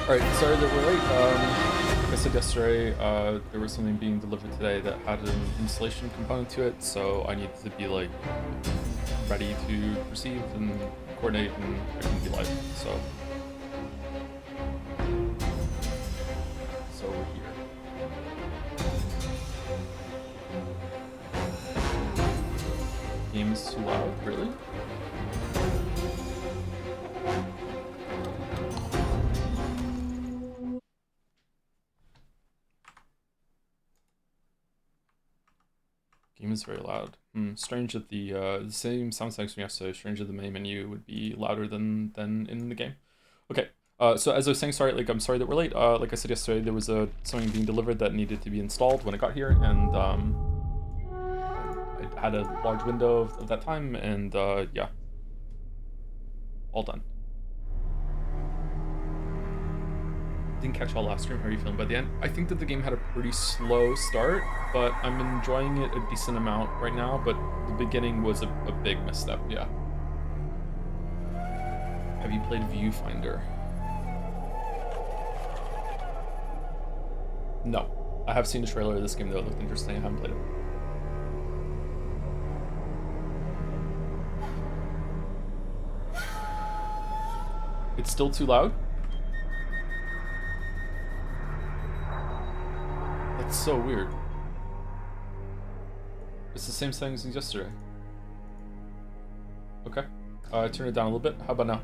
Alright, sorry that we're late. Like I said yesterday, there was something being delivered today that had an installation component to it, so I needed to be like ready to receive and coordinate, and I couldn't be live. So we're here. Game is too loud, really? Game is very loud. Strange that the same sound effects from yesterday. Strange that the main menu would be louder than in the game. Okay. So as I was saying, sorry. I'm sorry that we're late. Like I said yesterday, there was something being delivered that needed to be installed when it got here, and I had a large window of that time, and yeah, all done. Didn't catch all last stream. How are you feeling by the end? I think that the game had a pretty slow start, but I'm enjoying it a decent amount right now. But the beginning was a big misstep. Yeah. Have you played Viewfinder? No. I have seen the trailer of this game though. It looked interesting. I haven't played it. It's still too loud? That's so weird. It's the same settings as yesterday. Okay. Turn it down a little bit. How about now?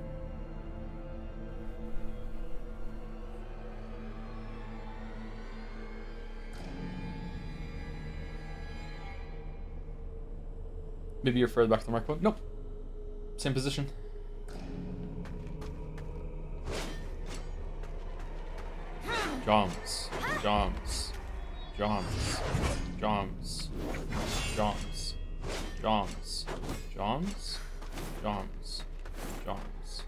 Maybe you're further back to the microphone. Nope. Same position. Joms. Joms. Joms. Joms. Joms. Joms. Joms. Joms. Joms.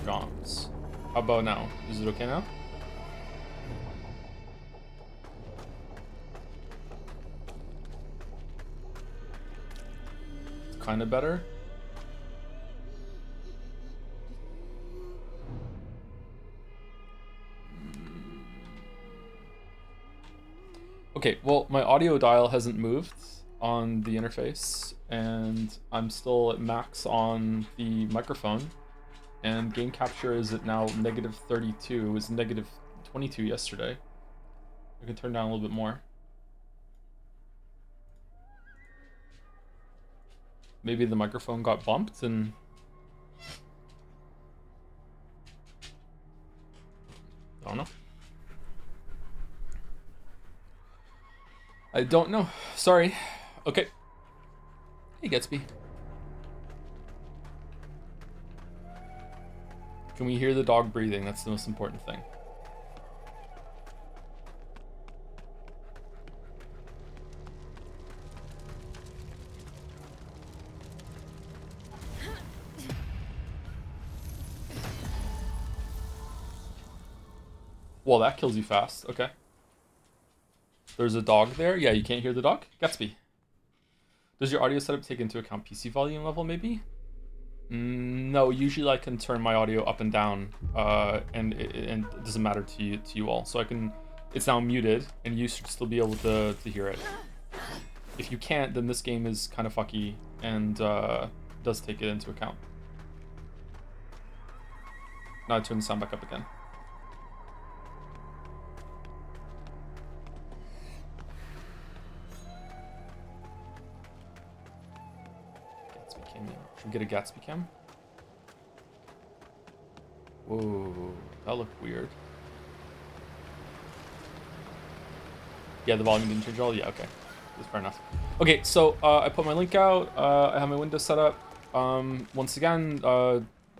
Joms. How about now? Is it okay now? It's kind of better. Okay, well, my audio dial hasn't moved on the interface, and I'm still at max on the microphone, and game capture is at now -32. It was -22 yesterday. I can turn down a little bit more. Maybe the microphone got bumped and... I don't know. I don't know. Sorry. Okay. Hey, Gatsby. Can we hear the dog breathing? That's the most important thing. Well, that kills you fast. Okay. There's a dog there? Yeah, you can't hear the dog? Gatsby. Does your audio setup take into account PC volume level, maybe? No, usually I can turn my audio up and down, and it doesn't matter to you all. So I can, it's now muted, and you should still be able to hear it. If you can't, then this game is kind of fucky, and does take it into account. Now I turn the sound back up again. Should we get a Gatsby cam? Whoa, that looked weird. Yeah, the volume didn't change at all? Yeah, okay. That's fair enough. Okay, so I put my link out. I have my window set up. Once again,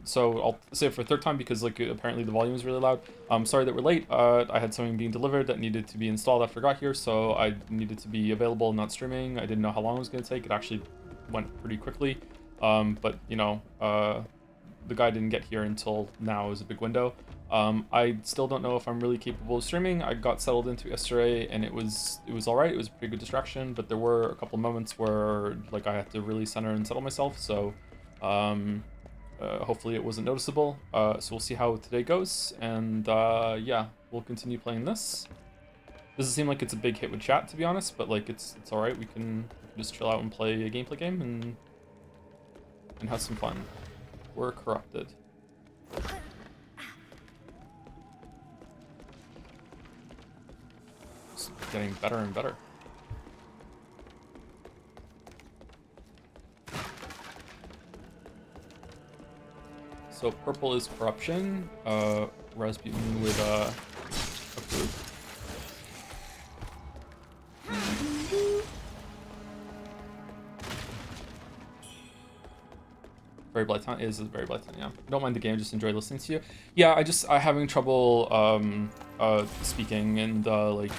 so I'll say it for a third time because like apparently the volume is really loud. Sorry that we're late. I had something being delivered that needed to be installed after I got here, so I needed to be available and not streaming. I didn't know how long it was going to take. It actually went pretty quickly. But you know, the guy didn't get here until now is a big window. I still don't know if I'm really capable of streaming. I got settled into yesterday and it was all right. It was a pretty good distraction, but there were a couple moments where like I had to really center and settle myself. So Hopefully it wasn't noticeable. So we'll see how today goes, and yeah, we'll continue playing this. Doesn't seem like it's a big hit with chat, to be honest, but like it's all right. We can just chill out and play a gameplay game and have some fun. We're corrupted. It's getting better and better. So purple is corruption. Rasputin would approve. Very Blyton is very Blyton, yeah. I don't mind the game, just enjoy listening to you. Yeah, I having trouble speaking and like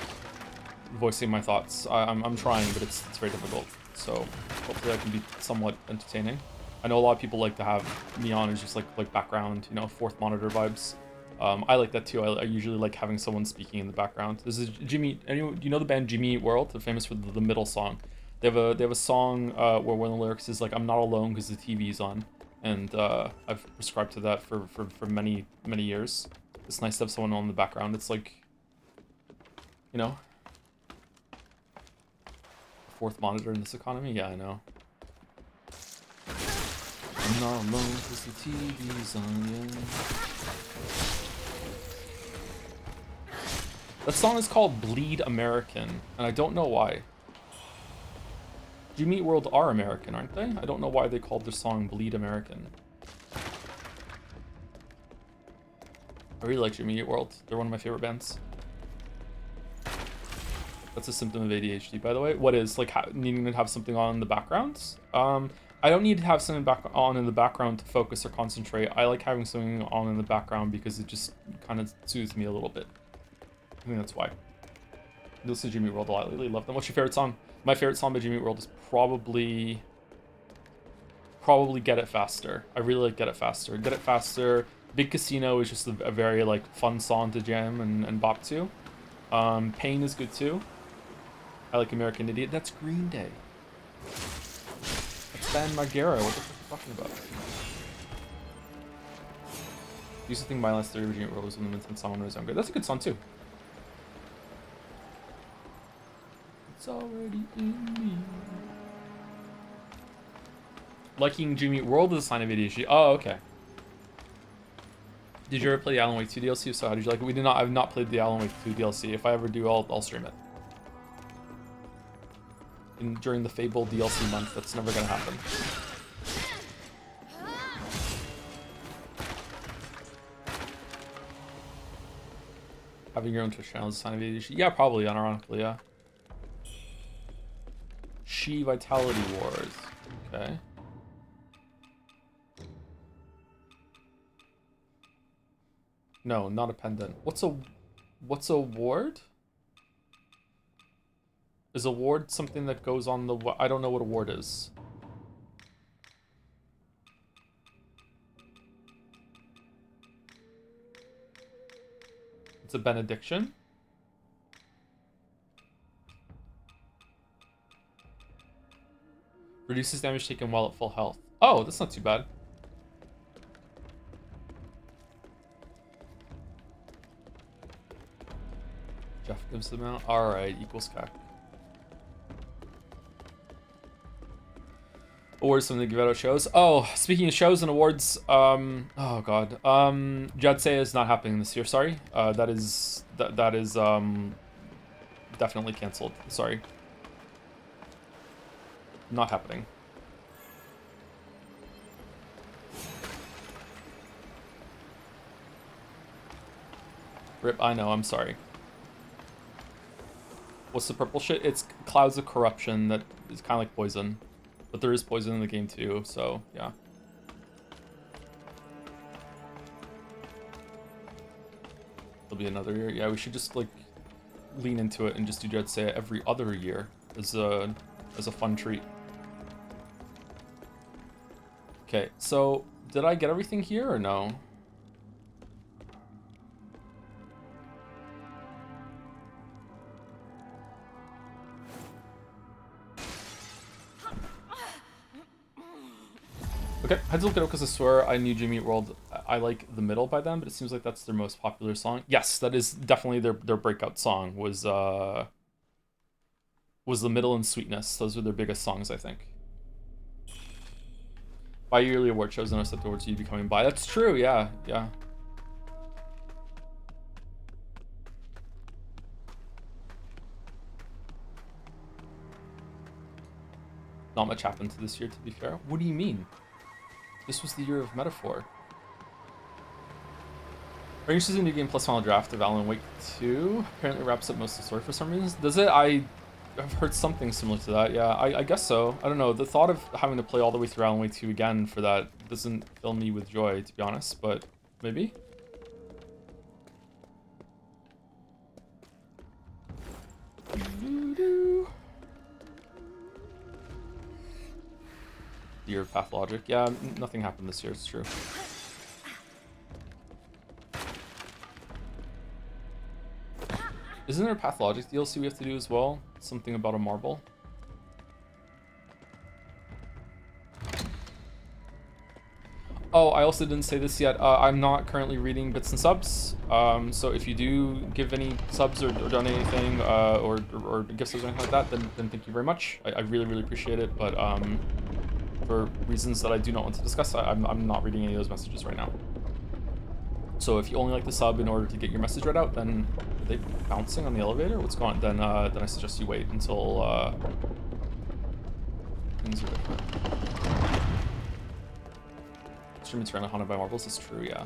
voicing my thoughts. I'm trying, but it's very difficult. So hopefully I can be somewhat entertaining. I know a lot of people like to have me on as just like background, you know, fourth monitor vibes. I like that too. I usually like having someone speaking in the background. This is Jimmy. Anyone, you know the band Jimmy Eat World? They're famous for the middle song. They have a song where one of the lyrics is like, "I'm not alone because the TV's on," and I've prescribed to that for many years. It's nice to have someone on in the background. It's like, you know, a fourth monitor in this economy. Yeah, I know. I'm not alone because the TV's on, yeah. That song is called Bleed American, and I don't know why. Jimmy Eat World are American, aren't they? I don't know why they called their song Bleed American. I really like Jimmy Eat World. They're one of my favorite bands. That's a symptom of ADHD, by the way. What is, like, needing to have something on in the background? I don't need to have something on in the background to focus or concentrate. I like having something on in the background because it just kind of soothes me a little bit. I think that's why. I listen to Jimmy Eat World a lot lately. Love them. What's your favorite song? My favorite song by Jimmy Eat World is probably Get It Faster. I really like Get It Faster. Get It Faster. Big Casino is just a very like fun song to jam and bop to. Pain is good too. I like American Idiot. That's Green Day. That's Ben Margera. What the fuck are you talking about? I used to think My Last 30 Virginia World was one of the intense song when I was younger. That's a good song too. It's already in me. Liking Jimmy Eat World is a sign of ADHD. Oh, okay. Did you ever play the Alan Wake 2 DLC? So how did you like it? I've not played the Alan Wake 2 DLC. If I ever do, I'll stream it. During the Fable DLC month, that's never gonna happen. Having your own Twitch channel is a sign of ADHD. Yeah, probably, unironically, yeah. She Vitality Wars. Okay. No, not a pendant. What's a ward? Is a ward something that goes on the... I don't know what a ward is. It's a benediction? Reduces damage taken while at full health. Oh, that's not too bad. Jeff gives them out. Alright, equals CAC. Awards, something to give out at shows. Oh, speaking of shows and awards, oh god. Jadse is not happening this year, sorry. That is definitely cancelled. Sorry. Not happening. Rip, I know, I'm sorry. What's the purple shit? It's clouds of corruption that is kind of like poison. But there is poison in the game too, so yeah. There'll be another year. Yeah, we should just like lean into it and just do Dread Say every other year as a fun treat. Okay, so did I get everything here or no? Okay, I had to look it up because I swear I knew Jimmy Eat World. I like The Middle by them, but it seems like that's their most popular song. Yes, that is definitely their breakout song was The Middle and Sweetness. Those were their biggest songs, I think. Bi-yearly award shows and I stepped towards you becoming bi. That's true, yeah, yeah. Not much happened to this year, to be fair. What do you mean? This was the year of metaphor. Are you interested in New Game Plus Final Draft of Alan Wake 2? Apparently wraps up most of the story for some reason. Does it? I've heard something similar to that. Yeah, I guess so. I don't know. The thought of having to play all the way through Alan Wake 2 again for that doesn't fill me with joy, to be honest, but maybe? The year of Pathologic. Yeah, nothing happened this year, it's true. Isn't there a Pathologic DLC we have to do as well? Something about a marble? Oh, I also didn't say this yet. I'm not currently reading bits and subs. So if you do give any subs or donate anything or gifts or anything like that, then thank you very much. I really, really appreciate it. But for reasons that I do not want to discuss, I'm not reading any of those messages right now. So if you only like the sub in order to get your message read out, then are they bouncing on the elevator? What's going on? Then I suggest you wait until things are different. Streaming Tyranna haunted by marbles is true, yeah.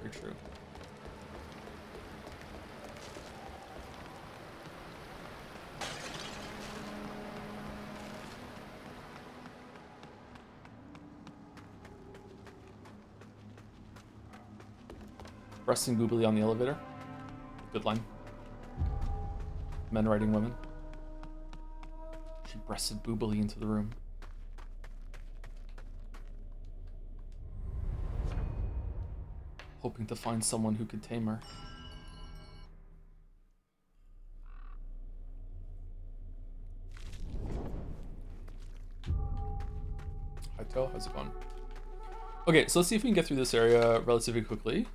Very true. Breasting boobily on the elevator. Good line. Men riding women. She breasted boobily into the room. Hoping to find someone who could tame her. Hi, Toe. How's it going? Okay, so let's see if we can get through this area relatively quickly.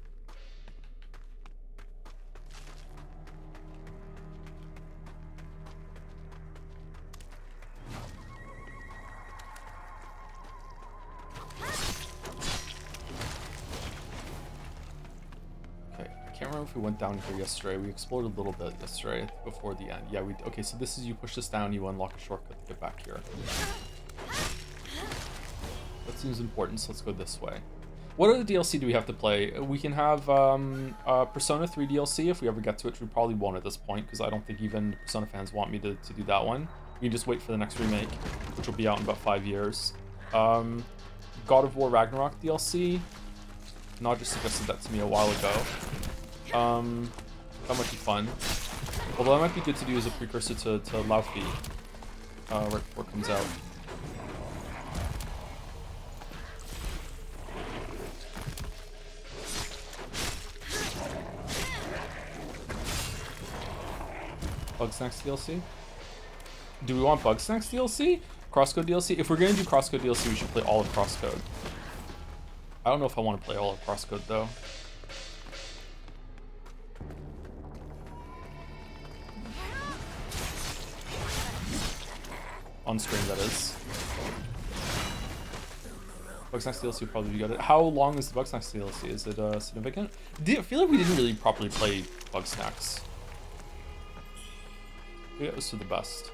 If we went down here yesterday, we explored a little bit yesterday before the end. Yeah, okay, so this is you push this down, you unlock a shortcut to get back here. That seems important, so let's go this way. What other DLC do we have to play? We can have Persona 3 DLC if we ever get to it, which we probably won't at this point, because I don't think even Persona fans want me to do that one. We can just wait for the next remake, which will be out in about 5 years. God of War Ragnarok DLC. Nod just suggested that to me a while ago. That might be fun. Although that might be good to do as a precursor to Laufey, right before it comes out. Bugsnax DLC? Do we want Bugsnax DLC? Crosscode DLC? If we're gonna do Crosscode DLC, we should play all of Crosscode. I don't know if I want to play all of Crosscode though. On stream, that is. Bugsnax DLC would probably be good. How long is the Bugsnax DLC? Is it significant? I feel like we didn't really properly play Bugsnax. Maybe it was for the best.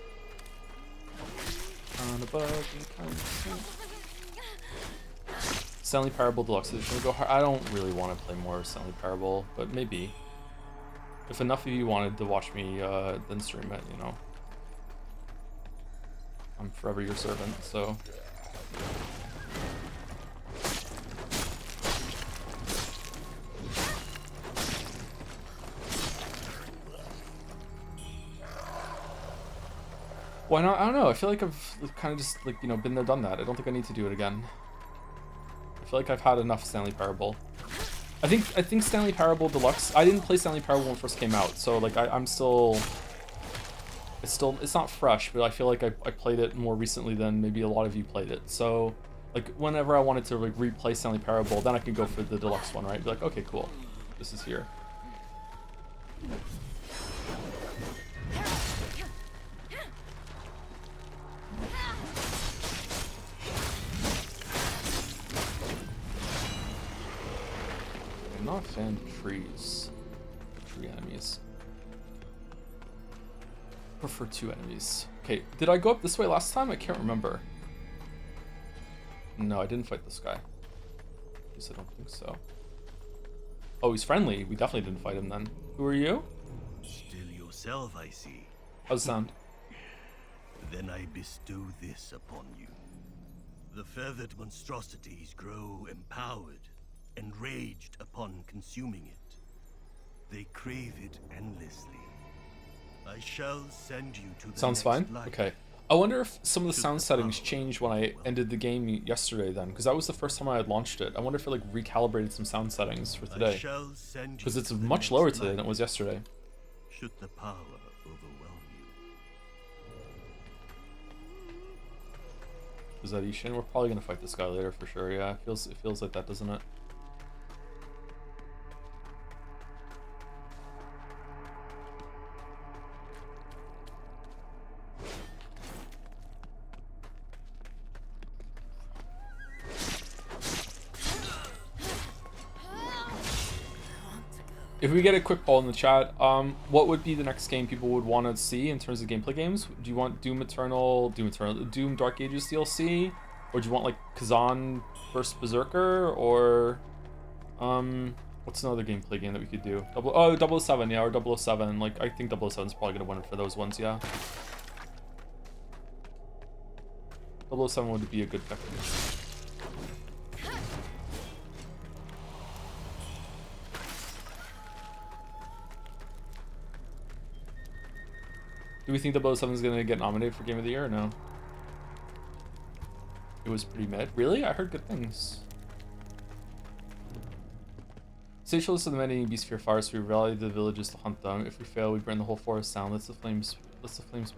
Stanley Parable Deluxe Edition. I don't really want to play more Stanley Parable, but maybe. If enough of you wanted to watch me then stream it, you know. I'm forever your servant, so. Why not? I don't know. I feel like I've kind of just, like, you know, been there, done that. I don't think I need to do it again. I feel like I've had enough Stanley Parable. I think Stanley Parable Deluxe. I didn't play Stanley Parable when it first came out, so like I'm still. It's not fresh, but I feel like I played it more recently than maybe a lot of you played it. So Like, whenever I wanted to like replay Stanley Parable, then I could go for the deluxe one, right? Be like, okay, cool. This is here. I'm not a fan of trees. Tree enemies. Prefer 2 enemies. Okay, did I go up this way last time? I can't remember. No, I didn't fight this guy. At least I don't think so. Oh, he's friendly. We definitely didn't fight him then. Who are you? Still yourself, I see. How's it sound? Then I bestow this upon you. The feathered monstrosities grow empowered, enraged upon consuming it. They crave it endlessly. I shall send you to the Sounds next fine? life. Okay. I wonder if some of the sound settings changed when I ended the game yesterday then, because that was the first time I had launched it. I wonder if it like recalibrated some sound settings for today. Because it's much lower today than it was yesterday. Should the power overwhelm you. Is that Ishin? We're probably gonna fight this guy later for sure, yeah. It feels like that, doesn't it? If we get a quick poll in the chat, what would be the next game people would want to see in terms of gameplay games? Do you want Doom Dark Ages DLC? Or do you want like Kazan vs Berserker? Or what's another gameplay game that we could do? 007, yeah, or 007. Like, I think 007 is probably gonna win for those ones, yeah. 007 would be a good pick. Do we think 007 is going to get nominated for Game of the Year or no? It was pretty mid. Really? I heard good things. Stay shall listen to the many beasts fear fire, so we rally the villages to hunt them. If we fail, we burn the whole forest down. Let the flames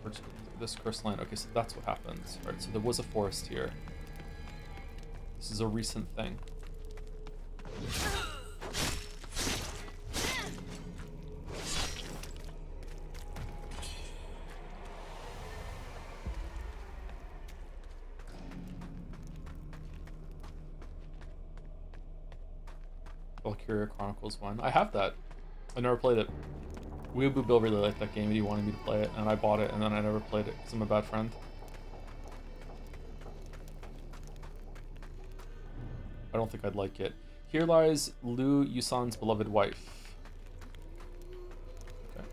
purge this cursed land. Okay, so that's what happens. Right, so there was a forest here. This is a recent thing. Valkyria Chronicles 1. I have that. I never played it. Weeaboo Bill really liked that game and he wanted me to play it, and I bought it, and then I never played it because I'm a bad friend. I don't think I'd like it. Here lies Liu Yusan's beloved wife. Okay.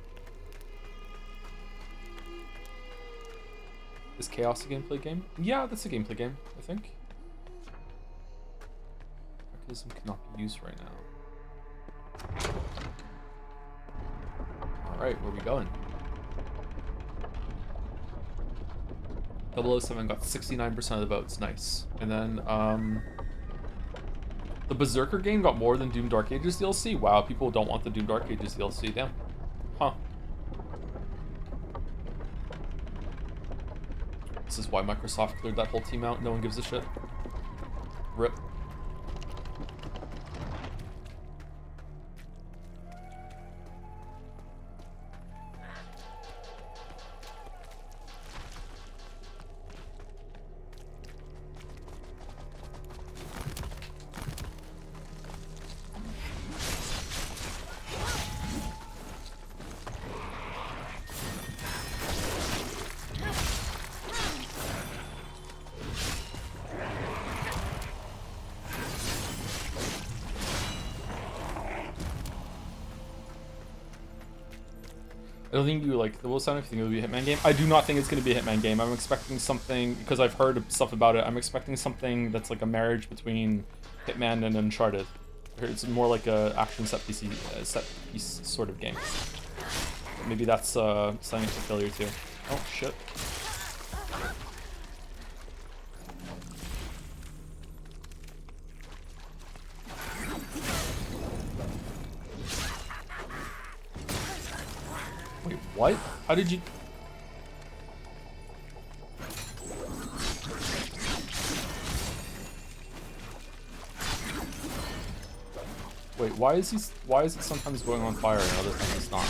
Is Chaos a gameplay game? Yeah, that's a gameplay game, I think. Mechanism cannot be used right now. Alright, where are we going? 007 got 69% of the votes, nice. And then, the Berserker game got more than Doom Dark Ages DLC? Wow, people don't want the Doom Dark Ages DLC, damn. Huh. This is why Microsoft cleared that whole team out, no one gives a shit. RIP. I don't think you like the Will I think it'll be a Hitman game. I do not think it's going to be a Hitman game. I'm expecting something, because I've heard stuff about it, I'm expecting something that's like a marriage between Hitman and Uncharted. It's more like a action set piece sort of game. Maybe that's signing for failure too. Oh shit. Wait, what? How did you... why is it sometimes going on fire and other times it's not?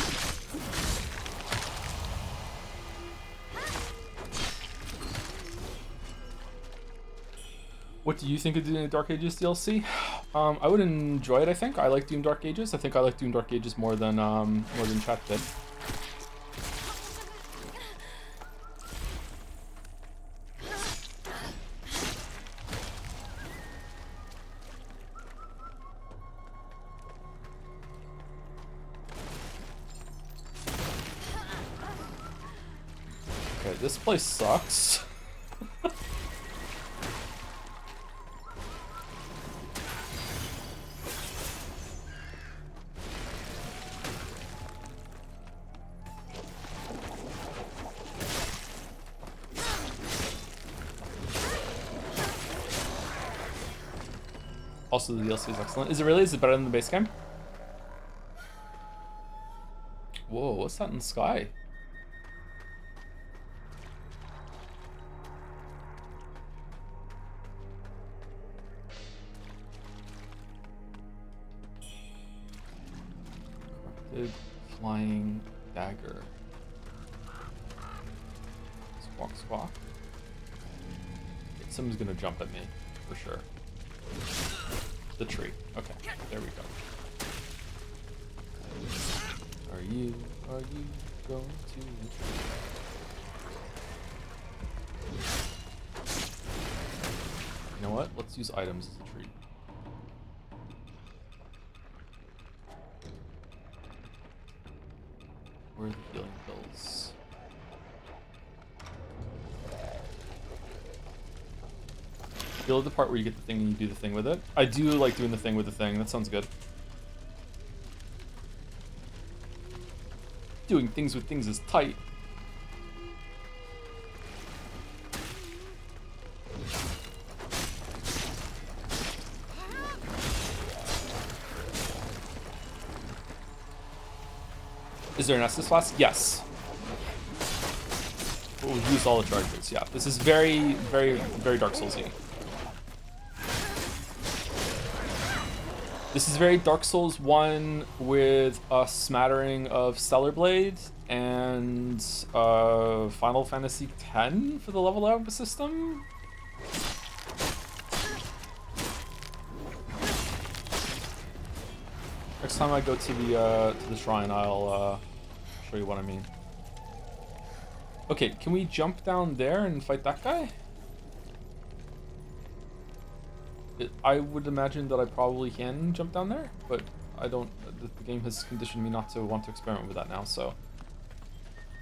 What do you think of the Dark Ages DLC? I would enjoy it, I think. I like Doom Dark Ages. I think I like Doom Dark Ages more than chat did. Okay, this place sucks. Also, the DLC is excellent. Is it really? Is it better than the base game? Whoa, what's that in the sky? Corrupted flying dagger. Squawk, squawk. Someone's gonna jump at me, for sure. The tree. Okay, there we go. Are you going to the tree? You know what? Let's use items as a tree. Where are the healing pills? You love the part where you get the thing and you do the thing with it. I do like doing the thing with the thing. That sounds good. Doing things with things is tight. Is there an Estus Flask? Yes. We'll use all the charges. Yeah, this is very, very, very Dark Soulsy. This is very Dark Souls 1 with a smattering of Stellar Blade and Final Fantasy X for the level up system. Next time I go to the shrine, I'll show you what I mean. Okay, can we jump down there and fight that guy? I would imagine that I probably can jump down there, but I don't. The game has conditioned me not to want to experiment with that now, so.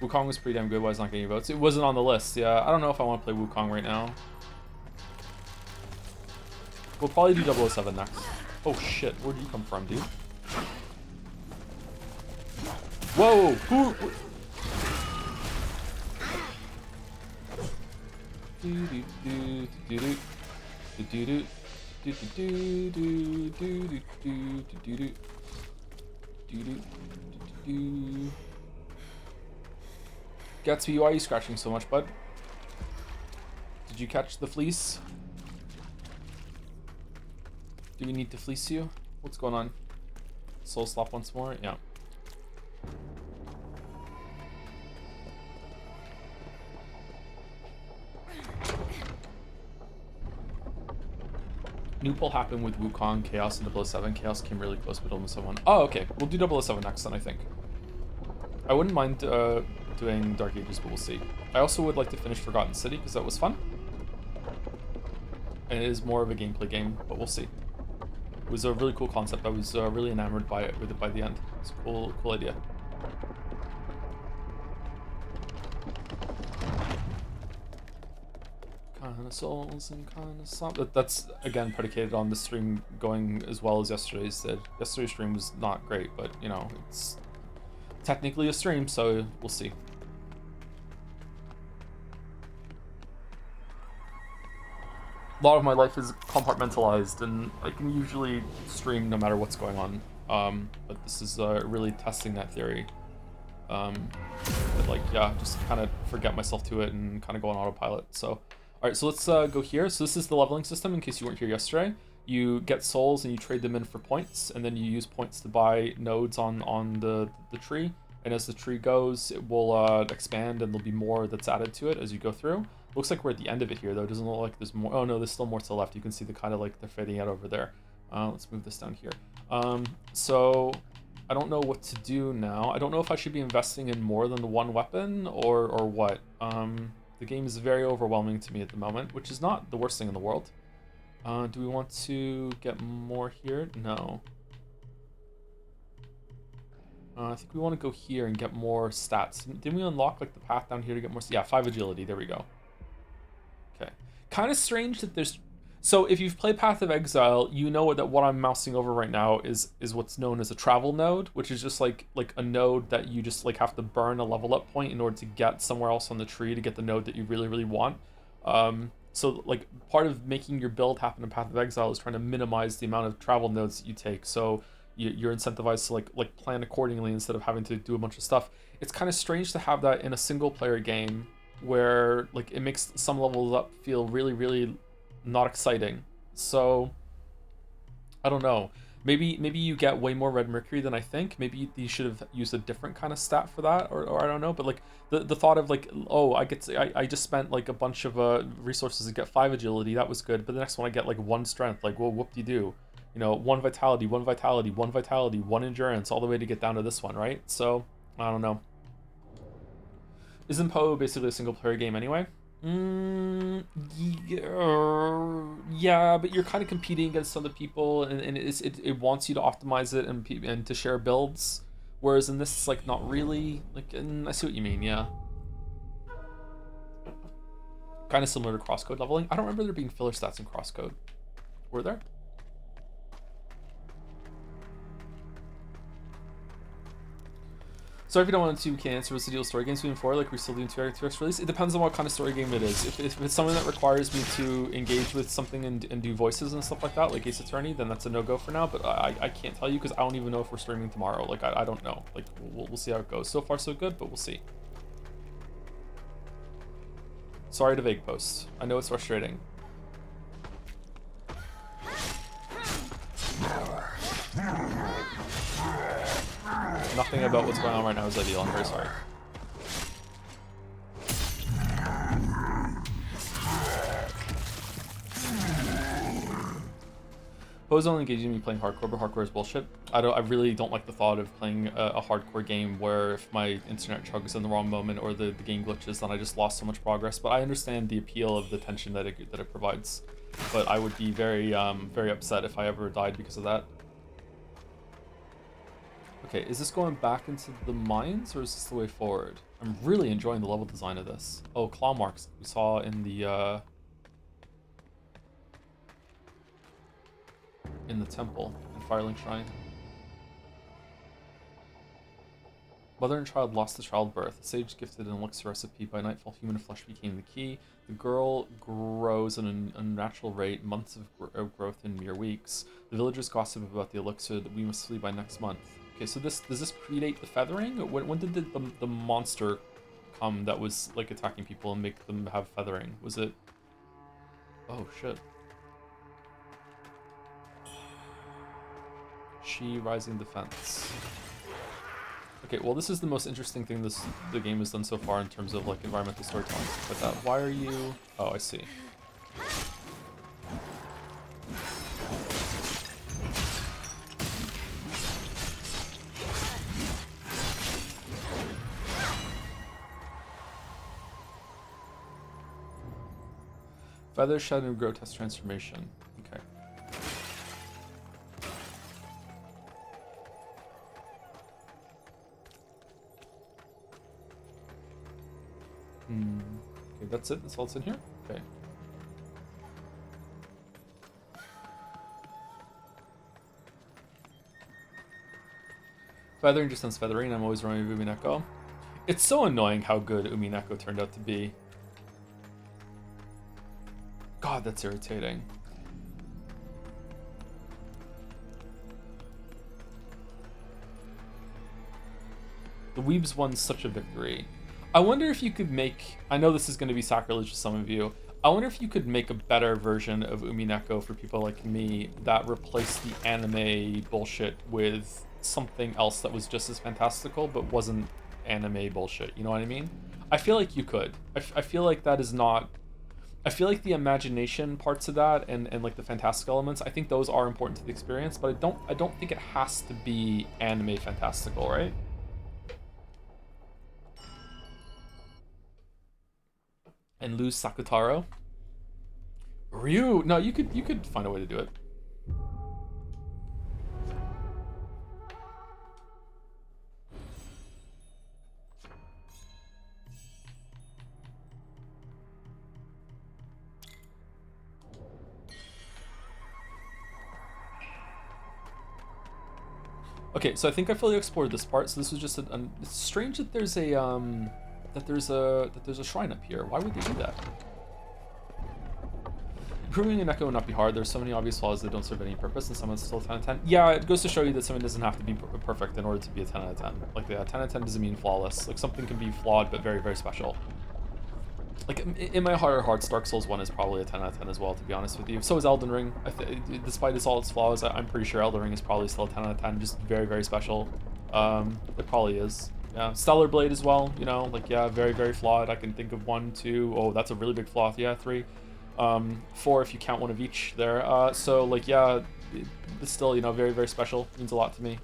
Wukong was pretty damn good. Why is it not getting votes? It wasn't on the list, yeah. I don't know if I want to play Wukong right now. We'll probably do 007 next. Oh shit, where'd you come from, dude? Whoa! Who? Gatsby, why are you scratching so much, bud? Did you catch the fleece? Do we need to fleece you? What's going on? Soulslop once more? Yeah. New pull happened with Wukong, Chaos, and 007. Chaos came really close, but almost won. Oh, okay. We'll do 007 next then, I think. I wouldn't mind doing Dark Ages, but we'll see. I also would like to finish Forgotten City, because that was fun. And it is more of a gameplay game, but we'll see. It was a really cool concept. I was really enamored by it by the end. It's a cool idea. Kind of souls and kind of something. That's again predicated on the stream going as well as yesterday's did. Yesterday's stream was not great, but you know, it's technically a stream, so we'll see. A lot of my life is compartmentalized, and I can usually stream no matter what's going on. But this is really testing that theory. But like, yeah, just kind of forget myself to it and kind of go on autopilot. So, all right, so let's go here. So this is the leveling system in case you weren't here yesterday. You get souls and you trade them in for points, and then you use points to buy nodes on the tree. And as the tree goes, it will expand, and there'll be more that's added to it as you go through. Looks like we're at the end of it here, though. It doesn't look like there's more. Oh no, there's still more to the left. You can see the kind of like they're fading out over there. Let's move this down here. So I don't know what to do now. I don't know if I should be investing in more than the one weapon or what. The game is very overwhelming to me at the moment, which is not the worst thing in the world. Do we want to get more here? No. I think we want to go here and get more stats. Didn't we unlock like the path down here to get more? Yeah, 5 agility. There we go. Okay. Kind of strange that there's... So if you've played Path of Exile, you know that what I'm mousing over right now is what's known as a travel node, which is just like a node that you just like have to burn a level up point in order to get somewhere else on the tree to get the node that you really, really want. So like part of making your build happen in Path of Exile is trying to minimize the amount of travel nodes that you take. So you're incentivized to like plan accordingly instead of having to do a bunch of stuff. It's kind of strange to have that in a single player game where like it makes some levels up feel really, really not exciting. So I don't know. Maybe you get way more red mercury than I think. Maybe you should have used a different kind of stat for that, or I don't know. But like the thought of like, oh, I just spent like a bunch of resources to get 5 agility. That was good. But the next one I get like 1 strength. Like, well, whoop-de-doo. You know, 1 vitality, 1 vitality, 1 vitality, 1 endurance, all the way to get down to this one, right? So I don't know. Isn't Poe basically a single player game anyway? Yeah, but you're kind of competing against other people, and it wants you to optimize it and to share builds, whereas in this it's like not really. Like, I see what you mean. Yeah, kind of similar to crosscode leveling. I don't remember there being filler stats in crosscode. Were there? Sorry if you don't want to, can answer. What's the deal with story games moving forward? Like, we're still doing 2x release? It depends on what kind of story game it is. If it's something that requires me to engage with something and do voices and stuff like that, like Ace Attorney, then that's a no-go for now. But I can't tell you because I don't even know if we're streaming tomorrow. Like, I don't know. Like, we'll see how it goes. So far, so good, but we'll see. Sorry to vague post. I know it's frustrating. Nothing about what's going on right now is ideal. I'm very sorry. Poe's only engaging me playing hardcore, but hardcore is bullshit. I really don't like the thought of playing a hardcore game where if my internet chugs in the wrong moment or the game glitches, then I just lost so much progress. But I understand the appeal of the tension that it provides. But I would be very very upset if I ever died because of that. Okay, is this going back into the mines, or is this the way forward? I'm really enjoying the level design of this. Oh, claw marks we saw in the temple in Firelink Shrine. Mother and child lost to childbirth. The sage gifted an elixir recipe. By nightfall, human flesh became the key. The girl grows at an unnatural rate, months of growth in mere weeks. The villagers gossip about the elixir that we must flee by next month. Okay, so does this predate the feathering? When did the monster come that was like attacking people and make them have feathering? Was it... Oh shit. She rising defense. Okay, well this is the most interesting thing the game has done so far in terms of like environmental storytelling. But why are you... Oh, I see. Feather Shadow Grotesque Transformation. Okay. Okay, that's it? That's all that's in here? Okay. Feathering just sounds feathering. I'm always running with Umineko. It's so annoying how good Umineko turned out to be. God, that's irritating. The Weebs won such a victory. I wonder if you could make... I know this is going to be sacrilege to some of you. I wonder if you could make a better version of Umineko for people like me that replaced the anime bullshit with something else that was just as fantastical but wasn't anime bullshit. You know what I mean? I feel like you could. I feel like that is not. I feel like the imagination parts of that and like the fantastic elements, I think those are important to the experience, but I don't think it has to be anime fantastical, right? And lose Sakutaro. Ryu, no, you could find a way to do it. Okay, so I think I fully explored this part. So this was just it's strange that there's a shrine up here. Why would they do that? Improving an echo would not be hard. There's so many obvious flaws that don't serve any purpose, and someone's still 10 out of 10. Yeah, it goes to show you that someone doesn't have to be perfect in order to be a 10 out of 10. Like, yeah, 10 out of 10 doesn't mean flawless. Like, something can be flawed, but very, very special. Like, in my heart of hearts, Dark Souls 1 is probably a 10 out of 10 as well, to be honest with you. So is Elden Ring. Despite all its flaws, I'm pretty sure Elden Ring is probably still a 10 out of 10. Just very, very special. It probably is. Yeah, Stellar Blade as well, you know, like, yeah, very, very flawed. I can think of 1, 2, oh, that's a really big flaw. Yeah, 3. 4 if you count one of each there. So, like, yeah, it's still, you know, very, very special. Means a lot to me.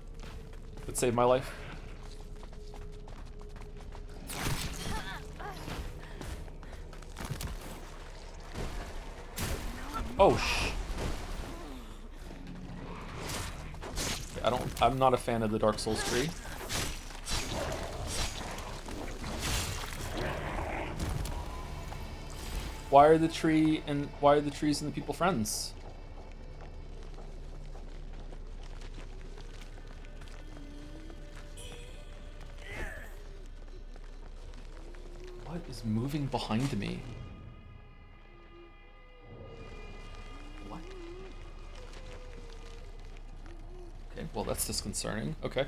It saved my life. Oh, I'm not a fan of the Dark Souls tree. Why are the trees and the people friends? What is moving behind me? What? Okay, well that's disconcerting. Okay.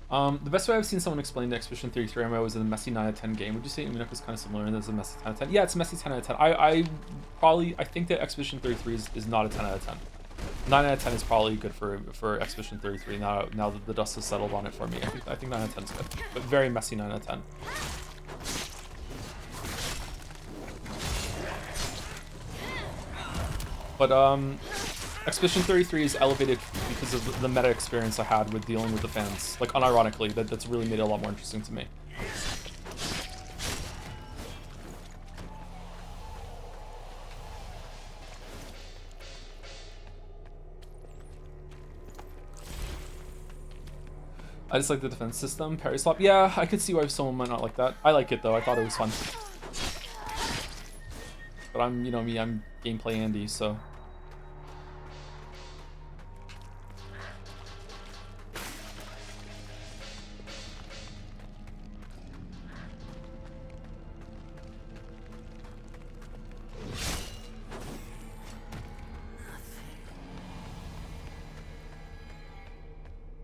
The best way I've seen someone explain the Expedition 33 MMO was in a messy 9 out of 10 game. Would you say Umineko is kind of similar and there's a messy 10 out of 10? Yeah, it's a messy 10 out of 10. I think that Expedition 33 is not a 10 out of 10. 9 out of 10 is probably good for Expedition 33 now that the dust has settled on it for me. I think 9 out of 10 is good. But very messy 9 out of 10. But Expedition 33 is elevated because of the meta experience I had with dealing with the fans. Like, unironically, that's really made it a lot more interesting to me. I just like the defense system. Parry slap. Yeah, I could see why someone might not like that. I like it, though. I thought it was fun. But I'm, you know me, I'm gameplay Andy, so...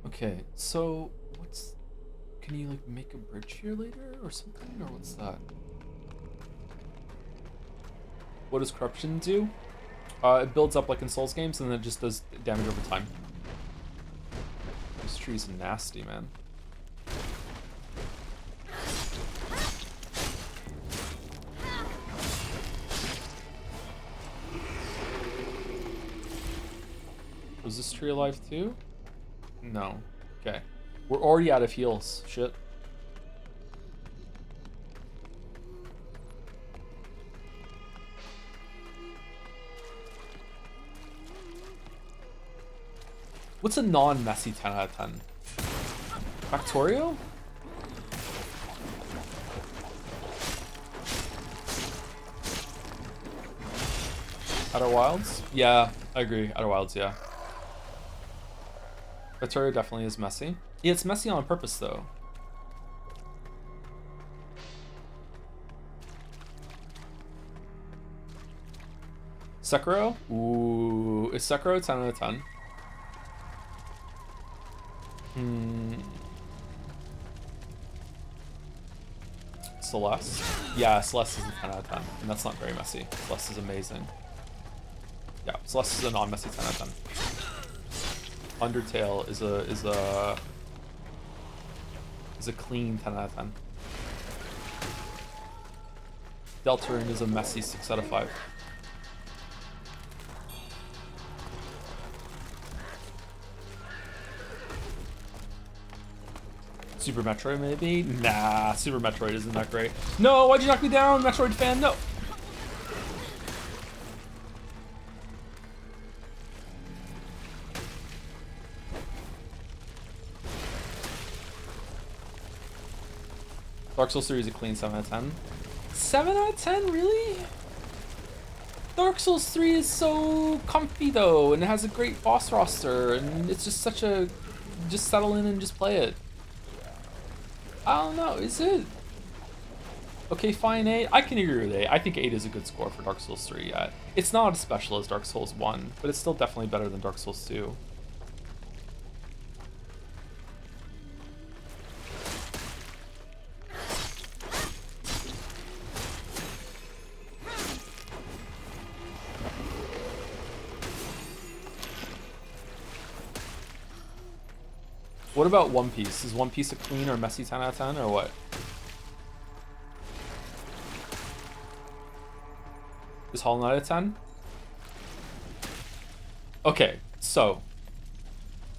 Okay, so can you like make a bridge here later or something, or what's that? What does corruption do? It builds up like in Souls games and then it just does damage over time. This tree's nasty, man. Was this tree alive too? No. Okay. We're already out of heals. Shit. What's a non-messy 10 out of 10? Factorio? Outer Wilds? Yeah, I agree. Outer Wilds, yeah. Factorio definitely is messy. Yeah, it's messy on purpose, though. Sekiro? Ooh, is Sekiro 10 out of 10? Celeste. Yeah, Celeste is a 10 out of 10, and that's not very messy. Celeste is amazing. Yeah, Celeste is a non-messy 10 out of 10. Undertale is a clean 10 out of 10. Deltarune is a messy 6 out of 5. Super Metroid, maybe? Nah, Super Metroid isn't that great. No, why'd you knock me down, Metroid fan? No! Dark Souls 3 is a clean 7 out of 10. 7 out of 10, really? Dark Souls 3 is so comfy though, and it has a great boss roster, and it's just such a... just settle in and just play it. I don't know, is it? Okay, fine, 8. I can agree with 8. I think 8 is a good score for Dark Souls 3. Yeah. It's not as special as Dark Souls 1, but it's still definitely better than Dark Souls 2. What about One Piece? Is One Piece a clean or messy 10 out of 10 or what? Is Hollow Knight a 10? Okay, so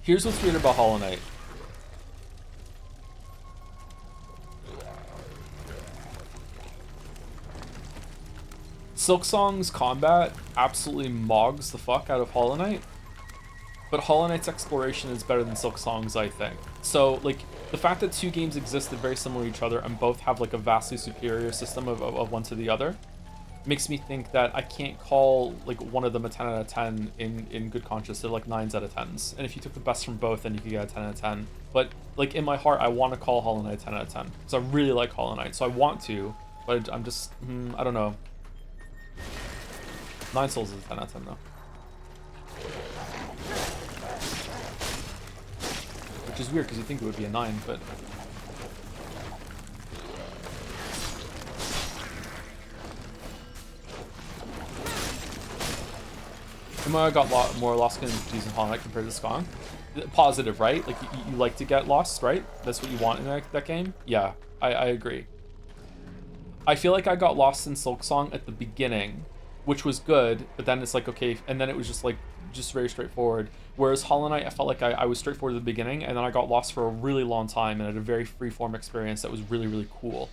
here's what's weird about Hollow Knight. Silksong's combat absolutely mogs the fuck out of Hollow Knight. But Hollow Knight's exploration is better than Silksong's, I think. So, like, the fact that two games exist that are very similar to each other and both have, like, a vastly superior system of one to the other makes me think that I can't call, like, one of them a 10 out of 10 in good conscience. They're, like, 9s out of 10s. And if you took the best from both, then you could get a 10 out of 10. But, like, in my heart, I want to call Hollow Knight a 10 out of 10. Because I really like Hollow Knight. So I want to, but I'm just, I don't know. 9 Souls is a 10 out of 10, though. Which is weird because you think it would be a 9, but I got more lost in using Hollow Knight compared to Skong. Positive, right? Like you like to get lost, right? That's what you want in that game. Yeah, I agree. I feel like I got lost in Silksong at the beginning, which was good, but then it's like okay, and then it was just like very straightforward. Whereas Hollow Knight, I felt like I was straightforward at the beginning, and then I got lost for a really long time and had a very freeform experience that was really, really cool.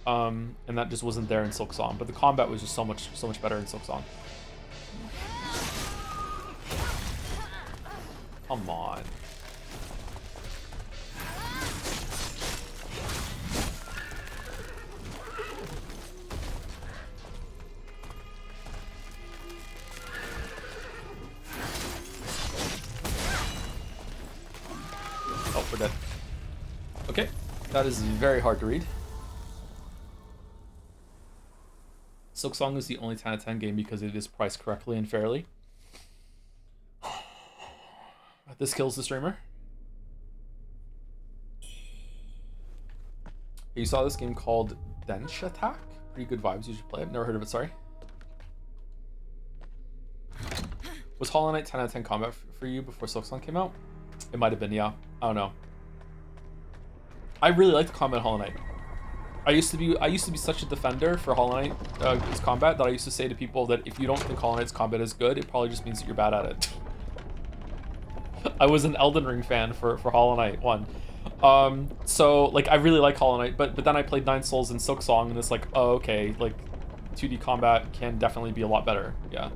And that just wasn't there in Silksong. But the combat was just so much better in Silksong. Come on. Oh, we're dead. Okay, that is very hard to read. Silksong is the only 10 out of 10 game because it is priced correctly and fairly. This kills the streamer. You saw this game called Dench Attack? Pretty good vibes, you should play it. Never heard of it, sorry. Was Hollow Knight 10 out of 10 combat for you before Silksong came out? It might have been, yeah. I don't know. I really like the combat in Hollow Knight. I used to be such a defender for Hollow Knight's combat that I used to say to people that if you don't think Hollow Knight's combat is good, it probably just means that you're bad at it. I was an Elden Ring fan for Hollow Knight 1. So like I really like Hollow Knight, but then I played 9 Souls and Silksong and it's like, oh okay, like 2D combat can definitely be a lot better. Yeah.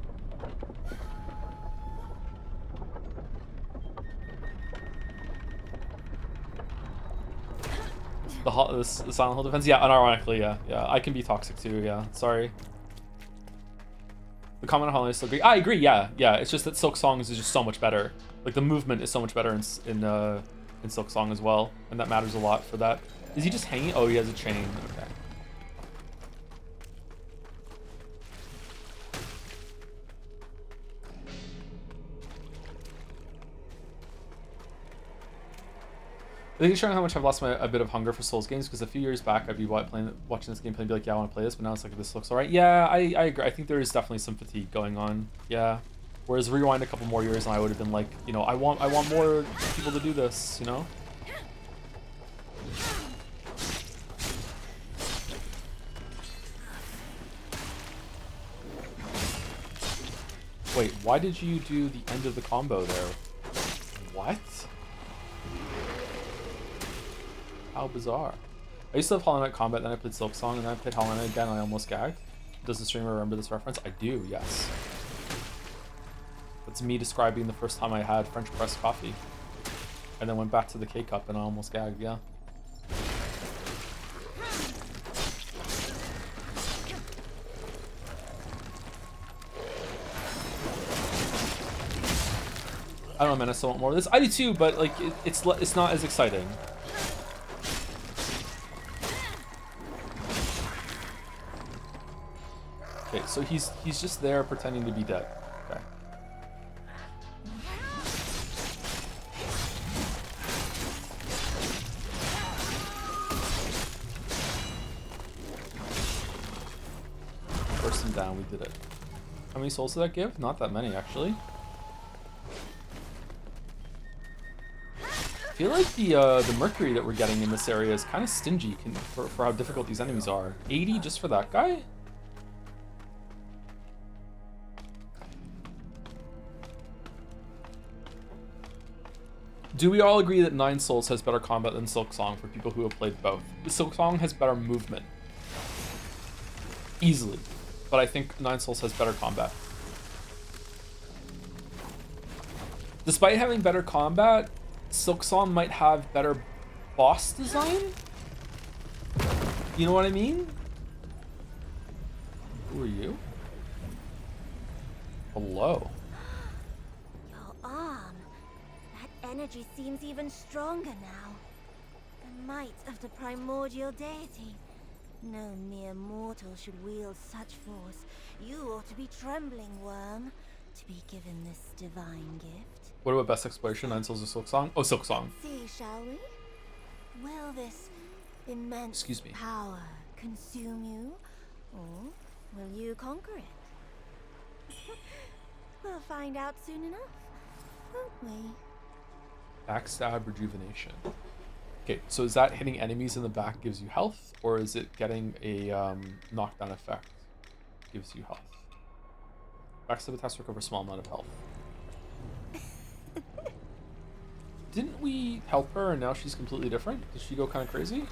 The Silent Hill defense? Yeah, unironically, yeah. Yeah, I can be toxic too, yeah. Sorry. The comment on Hollow Knight is still great. I agree, yeah. Yeah, it's just that Silksong is just so much better. Like, the movement is so much better in Silksong as well, and that matters a lot for that. Is he just hanging? Oh, he has a chain. Okay. I think it's showing how much I've lost a bit of hunger for Souls games, because a few years back I'd be watching this gameplay and be like, yeah, I want to play this, but now it's like, this looks alright. Yeah, I agree. I think there is definitely some fatigue going on. Yeah. Whereas rewind a couple more years and I would have been like, you know, I want more people to do this, you know? Wait, why did you do the end of the combo there? What? How bizarre. I used to have Hollow Knight Combat, then I played Silksong, and then I played Hollow Knight again, and I almost gagged. Does the streamer remember this reference? I do, yes. That's me describing the first time I had French press coffee. And then went back to the K-Cup and I almost gagged, yeah. I don't know, man, I still want more of this. I do too, but like, it's not as exciting. Okay, so he's just there pretending to be dead. Okay. Force him down, we did it. How many souls did that give? Not that many, actually. I feel like the mercury that we're getting in this area is kind of stingy for how difficult these enemies are. 80 just for that guy? Do we all agree that 9 Souls has better combat than Silksong for people who have played both? Silksong has better movement. Easily. But I think 9 Souls has better combat. Despite having better combat, Silksong might have better boss design? You know what I mean? Who are you? Hello. Your arm. That energy seems even stronger now. The might of the primordial deity. No mere mortal should wield such force. You ought to be trembling, worm, to be given this divine gift. What about best exploration? 9 Souls or Silksong? Oh, Silksong. See, shall we? Will this immense power consume you, or will you conquer it? We'll find out soon enough, won't we? Backstab rejuvenation. Okay, so is that hitting enemies in the back gives you health, or is it getting a knockdown effect gives you health? Backstab attacks recover a small amount of health. Didn't we help her and now she's completely different? Did she go kind of crazy?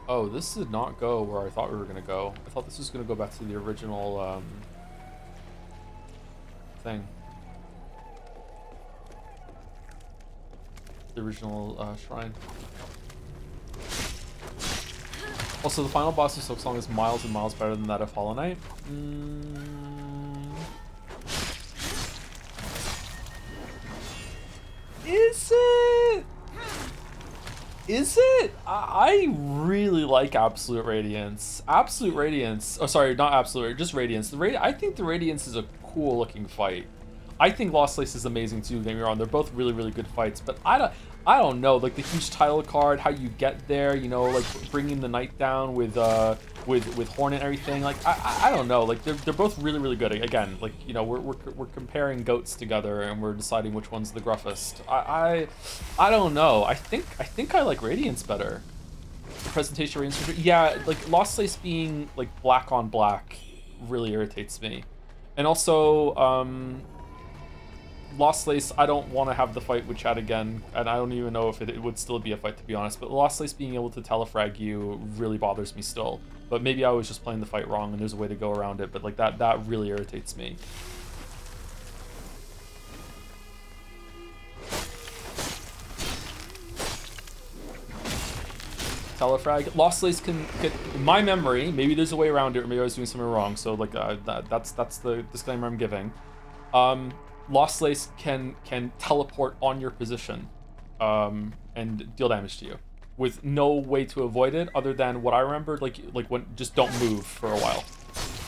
Oh, this did not go where I thought we were going to go. I thought this was going to go back to the original thing. The original shrine. Also, the final boss of Silksong is miles and miles better than that of Hollow Knight. Is it? Is it? I really like Absolute Radiance. Absolute Radiance. Oh, sorry, not Absolute. Just Radiance. I think the Radiance is a cool looking fight. I think Lost Lace is amazing too. Don't get me wrong. They're both really, really good fights. But I don't know. Like the huge title card, how you get there. You know, like bringing the knight down with Hornet and everything. Like I don't know. Like they're both really, really good. Again, like you know, we're comparing goats together and we're deciding which one's the gruffest. I don't know. I think I like Radiance better. The presentation Radiance. Yeah, like Lost Lace being like black on black really irritates me, and also Lost Lace, I don't want to have the fight with Chad again, and I don't even know if it would still be a fight, to be honest, but Lost Lace being able to telefrag you really bothers me still. But maybe I was just playing the fight wrong and there's a way to go around it, but like that really irritates me. Telefrag. Lost Lace can, in my memory, maybe there's a way around it, or maybe I was doing something wrong, so like that's the disclaimer I'm giving. Lost Lace can teleport on your position and deal damage to you with no way to avoid it other than what I remembered, like when just don't move for a while,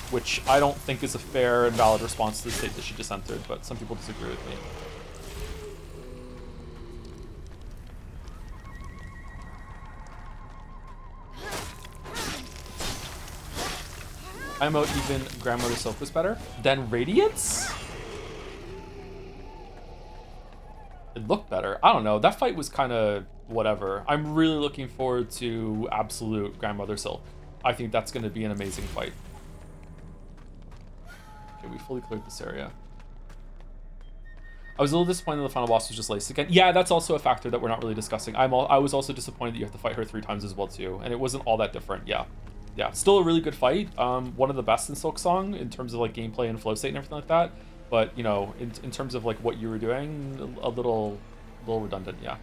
which I don't think is a fair and valid response to the state that she just entered, but some people disagree with me. I'm out even Grandmother Silk was better. Then Radiance? It looked better. I don't know. That fight was kind of whatever. I'm really looking forward to Absolute Grandmother Silk. I think that's going to be an amazing fight. Okay, we fully cleared this area. I was a little disappointed the final boss was just Lace again. Yeah, that's also a factor that we're not really discussing. I was also disappointed that you have to fight her 3 times as well too, and it wasn't all that different. Yeah, still a really good fight. One of the best in Silksong in terms of like gameplay and flow state and everything like that. But you know, in terms of like what you were doing, a little redundant. Yeah.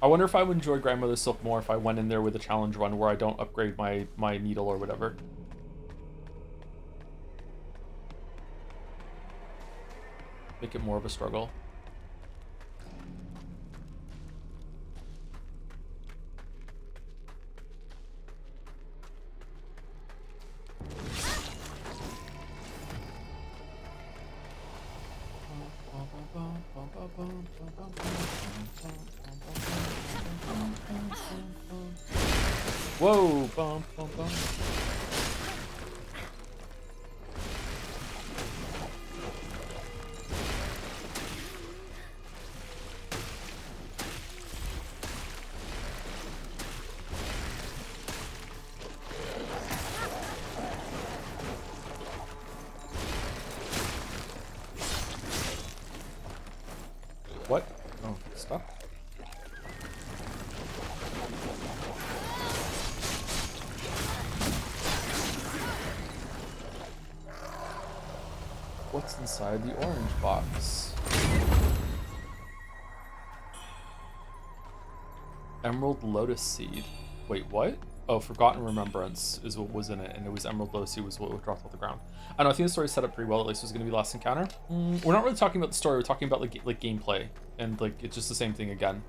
I wonder if I would enjoy Grandmother Silk more if I went in there with a challenge run where I don't upgrade my needle or whatever. Make it more of a struggle. Whoa, bum, bum, bum. What? Oh, stop. What's inside the orange box? Emerald Lotus Seed. Wait, what? Oh, Forgotten Remembrance is what was in it, and it was Emerald Lotus Seed was what dropped off the ground. I don't know, I think the story set up pretty well, at least it was going to be Last Encounter. We're not really talking about the story, we're talking about like gameplay, and like it's just the same thing again.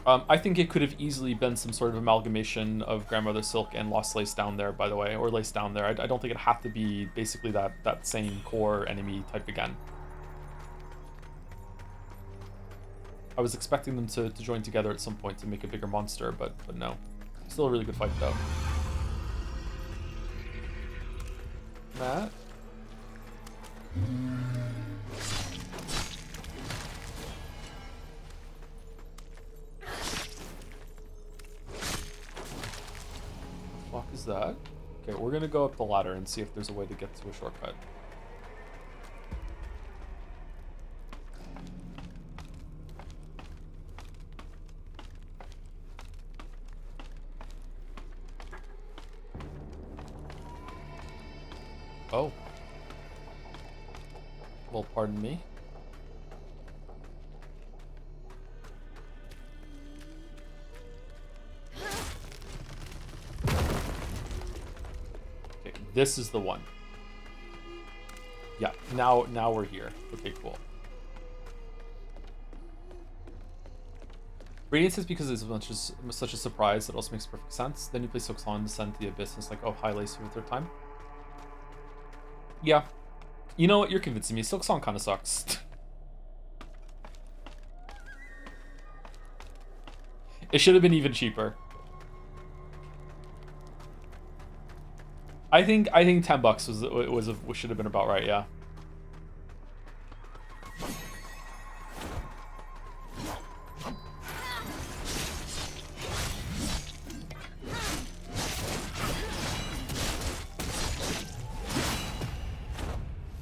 I think it could have easily been some sort of amalgamation of Grandmother Silk and Lost Lace down there, by the way, or Lace down there. I don't think it had to be basically that same core enemy type again. I was expecting them to join together at some point to make a bigger monster, but no. Still a really good fight, though. Matt? What the fuck is that? Okay, we're gonna go up the ladder and see if there's a way to get to a shortcut. Oh. Well, pardon me. Okay, this is the one. Yeah, now we're here. Okay, cool. Radiance is because it's such a surprise that also makes perfect sense. Then you play Soulslop and descend to the abyss, and it's like, oh, hi, Lace for the 3rd time. Yeah. You know what? You're convincing me. Silksong kind of sucks. It should have been even cheaper. I think $10 should have been about right, yeah.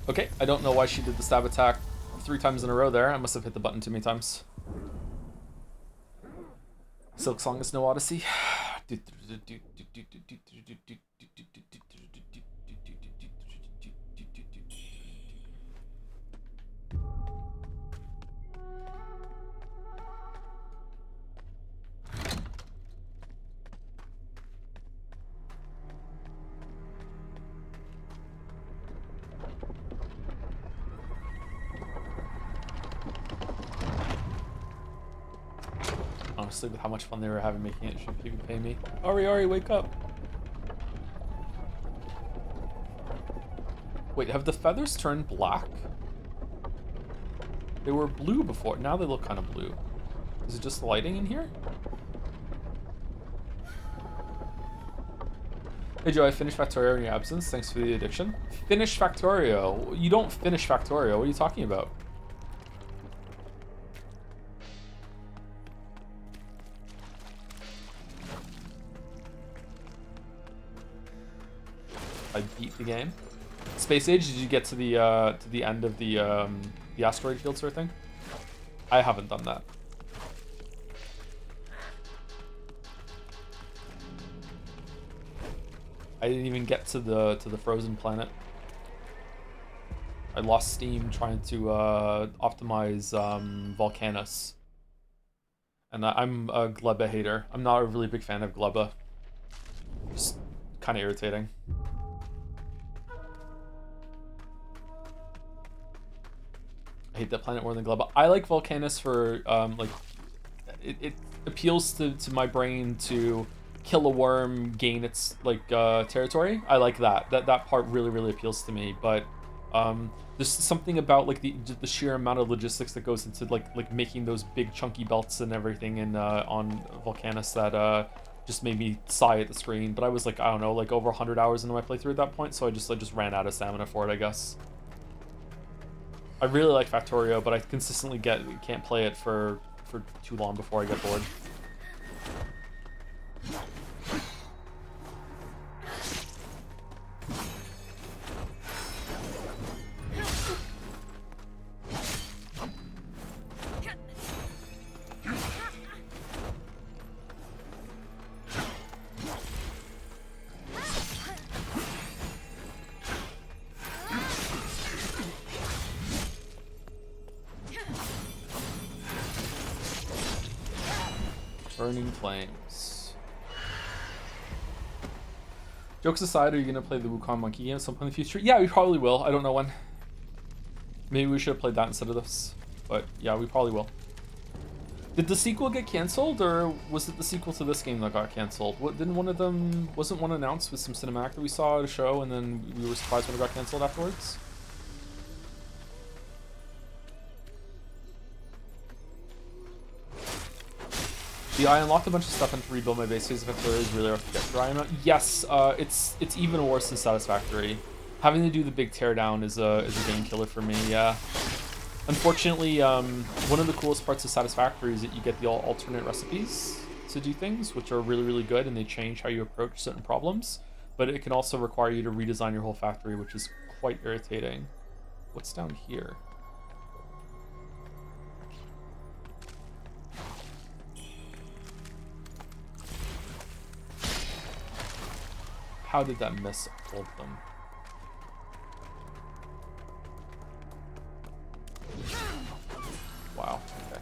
Okay, I don't know why she did the stab attack 3 times in a row there. I must have hit the button too many times. Silksong is no Odyssey. Honestly, with how much fun they were having making it, should people pay me? Ari, wake up! Wait, have the feathers turned black? They were blue before, now they look kind of blue. Is it just the lighting in here? Hey Joe, I finished Factorio in your absence. Thanks for the addiction. Finish Factorio? You don't finish Factorio. What are you talking about? I beat the game. Space Age, did you get to the end of the asteroid field sort of thing? I haven't done that. I didn't even get to the frozen planet. I lost steam trying to optimize Volcanus. And I'm a Gleba hater. I'm not a really big fan of Gleba. Just kind of irritating. I hate that planet more than Gleba. I like Volcanus for like it appeals to my brain to kill a worm, gain its like territory. I like that. That part really appeals to me. But there's something about like the sheer amount of logistics that goes into like making those big chunky belts and everything in on Volcanus that just made me sigh at the screen. But I was like, I don't know, like over 100 hours into my playthrough at that point, so I just ran out of stamina for it, I guess. I really like Factorio, but I consistently can't play it for too long before I get bored. Burning Flames. Jokes aside, are you gonna play the Wukong Monkey game at some point in the future? Yeah, we probably will. I don't know when. Maybe we should have played that instead of this. But yeah, we probably will. Did the sequel get cancelled, or was it the sequel to this game that got cancelled? What, didn't one of them, wasn't one announced with some cinematic that we saw at a show and then we were surprised when it got cancelled afterwards? Yeah, I unlocked a bunch of stuff and to rebuild my base phase if it is really hard to get through. Yes, it's even worse than Satisfactory. Having to do the big teardown is a game killer for me, yeah. Unfortunately, one of the coolest parts of Satisfactory is that you get the alternate recipes to do things, which are really good, and they change how you approach certain problems. But it can also require you to redesign your whole factory, which is quite irritating. What's down here? How did that miss all of them? Wow, okay.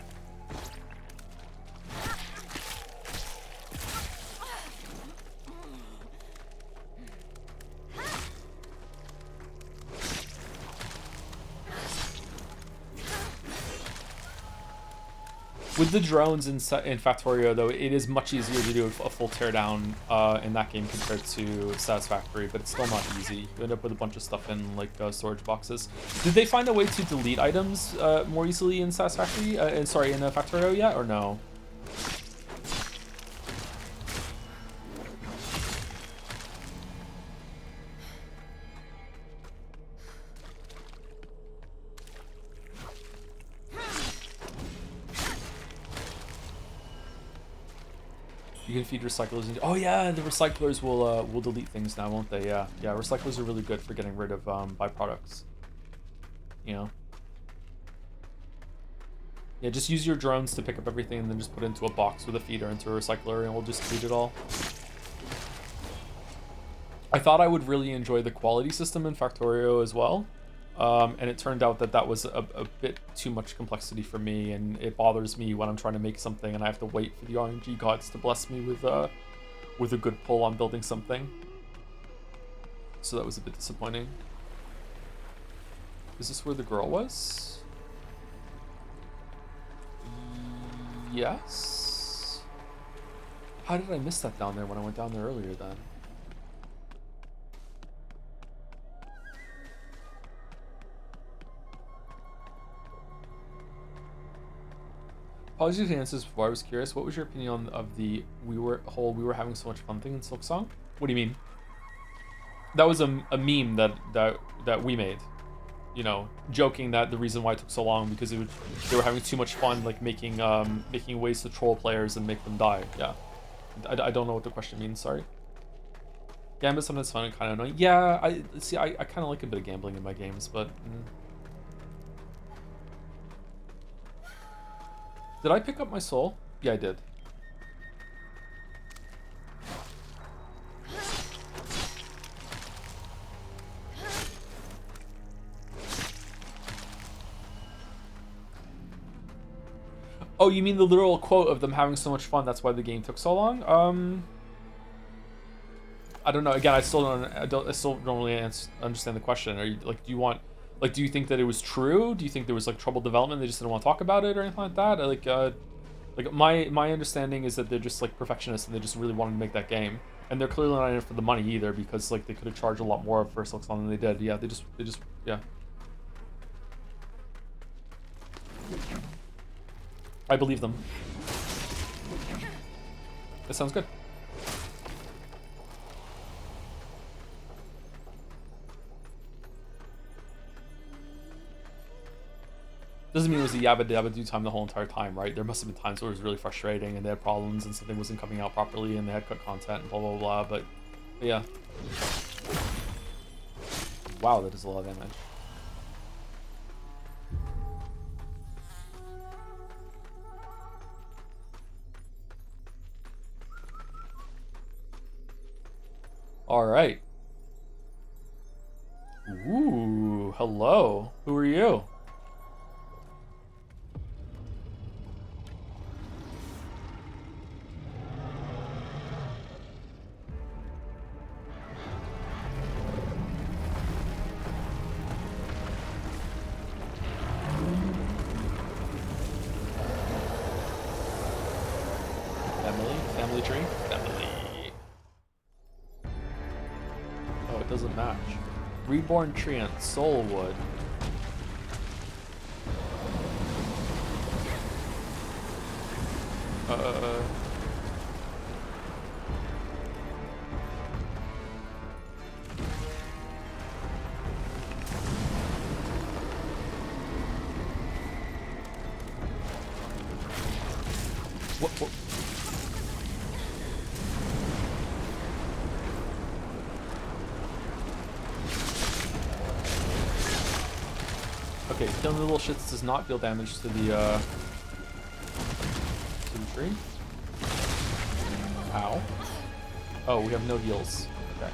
With the drones in Factorio, though, it is much easier to do a full teardown in that game compared to Satisfactory, but it's still not easy. You end up with a bunch of stuff in like storage boxes. Did they find a way to delete items more easily in Satisfactory? In Factorio yet, or no? You can feed recyclers. Oh yeah, the recyclers will delete things now, won't they? Yeah, yeah. Recyclers are really good for getting rid of byproducts. You know. Yeah, just use your drones to pick up everything and then just put it into a box with a feeder into a recycler, and we'll just feed it all. I thought I would really enjoy the quality system in Factorio as well. And it turned out that was a bit too much complexity for me, and it bothers me when I'm trying to make something and I have to wait for the RNG gods to bless me with a good pull on building something. So that was a bit disappointing. Is this where the girl was? Yes. How did I miss that down there when I went down there earlier then? Apologies if the answers before. I was curious. What was your opinion of the we were having so much fun thing in Silksong? What do you mean? that was a meme that we made, you know, joking that the reason why it took so long because they were having too much fun, like making ways to troll players and make them die. Yeah, I don't know what the question means. Sorry. Gambling sometimes fun and kind of annoying. Yeah, I kind of like a bit of gambling in my games, but. Did I pick up my soul? Yeah, I did. Oh, you mean the literal quote of them having so much fun, that's why the game took so long? I don't know. Again, I still don't really understand the question. Are you like, do you want, like, do you think that it was true? Do you think there was like trouble development? They just didn't want to talk about it or anything like that? Like my understanding is that they're just like perfectionists and they just really wanted to make that game, and they're clearly not in it for the money either because like they could have charged a lot more for Silksong than they did. Yeah, they just yeah. I believe them. That sounds good. Doesn't mean it was a yabba dabba do time the whole entire time, right? There must have been times where it was really frustrating and they had problems and something wasn't coming out properly and they had cut content and blah blah blah. But yeah. Wow, that is a lot of damage. All right. Ooh, hello. Who are you? Family tree? Family. Oh, it doesn't match. Reborn Treant, Soulwood. What? Okay, killing the little shits does not deal damage to the tree. Ow. Oh, we have no heals. Okay.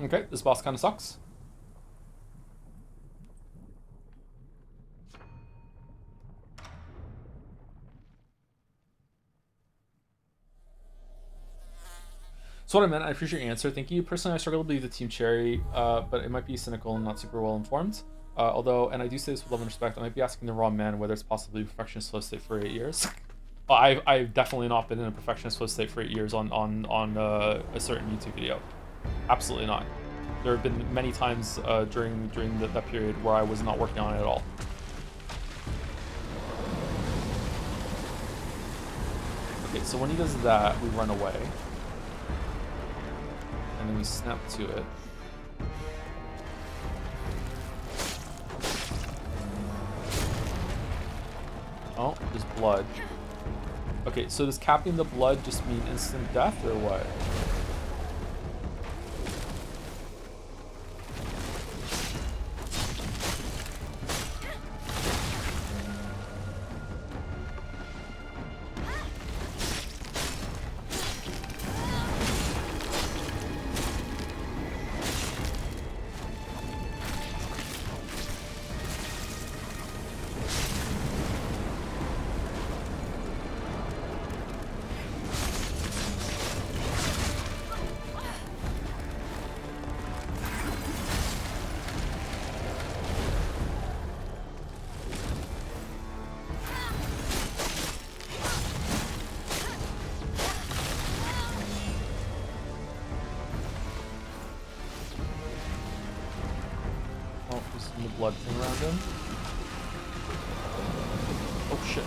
Okay, this boss kind of sucks. So what I meant, I appreciate your answer. Thank you. Personally, I struggle to believe the Team Cherry, but it might be cynical and not super well informed. Although, and I do say this with love and respect, I might be asking the wrong man whether it's possibly perfectionist flow state for 8 years. I've definitely not been in a perfectionist flow state for 8 years on a certain YouTube video. Absolutely not. There have been many times during that period where I was not working on it at all. Okay, so when he does that, we run away. And then we snap to it. Oh, there's blood. Okay, so does capping the blood just mean instant death or what? blood thing around him. Oh shit.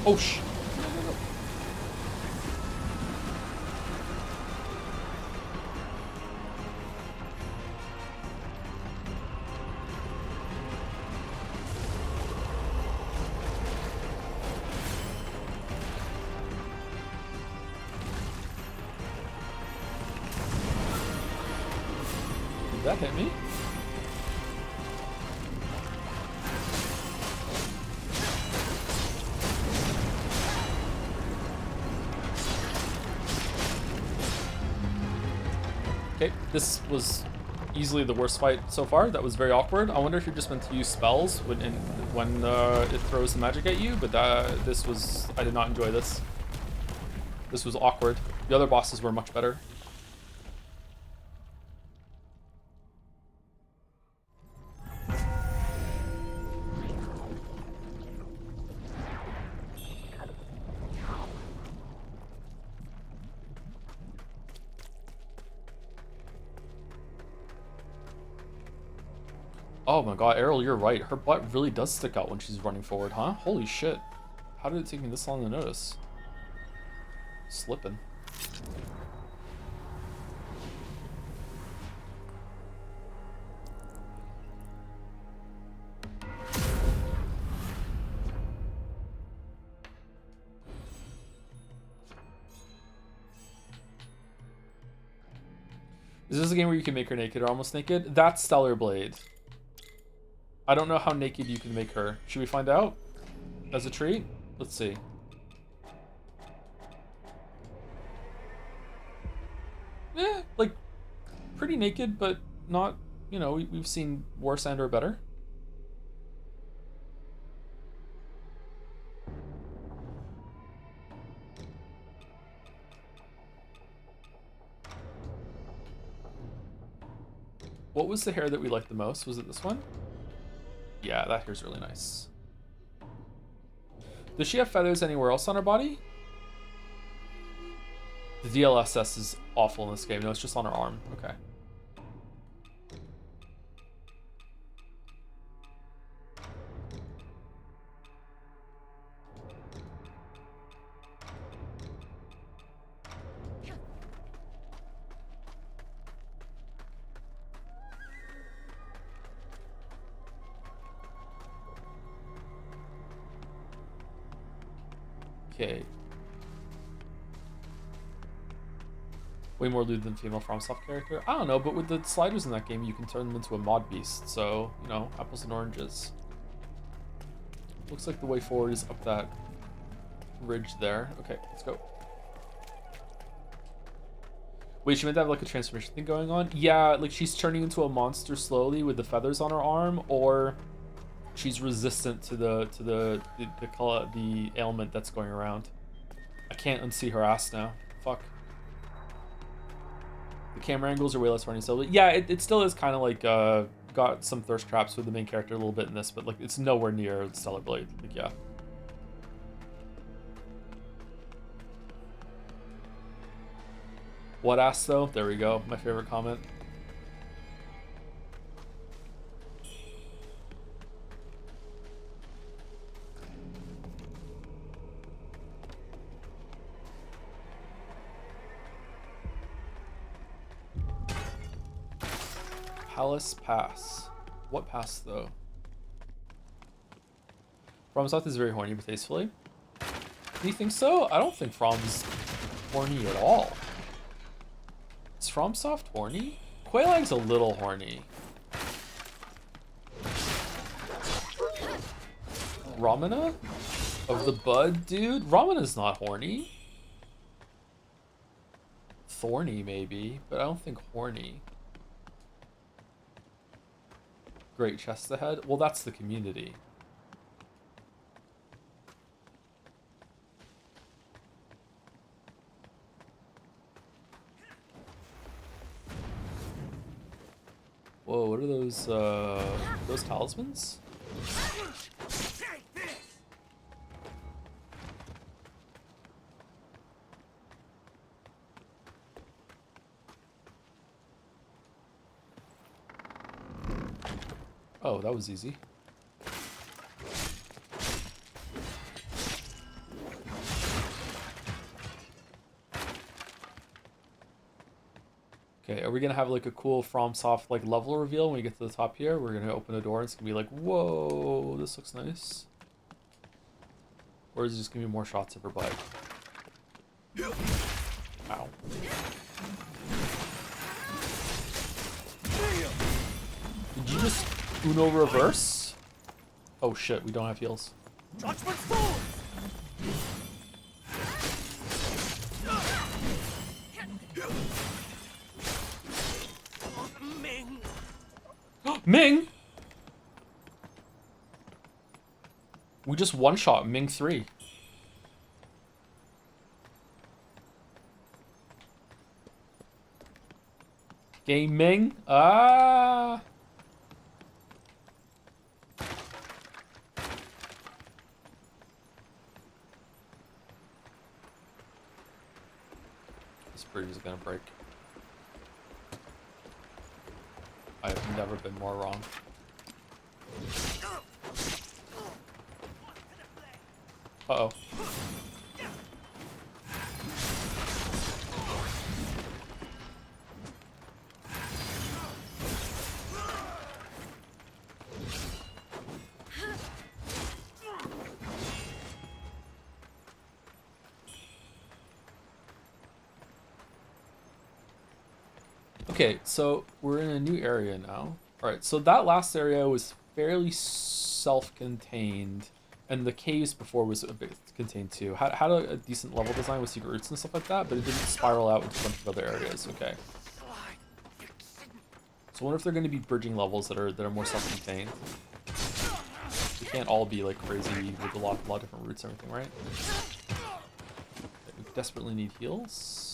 Oh sh. Did that hit me? Okay, this was easily the worst fight so far. That was very awkward. I wonder if you're just meant to use spells when it throws the magic at you, but I did not enjoy this. This was awkward. The other bosses were much better. Oh my god, Errol, you're right. Her butt really does stick out when she's running forward, huh? Holy shit. How did it take me this long to notice? Slipping. Is this a game where you can make her naked or almost naked? That's Stellar Blade. I don't know how naked you can make her. Should we find out? As a treat? Let's see. Eh, like, pretty naked, but not, you know, we've seen worse and or better. What was the hair that we liked the most? Was it this one? Yeah, that hair's really nice. Does she have feathers anywhere else on her body? The DLSS is awful in this game. No, it's just on her arm. Okay. Okay. Way more lewd than female FromSoft character. I don't know, but with the sliders in that game, you can turn them into a mod beast. So, you know, apples and oranges. Looks like the way forward is up that ridge there. Okay, let's go. Wait, she meant to have like a transformation thing going on? Yeah, like she's turning into a monster slowly with the feathers on her arm, or she's resistant to the ailment that's going around. I can't unsee her ass now. Fuck. The camera angles are way less funny. So yeah, it still is kind of like got some thirst traps with the main character a little bit in this, but like it's nowhere near Stellar Blade. Like yeah. What ass though? There we go. My favorite comment. Palace Pass. What pass though? FromSoft is very horny but tastefully. Do you think so? I don't think From's horny at all. Is FromSoft horny? Quaylag's a little horny. Ramana? Of the Bud, dude? Ramana's not horny. Thorny, maybe, but I don't think horny. Great chest ahead. Well, that's the community. Whoa, what are those talismans? Oh, that was easy. Okay, are we gonna have like a cool FromSoft like level reveal when we get to the top here? We're gonna open a door and it's gonna be like, whoa, this looks nice. Or is it just gonna be more shots of her butt? Ow. Did you just Uno reverse? Oh shit, we don't have heals. Judgment Fall! Ming! Ming! We just one-shot Ming 3. Game Ming? Ah! This bridge is gonna break. I have never been more wrong. Uh-oh. Okay, so we're in a new area now. Alright, so that last area was fairly self-contained, and the caves before was a bit contained too. Had a decent level design with secret roots and stuff like that, but it didn't spiral out into a bunch of other areas. Okay. So I wonder if they're going to be bridging levels that are more self-contained. They can't all be like crazy with a lot of different routes and everything, right? Okay, we desperately need heals.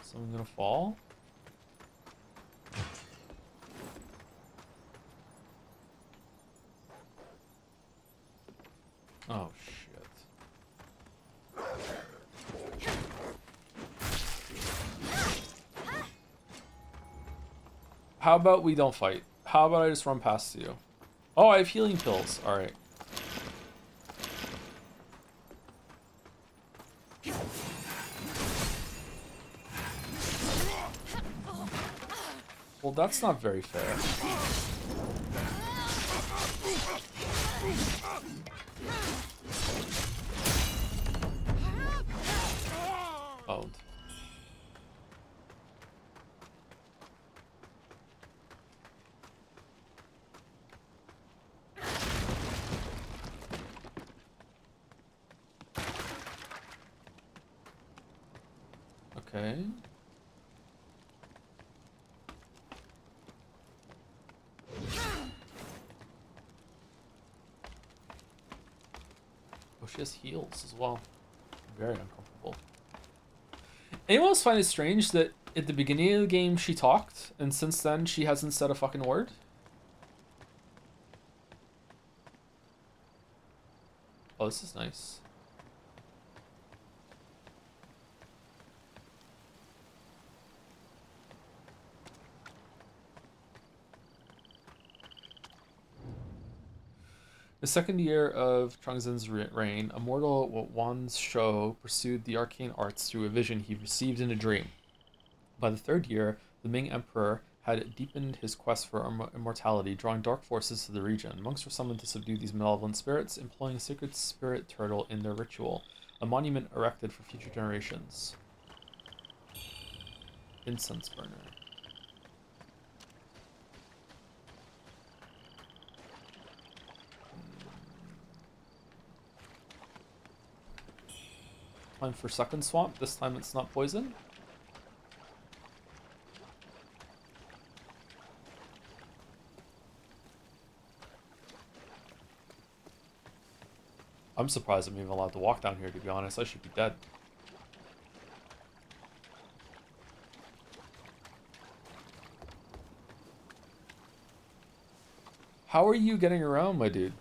Someone gonna fall? Oh shit. How about we don't fight? How about I just run past you? Oh, I have healing pills. Alright. Well, that's not very fair. Owned. Okay. Oh, she has heals as well. Very uncomfortable. Anyone else find it strange that at the beginning of the game she talked, and since then she hasn't said a fucking word? Oh, this is nice. The second year of Changzhen's reign, a mortal Wan Shou pursued the arcane arts through a vision he received in a dream. By the third year, The Ming Emperor had deepened his quest for immortality, drawing dark forces to the region. Monks were summoned to subdue these malevolent spirits, employing a sacred spirit turtle in their ritual, a monument erected for future generations. Incense burner. Time for second swamp. This time it's not poison. I'm surprised I'm even allowed to walk down here, to be honest. I should be dead. How are you getting around, my dude?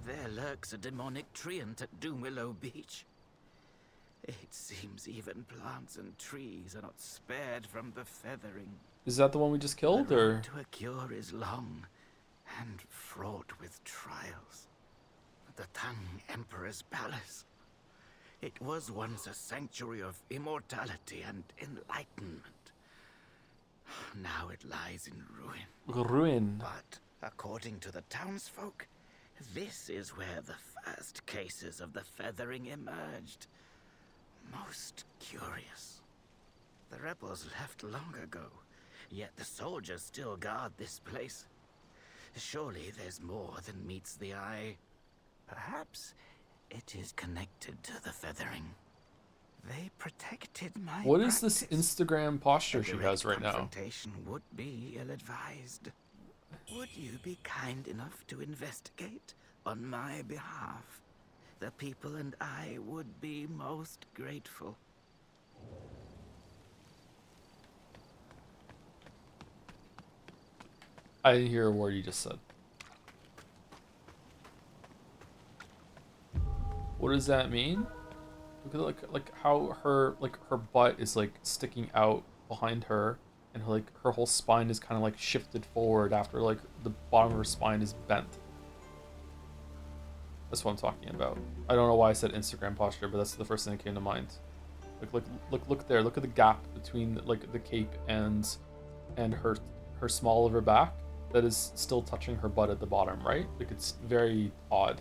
There lurks a demonic treant at Doomwillow Beach. It seems even plants and trees are not spared from the feathering. Is that the one we just killed, The or? road to a cure is long and fraught with trials. The Tang Emperor's palace. It was once a sanctuary of immortality and enlightenment. Now it lies in ruin. Ruin. But according to the townsfolk, this is where the first cases of the feathering emerged. Most curious. The rebels left long ago, yet the soldiers still guard this place. Surely there's more than meets the eye. Perhaps it is connected to the feathering. They protected my What is this practice. Instagram posture A she direct has right now? confrontation would be ill-advised. Would you be kind enough to investigate on my behalf? The people and I would be most grateful. I didn't hear a word you just said. What does that mean? Look at like how her butt is like sticking out behind her, and her whole spine is kind of like shifted forward after like the bottom of her spine is bent. That's what I'm talking about. I don't know why I said Instagram posture, but that's the first thing that came to mind. Look there. Look at the gap between like the cape and her small of her back that is still touching her butt at the bottom, right? Like it's very odd.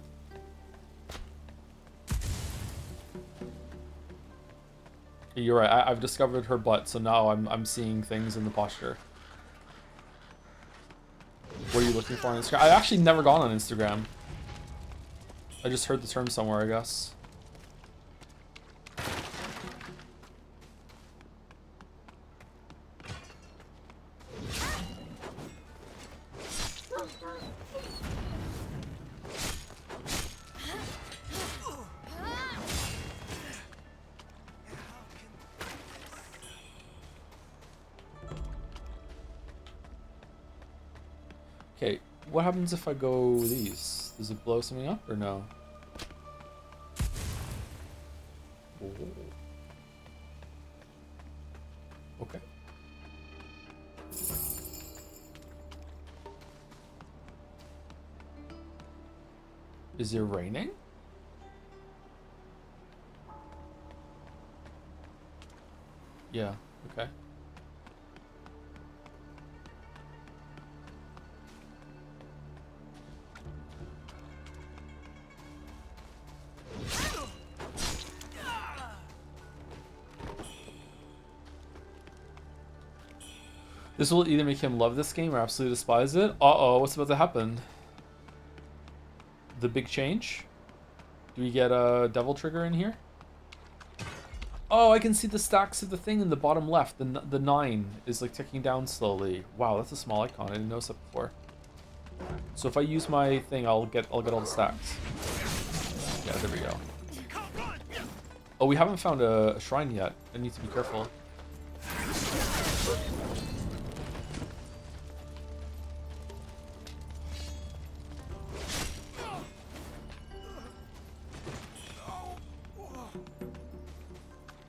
You're right. I've discovered her butt, so now I'm seeing things in the posture. What are you looking for on Instagram? I've actually never gone on Instagram. I just heard the term somewhere, I guess. Okay, what happens if I go these? Does it blow something up or no? Oh. Okay. Is it raining? Yeah, okay. This will either make him love this game or absolutely despise it. Uh-oh, what's about to happen? The big change? Do we get a devil trigger in here? Oh, I can see the stacks of the thing in the bottom left. The 9 is like ticking down slowly. Wow, that's a small icon. I didn't notice that before. So if I use my thing, I'll get all the stacks. Yeah, there we go. Oh, we haven't found a shrine yet. I need to be careful.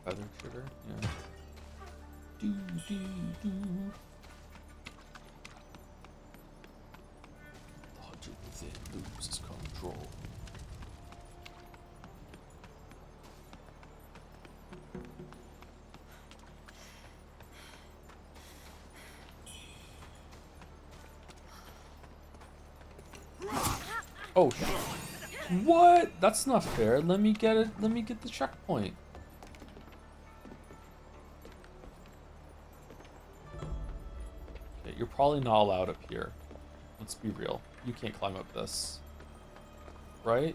Feather trigger, yeah. Do. The hunter within loses control. Oh, what? That's not fair. Let me get it. Let me get the checkpoint. Okay, you're probably not allowed up here. Let's be real. You can't climb up this. Right?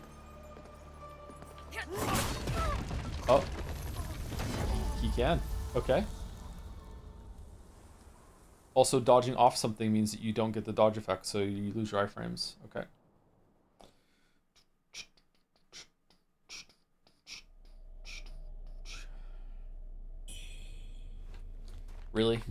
Oh. He can. Okay. Also, dodging off something means that you don't get the dodge effect, so you lose your iframes. Okay. Really?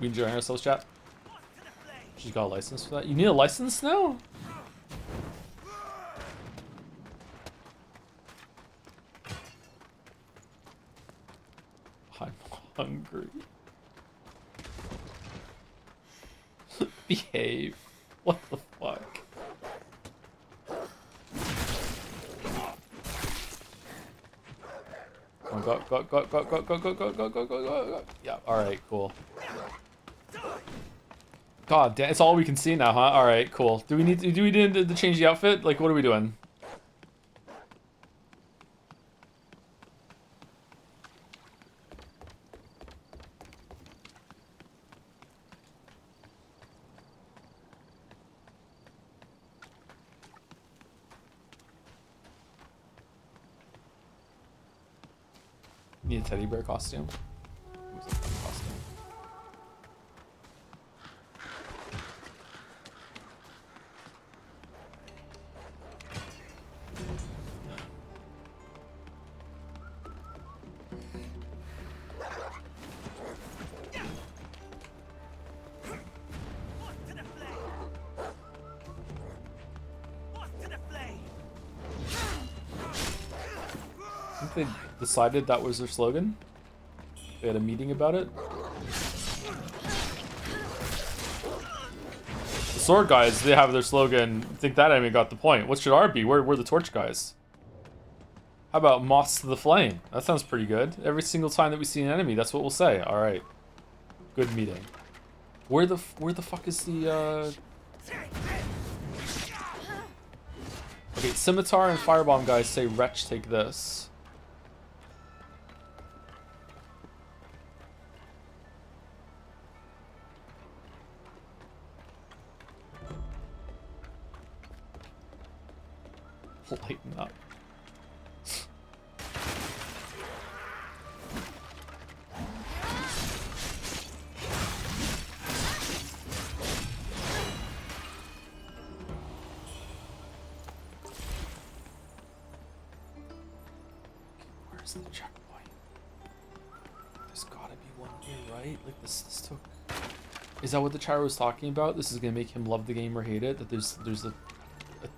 We enjoying ourselves, chat? She's got a license for that. You need a license now? I'm hungry. Behave. What the fuck? Oh, go. Yeah, alright, cool. God damn, it's all we can see now, huh? Alright, cool. Do we need to change the outfit? Like, what are we doing? Need a teddy bear costume? Who's a fun costume? I think they decided that was their slogan. They had a meeting about it. The sword guys, they have their slogan. I think that enemy got the point. What should our be? We're the torch guys. How about moths to the flame? That sounds pretty good. Every single time that we see an enemy, that's what we'll say. All right. Good meeting. Where the fuck is the Okay, scimitar and firebomb guys say wretch take this. Lighten up. Where's the checkpoint? There's gotta be one here, right? Like this took. Is that what the chat was talking about? This is gonna make him love the game or hate it. That there's a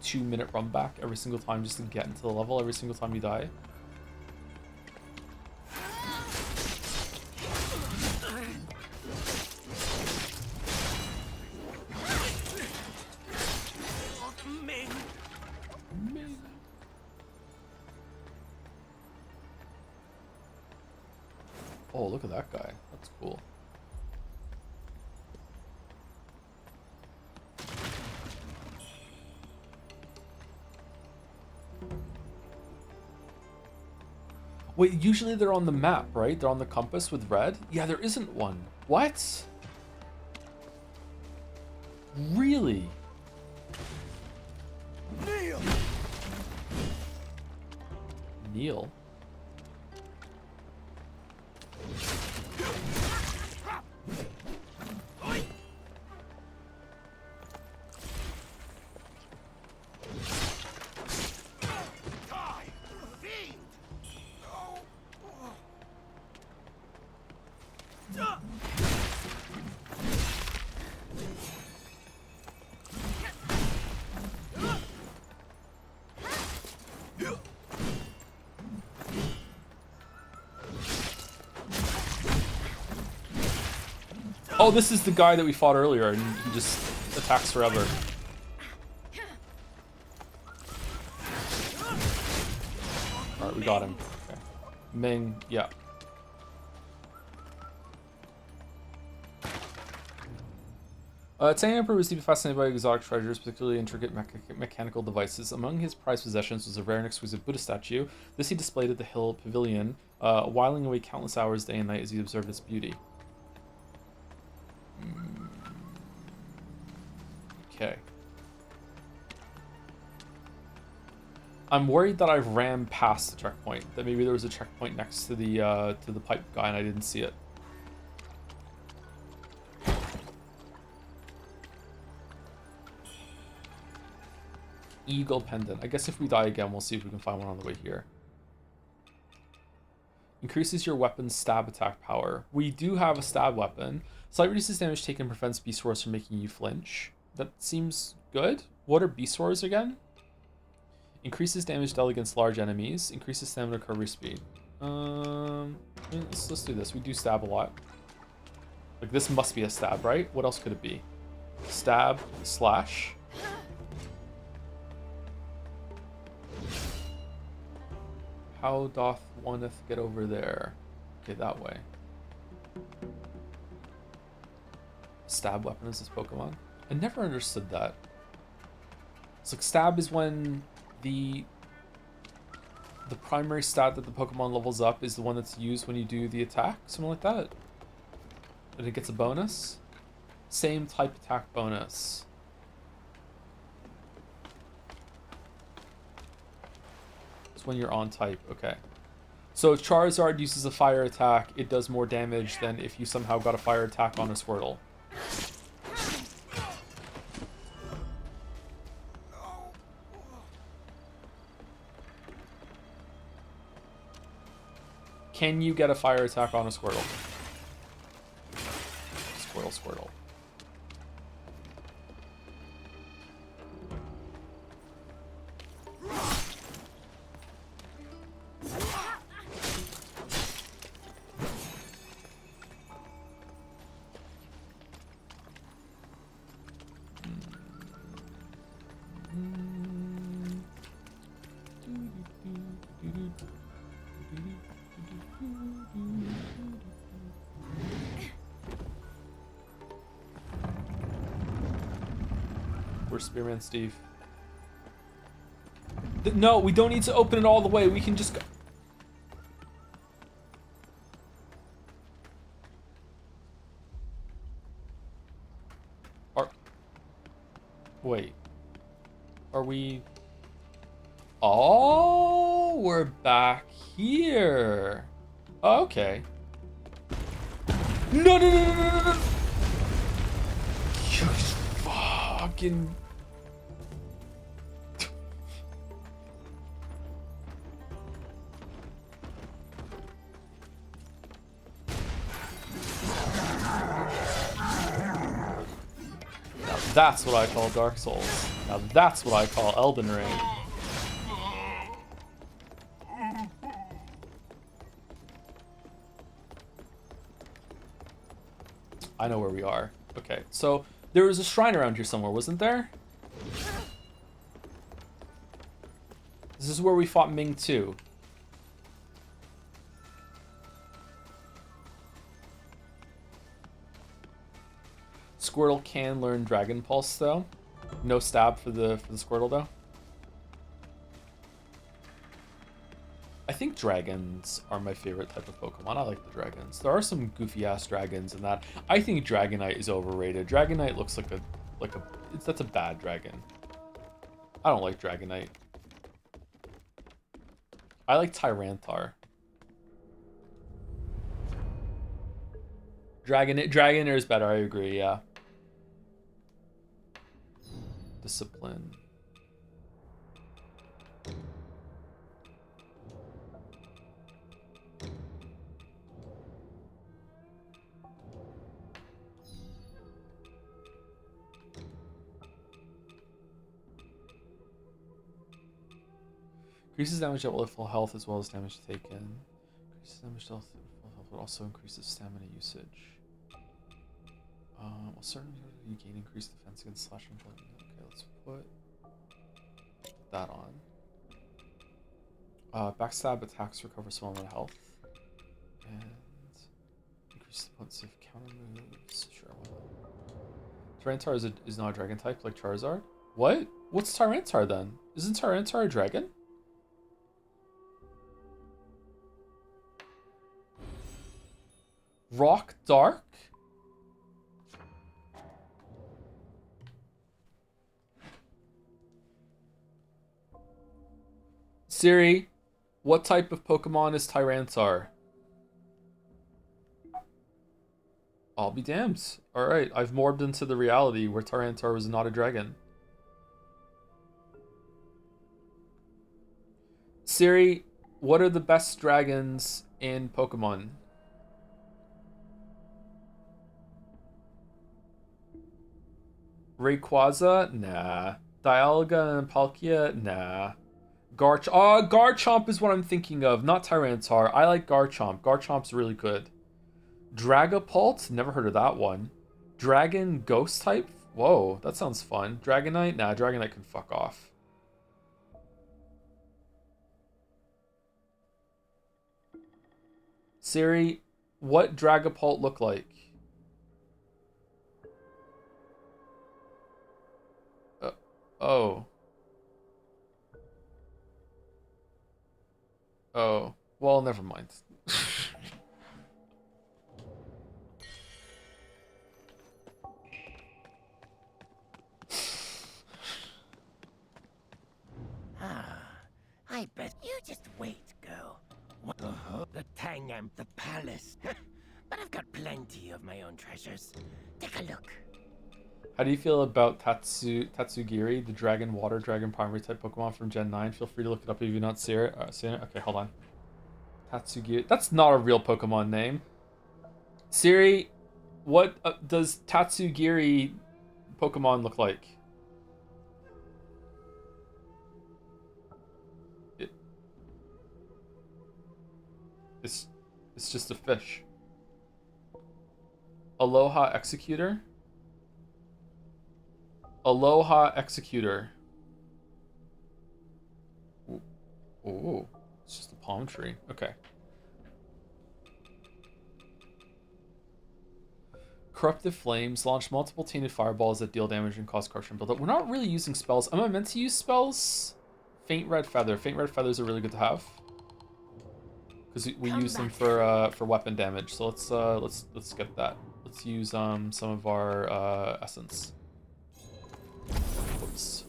2-minute run back every single time just to get into the level every single time you die. Oh, look at that guy. That's cool. Wait, usually they're on the map, right? They're on the compass with red? Yeah, there isn't one. What? Really? Neil? Oh, this is the guy that we fought earlier, and he just attacks forever. Alright, we got him. Okay. Ming, yeah. Tang Emperor was deeply fascinated by exotic treasures, particularly intricate mechanical devices. Among his prized possessions was a rare and exquisite Buddha statue. This he displayed at the Hill Pavilion, whiling away countless hours day and night as he observed its beauty. Okay. I'm worried that I've ran past the checkpoint. That maybe there was a checkpoint next to the pipe guy and I didn't see it. Eagle pendant. I guess if we die again, we'll see if we can find one on the way here. Increases your weapon's stab attack power. We do have a stab weapon. Slight reduces damage taken, prevents beast roars from making you flinch. That seems good. What are beast roars again? Increases damage dealt against large enemies. Increases stamina recovery speed. Let's do this. We do stab a lot. Like, this must be a stab, right? What else could it be? Stab, slash. How doth oneth get over there? Okay, that way. Stab weapon is this Pokemon? I never understood that. It's like stab is when the primary stat that the Pokemon levels up is the one that's used when you do the attack, something like that. And it gets a bonus. Same type attack bonus. It's when you're on type, okay. So if Charizard uses a fire attack, it does more damage than if you somehow got a fire attack on a Squirtle. Can you get a fire attack on a Squirtle? Squirtle. Where's Spearman Steve? No, we don't need to open it all the way. We can just go. Wait. Are we... Oh, we're back here. Oh, okay. No. You fucking... That's what I call Dark Souls. Now that's what I call Elden Ring. I know where we are. Okay, so there was a shrine around here somewhere, wasn't there? This is where we fought Ming 2. Squirtle can learn Dragon Pulse though. No stab for the Squirtle though. I think dragons are my favorite type of Pokemon. I like the dragons. There are some goofy ass dragons in that. I think Dragonite is overrated. Dragonite looks that's a bad dragon. I don't like Dragonite. I like Tyranitar. Dragonair is better, I agree, yeah. Discipline. Increases damage at full health as well as damage taken. Increases damage to full health, but also increases stamina usage. Well, certain you gain increased defense against slashing. Okay, let's put that on. Backstab attacks recover small amount of health. And increase the potency of counter moves. Sure, why not? Tyranitar is not a dragon type like Charizard. What? What's Tyranitar then? Isn't Tyranitar a dragon? Rock Dark? Siri, what type of Pokemon is Tyranitar? I'll be damned. Alright, I've morbed into the reality where Tyranitar was not a dragon. Siri, what are the best dragons in Pokemon? Rayquaza? Nah. Dialga and Palkia? Nah. Garchomp is what I'm thinking of, not Tyranitar. I like Garchomp. Garchomp's really good. Dragapult? Never heard of that one. Dragon Ghost type? Whoa, that sounds fun. Dragonite? Nah, Dragonite can fuck off. Siri, what Dragapult look like? Oh. Oh. Well, never mind. I bet you just wait, girl. What the hell? The Tangam, the palace. But I've got plenty of my own treasures. Take a look. How do you feel about Tatsugiri, the dragon water dragon primary type Pokemon from Gen 9? Feel free to look it up if you've not seen it. Okay, hold on. Tatsugiri. That's not a real Pokemon name. Siri, what does Tatsugiri Pokemon look like? It's just a fish. Aloha Executor? Aloha Executor. Ooh, it's just a palm tree. Okay. Corruptive Flames. Launch multiple tainted fireballs that deal damage and cause corruption buildup. We're not really using spells. Am I meant to use spells? Faint Red Feather. Faint Red Feathers are really good to have. Because we use them for weapon damage. So let's get that. Let's use some of our essence. Whoops.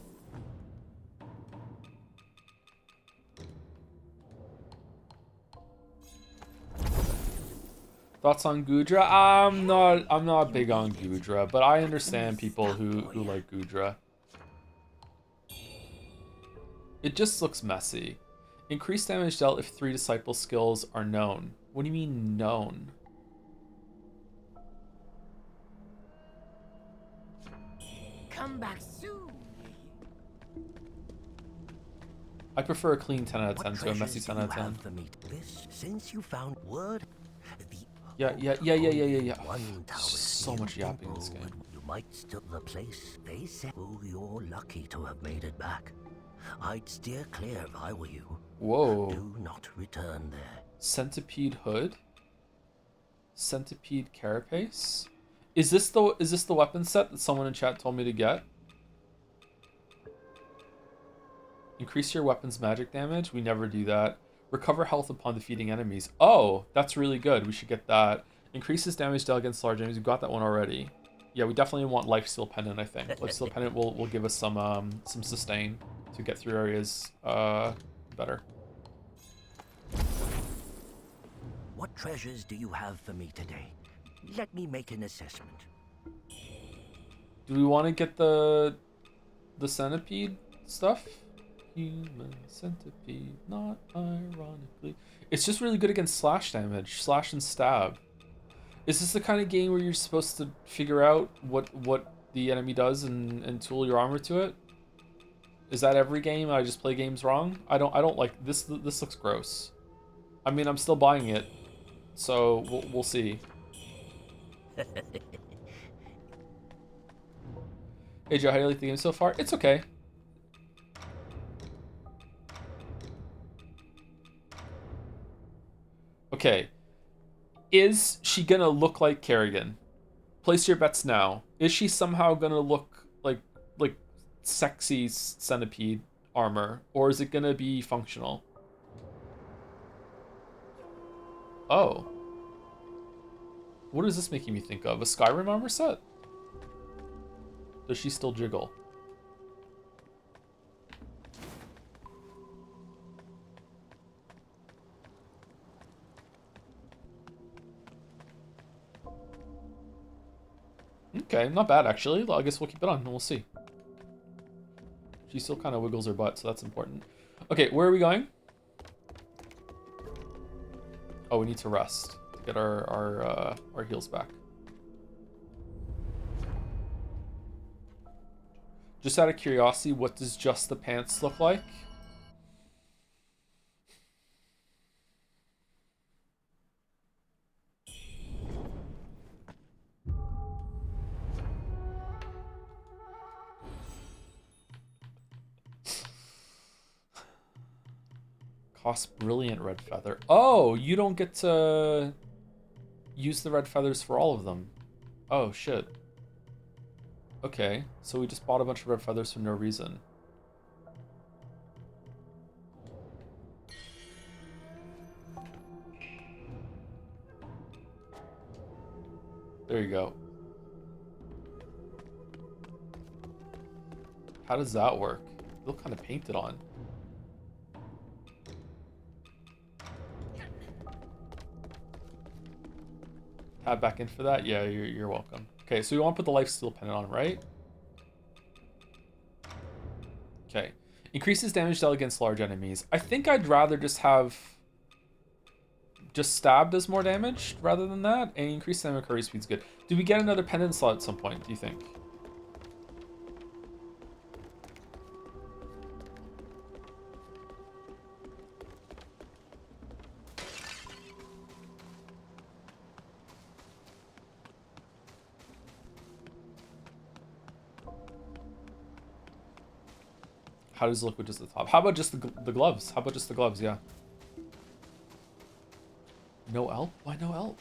Thoughts on Gudra? I'm not big on Gudra, but I understand people who like Gudra. It just looks messy. Increased damage dealt if 3 disciple skills are known. What do you mean known? Come back soon. I prefer a clean 10 out of 10 to a messy 10 out of 10. Since you found word, Yeah. So much yapping in this game. You might still the place. They said, "Oh, you're lucky to have made it back." I'd steer clear if I were you. Whoa. Do not return there. Centipede Hood? Centipede Carapace? Is this the weapon set that someone in chat told me to get? Increase your weapon's magic damage? We never do that. Recover health upon defeating enemies. Oh, that's really good. We should get that. Increases damage dealt against large enemies. We got that one already. Yeah, we definitely want Lifesteal Pendant, I think. Lifesteal Pendant will give us some sustain to get through areas better. What treasures do you have for me today? Let me make an assessment. Do we want to get the centipede stuff? Human centipede, not ironically. It's just really good against slash damage, slash and stab. Is this the kind of game where you're supposed to figure out what the enemy does and tool your armor to it? Is that every game? I just play games wrong? I don't like this. This looks gross. I mean, I'm still buying it, so we'll see. AJ, how do you like the game so far? It's okay. Okay. Is she gonna look like Kerrigan? Place your bets now. Is she somehow gonna look like sexy centipede armor, or is it gonna be functional? Oh. What is this making me think of? A Skyrim armor set? Does she still jiggle? Okay, not bad actually. I guess we'll keep it on and we'll see. She still kind of wiggles her butt, so that's important. Okay, where are we going? Oh, we need to rest to get our heals back. Just out of curiosity, what does just the pants look like? Cost brilliant red feather. Oh, you don't get to use the red feathers for all of them. Oh, shit. Okay, so we just bought a bunch of red feathers for no reason. There you go. How does that work? They look kind of painted on. Tab back in for that? Yeah, you're welcome. Okay, so we want to put the lifesteal pendant on, right? Okay. Increases damage dealt against large enemies. I think I'd rather just have just stabbed as more damage rather than that, and increased stamina recovery speed's good. Do we get another pendant slot at some point, do you think? How does it look with just the top? How about just the gloves? How about just the gloves? Yeah. No elk? Why no elk?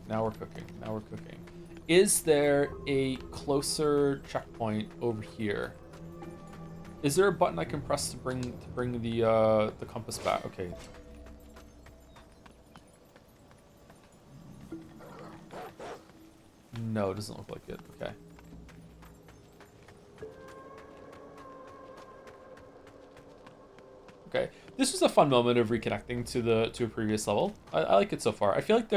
Now we're cooking. Now we're cooking. Is there a closer checkpoint over here? Is there a button I can press to bring the compass back? Okay. No, it doesn't look like it. Okay. Okay, this was a fun moment of reconnecting to a previous level. I like it so far. I feel like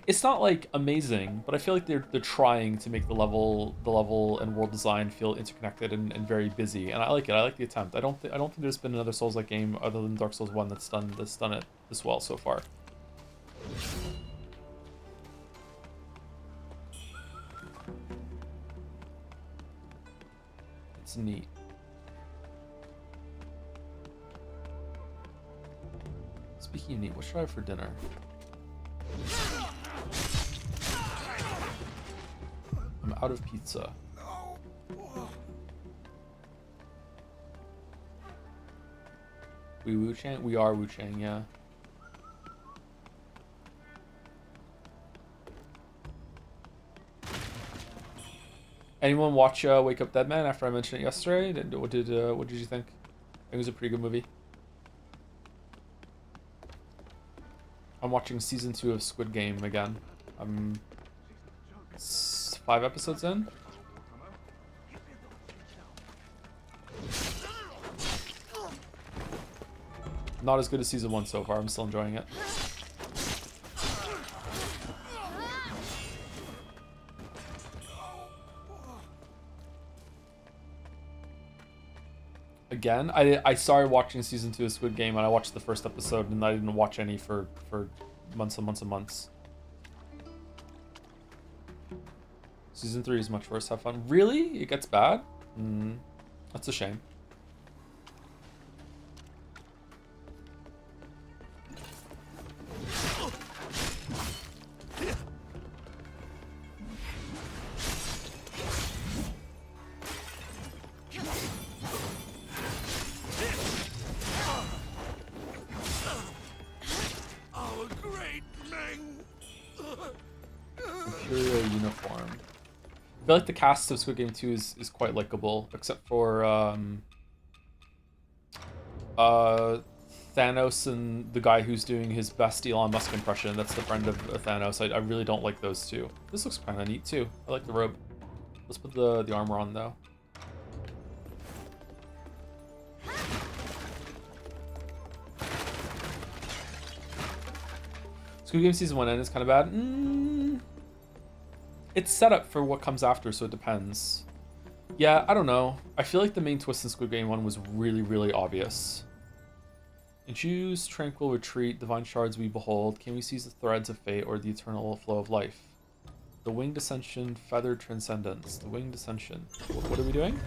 it's not like amazing, but I feel like they're trying to make the level and world design feel interconnected and very busy, and I like it. I like the attempt. I don't think there's been another Souls-like game other than Dark Souls 1 that's done it this well so far. It's neat. Speaking of neat, what should I have for dinner? I'm out of pizza. We WUCHANG? We are WUCHANG, yeah. Anyone watch Wake Up Dead Man after I mentioned it yesterday? What did you think? It was a pretty good movie. I'm watching season 2 of Squid Game again. I'm 5 episodes in. Not as good as season 1 so far. I'm still enjoying it. again. I started watching season 2 of Squid Game, and I watched the first episode, and I didn't watch any for months and months and months. Season 3 is much worse. Have fun. Really? It gets bad? That's a shame. Imperial uniform. I feel like the cast of Squid Game 2 is quite likable, except for Thanos and the guy who's doing his best Elon Musk impression. That's the friend of Thanos. I really don't like those two. This looks kind of neat too. I like the robe. Let's put the armor on though. Squid Game season 1 end is kind of bad. It's set up for what comes after, so it depends. Yeah, I don't know. I feel like the main twist in Squid Game 1 was really, really obvious. Infuse, tranquil retreat, divine shards we behold. Can we seize the threads of fate or the eternal flow of life? The winged ascension, feathered transcendence. The winged ascension. What are we doing?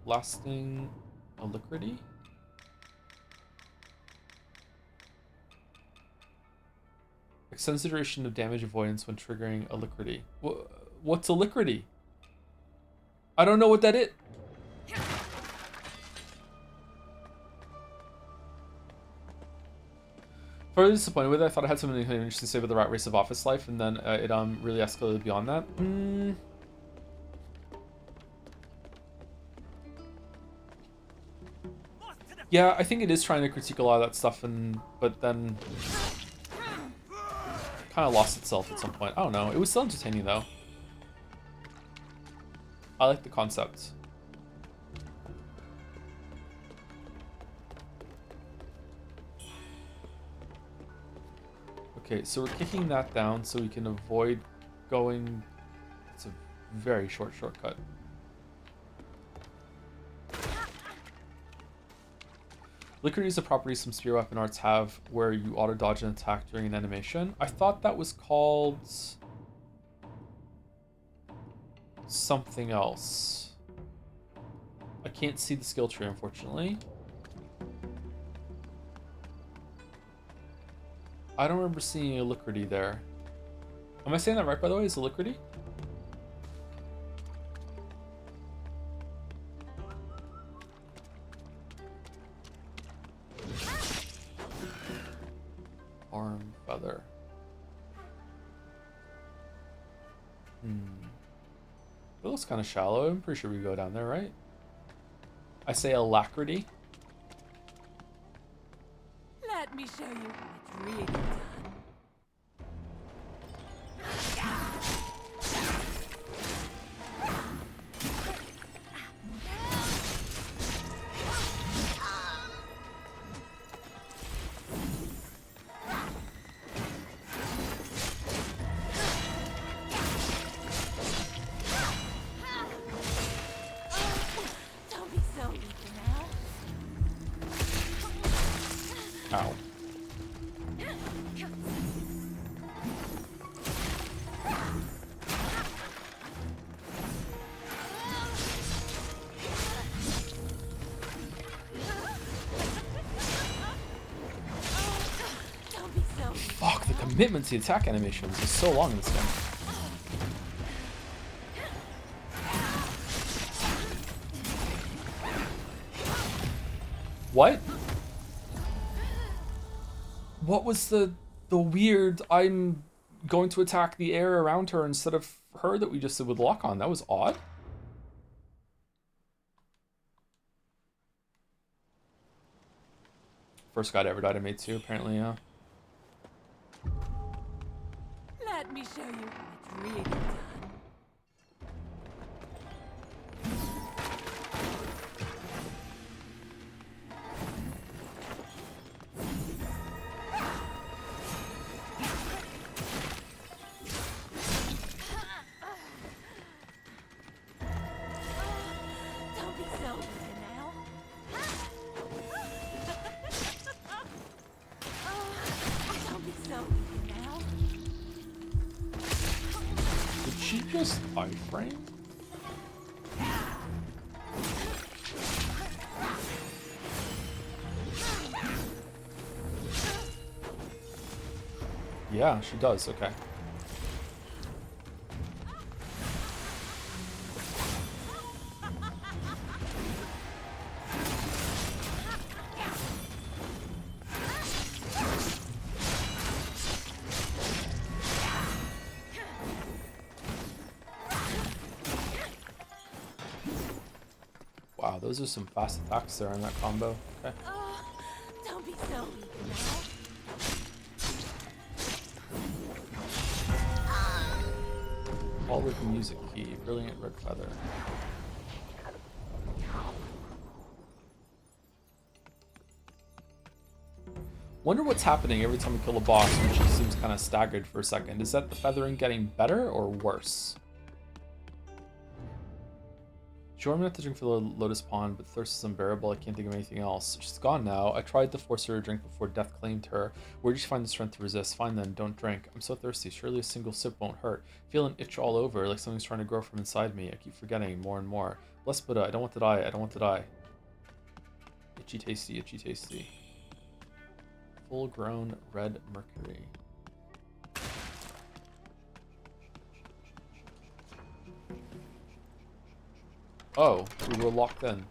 Lasting alacrity? Extends the duration of damage avoidance when triggering alacrity. What's alacrity? I don't know what that is. Further disappointed with it. I thought I had something interesting to say about the rat race of office life, and then it really escalated beyond that. Yeah, I think it is trying to critique a lot of that stuff, but then kind of lost itself at some point. I don't know. It was still entertaining though. I like the concept. Okay, so we're kicking that down so we can avoid going... It's a very short shortcut. Liquidity is a property some spear weapon arts have where you auto-dodge an attack during an animation. I thought that was called... something else. I can't see the skill tree, unfortunately. I don't remember seeing alacrity there. Am I saying that right, by the way? Is alacrity? Arm feather. It looks kind of shallow. I'm pretty sure we go down there, right? I say alacrity. Let me show you how it's really done. Don't be so weak now. Ow. Don't be so weak. Fuck, the commitment to the attack animations is so long in this game. What? What was the weird I'm going to attack the air around her instead of her that we just did with lock on? That was odd. First guy to ever died I made too, apparently, yeah. Let me show you how it's really done. this iframe? Yeah, she does. Okay. Wow, those are some fast attacks there in that combo. Okay. Oh, don't be so weak now. All with the music key. Brilliant red feather. Wonder what's happening every time we kill a boss when she seems kind of staggered for a second. Is that the feathering getting better or worse? Sure, I'm gonna have to drink for the Lotus Pond, but thirst is unbearable. I can't think of anything else. She's gone now. I tried to force her to drink before death claimed her. Where did you find the strength to resist? Fine then, don't drink. I'm so thirsty. Surely a single sip won't hurt. I feel an itch all over, like something's trying to grow from inside me. I keep forgetting more and more. Bless Buddha, I don't want to die. I don't want to die. Itchy tasty, itchy tasty. Full-grown red mercury. Oh, we were locked in.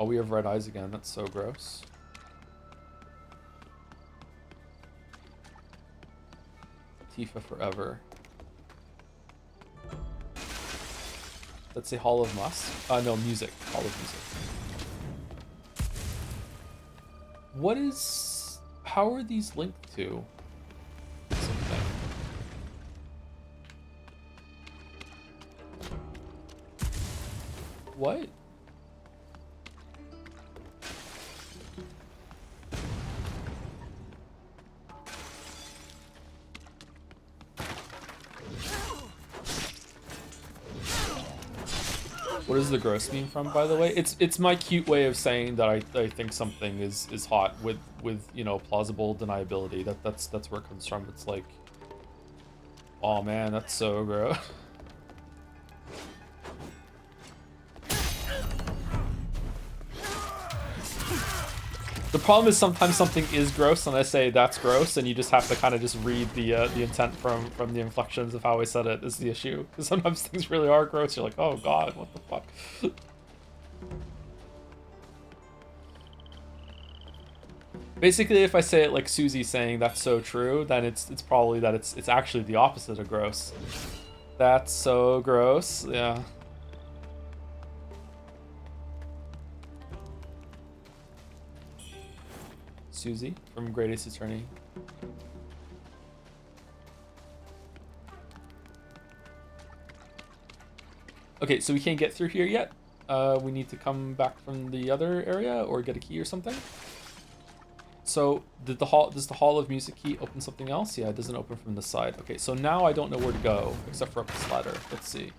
Oh, we have red eyes again. That's so gross. Tifa forever. Let's say Hall of Musk. No, music. Hall of Music. What is... How are these linked to something? What? What is the gross meme from, by the way? It's my cute way of saying that I think something is hot with you know, plausible deniability. That's where it comes from. It's like, oh man, that's so gross. The problem is sometimes something is gross and I say that's gross, and you just have to kind of just read the intent from the inflections of how I said it is the issue. Because sometimes things really are gross. You're like, oh god, what the fuck? Basically, if I say it like Susie saying that's so true, then it's probably that it's actually the opposite of gross. That's so gross. Yeah. Susie from Great Ace Attorney. Okay, so we can't get through here yet. We need to come back from the other area or get a key or something. So does the Hall of Music key open something else? Yeah, it doesn't open from this side. Okay, so now I don't know where to go except for up this ladder. Let's see.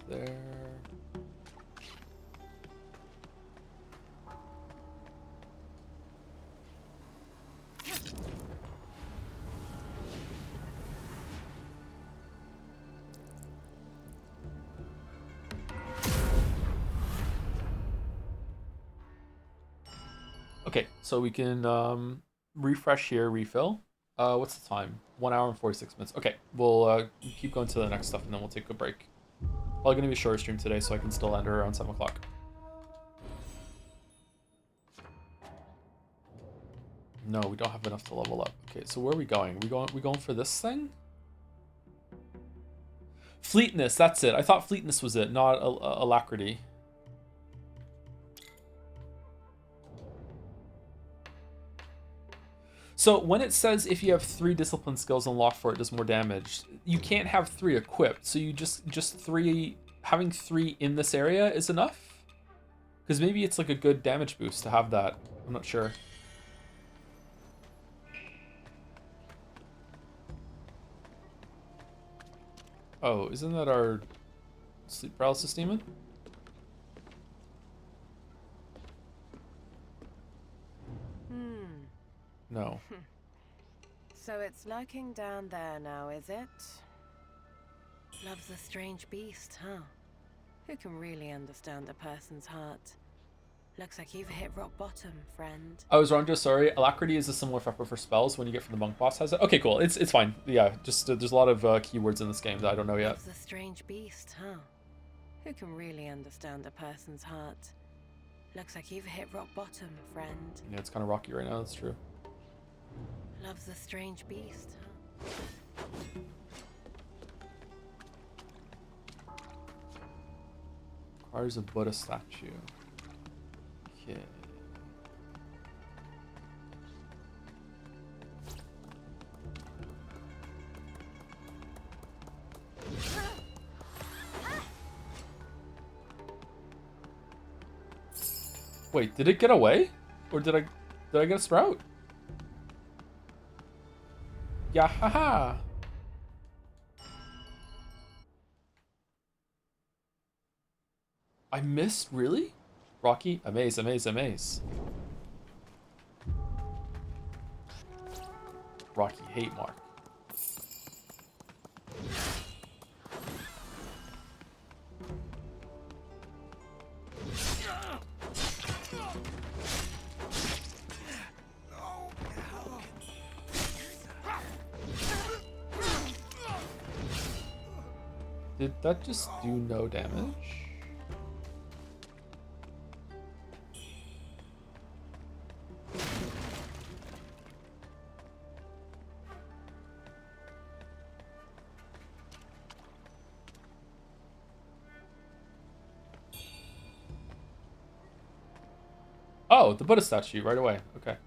There. Okay, so we can refresh here, refill. What's the time? 1 hour and 46 minutes. Okay, we'll keep going to the next stuff and then we'll take a break. Probably gonna be a shorter stream today, so I can still end her around 7 o'clock. No, we don't have enough to level up. Okay, so where are we going? We going for this thing? Fleetness, that's it. I thought fleetness was it, not alacrity. So when it says if you have 3 discipline skills unlocked for it does more damage, you can't have 3 equipped. So you just 3, having 3 in this area is enough? Because maybe it's like a good damage boost to have that. I'm not sure. Oh, isn't that our sleep paralysis demon? No. So it's lurking down there now, is it? Love's a strange beast, huh? Who can really understand a person's heart? Looks like you've hit rock bottom, friend. I was wrong, Joe. Sorry. Alacrity is a similar weapon for spells. When you get from the monk boss has it. Okay, cool. It's fine. Yeah, just there's a lot of keywords in this game that I don't know yet. Love's a strange beast, huh? Who can really understand a person's heart? Looks like you've hit rock bottom, friend. Yeah, it's kind of rocky right now. That's true. Love's a strange beast, huh? Requires a Buddha statue. Okay. Wait, did it get away? Or did I get a sprout? Yeah, haha. I missed, really? Rocky, amaze, amaze, amaze. Rocky, hate mark. Did that just do no damage? Oh, the Buddha statue right away. Okay.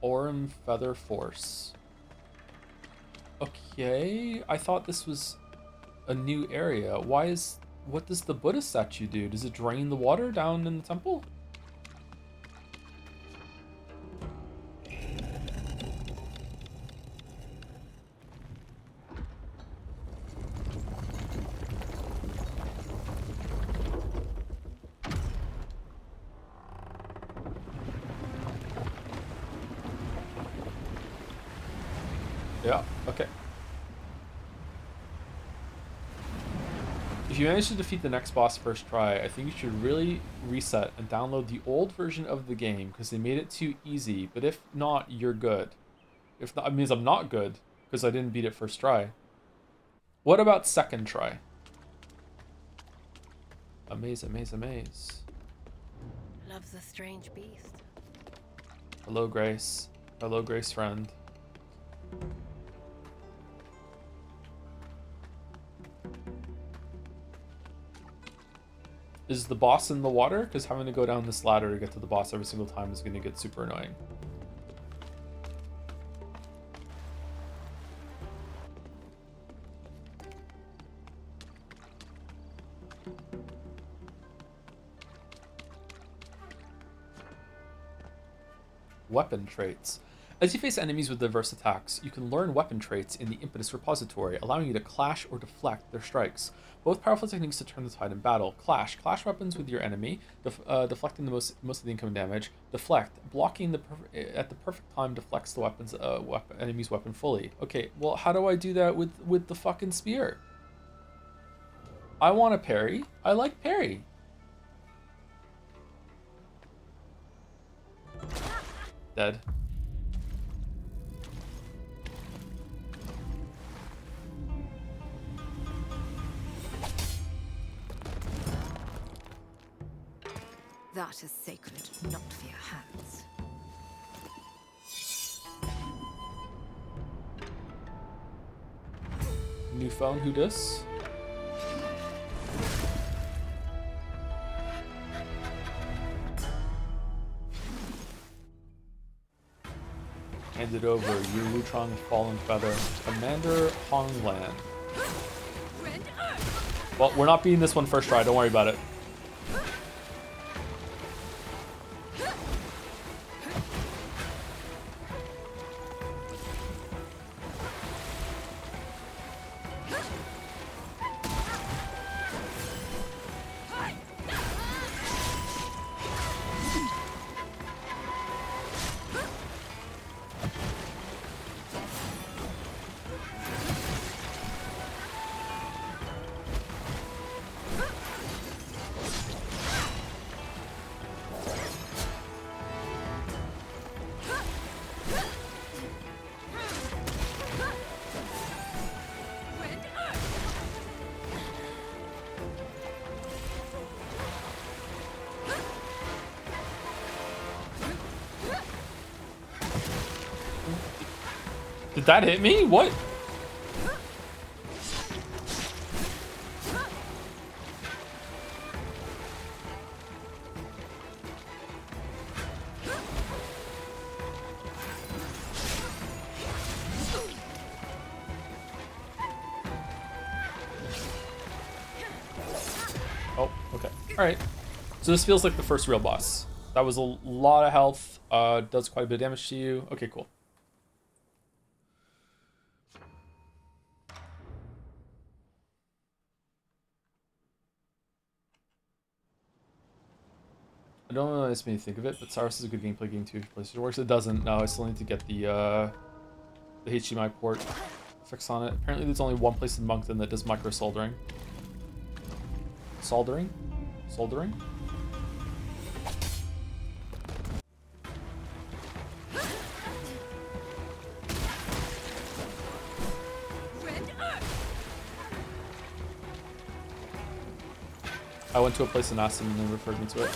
Aurum Feather Force. Okay, I thought this was a new area. What does the Buddha statue do? Does it drain the water down in the temple? Yeah, okay. If you manage to defeat the next boss first try, I think you should really reset and download the old version of the game because they made it too easy. But if not, you're good. If not, it means I'm not good because I didn't beat it first try. What about second try? Amaze, amaze, amaze. Love's a strange beast. Hello, Grace. Hello, Grace friend. Is the boss in the water? Because having to go down this ladder to get to the boss every single time is going to get super annoying. Weapon traits. As you face enemies with diverse attacks, you can learn weapon traits in the Impetus repository, allowing you to clash or deflect their strikes. Both powerful techniques to turn the tide in battle. Clash weapons with your enemy, deflecting most of the incoming damage. Deflect, blocking at the perfect time deflects the enemy's weapon fully. Okay, well, how do I do that with the fucking spear? I want a parry. I like parry. Dead. heart is sacred, not for your hands. New phone, who dis? Handed over, Yu Wuchang Fallen Feather, Commander Honglan. Well, we're not beating this one first try, don't worry about it. Did that hit me? What? Oh, okay. Alright. So this feels like the first real boss. That was a lot of health. Does quite a bit of damage to you. Okay, cool. I don't know what this made me think of it, but Cyrus is a good gameplay game too. If PlayStation works, it doesn't. No, I still need to get the HDMI port fix on it. Apparently, there's only one place in Moncton that does micro soldering. Soldering? Soldering? I went to a place and asked them, and they referred me to it.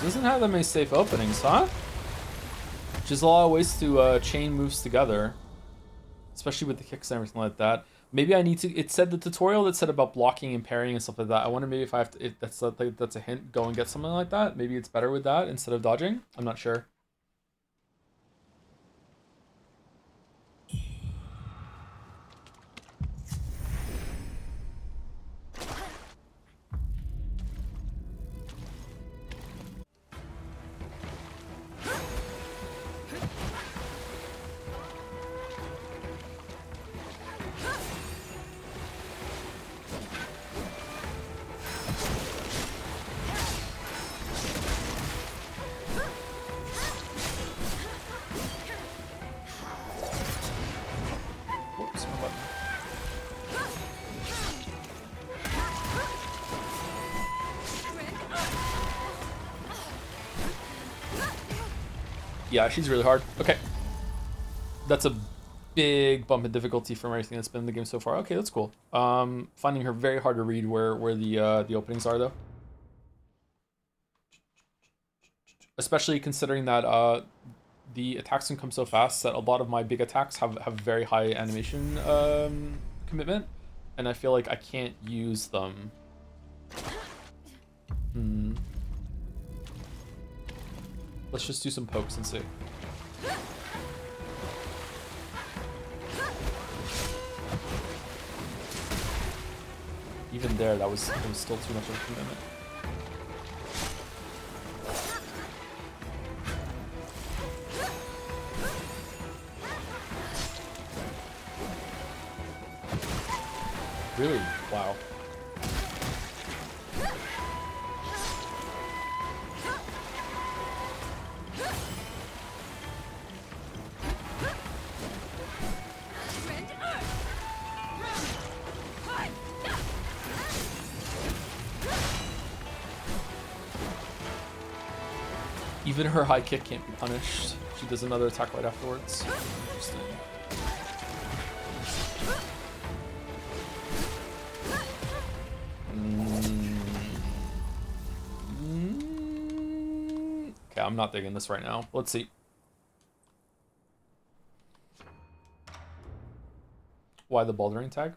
Doesn't have that many safe openings, huh? Which is a lot of ways to chain moves together, especially with the kicks and everything like that. Maybe I need to. It said the tutorial that said about blocking and parrying and stuff like that. I wonder maybe if I have to. If that's a hint. Go and get something like that. Maybe it's better with that instead of dodging. I'm not sure. Yeah, she's really hard. Okay. That's a big bump in difficulty from everything that's been in the game so far. Okay, that's cool. Finding her very hard to read where the openings are though. Especially considering that the attacks can come so fast that a lot of my big attacks have very high animation commitment, and I feel like I can't use them. Let's just do some pokes and see. Even there, that was still too much of a commitment. Really? Wow. Even her high kick can't be punished. She does another attack right afterwards. Interesting. Okay, I'm not digging this right now. Let's see. Why the bouldering tag?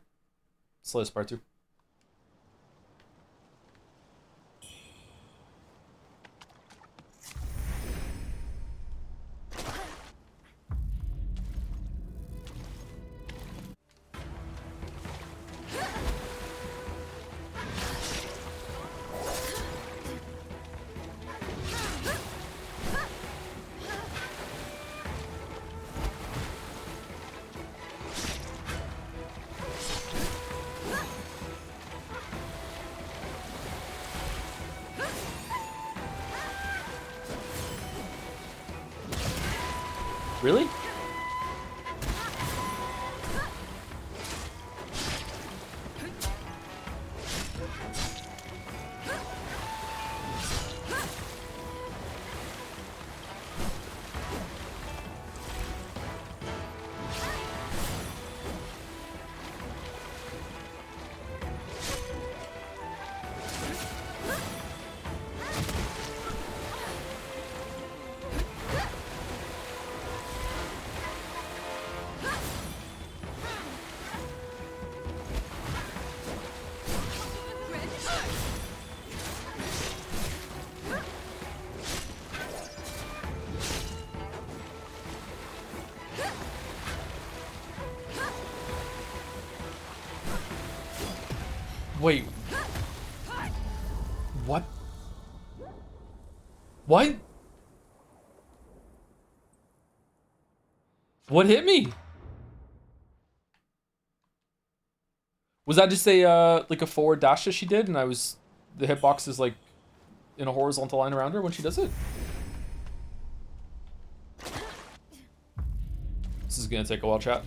Slayers part 2. Really? Wait. What? What? What hit me? Was that just a like a forward dash that she did, and the hitbox is like in a horizontal line around her when she does it? This is gonna take a while, chat.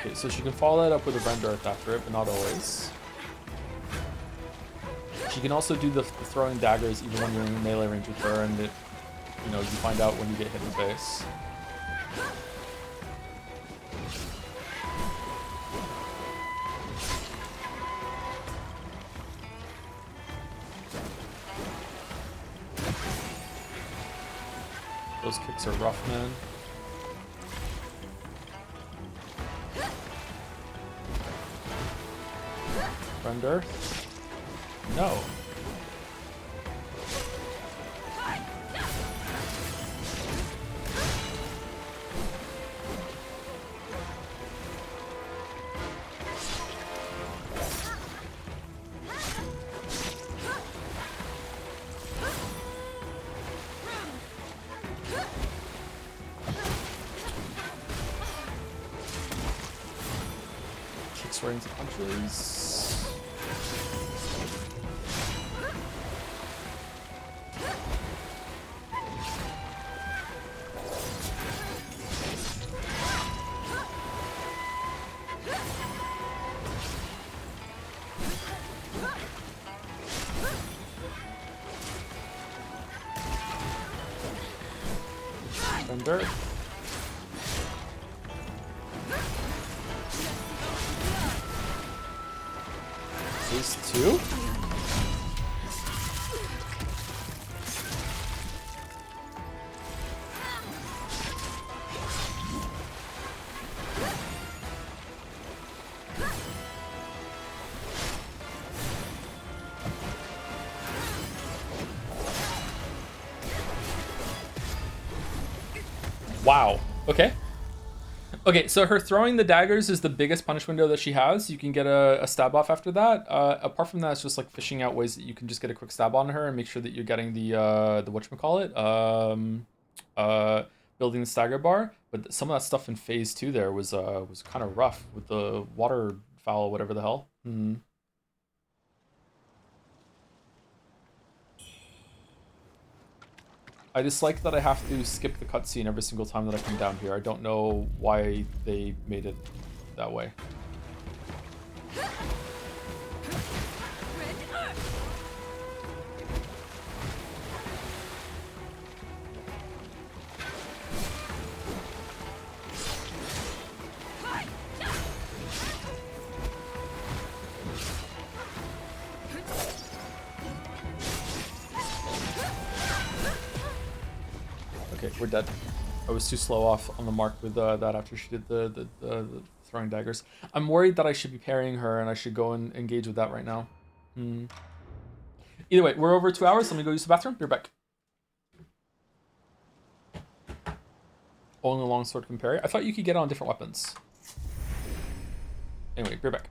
Okay, so she can follow that up with a Rend Earth after it, but not always. She can also do the throwing daggers even when you're in melee range with her, and you find out when you get hit in the face. Those kicks are rough, man. Render? No. Kicks right into punches. Defender. Phase 2? Wow. Okay. Okay, so her throwing the daggers is the biggest punish window that she has. You can get a stab off after that. Apart from that, it's just like fishing out ways that you can just get a quick stab on her and make sure that you're getting the whatchamacallit, building the stagger bar. But some of that stuff in phase 2 there was kind of rough with the waterfowl, whatever the hell. Hmm. I dislike that I have to skip the cutscene every single time that I come down here. I don't know why they made it that way. Okay, we're dead. I was too slow off on the mark with that after she did the throwing daggers. I'm worried that I should be parrying her and I should go and engage with that right now. Hmm. Either way, we're over 2 hours. Let me go use the bathroom. Be right back. Only a longsword can parry. I thought you could get on different weapons. Anyway, be right back.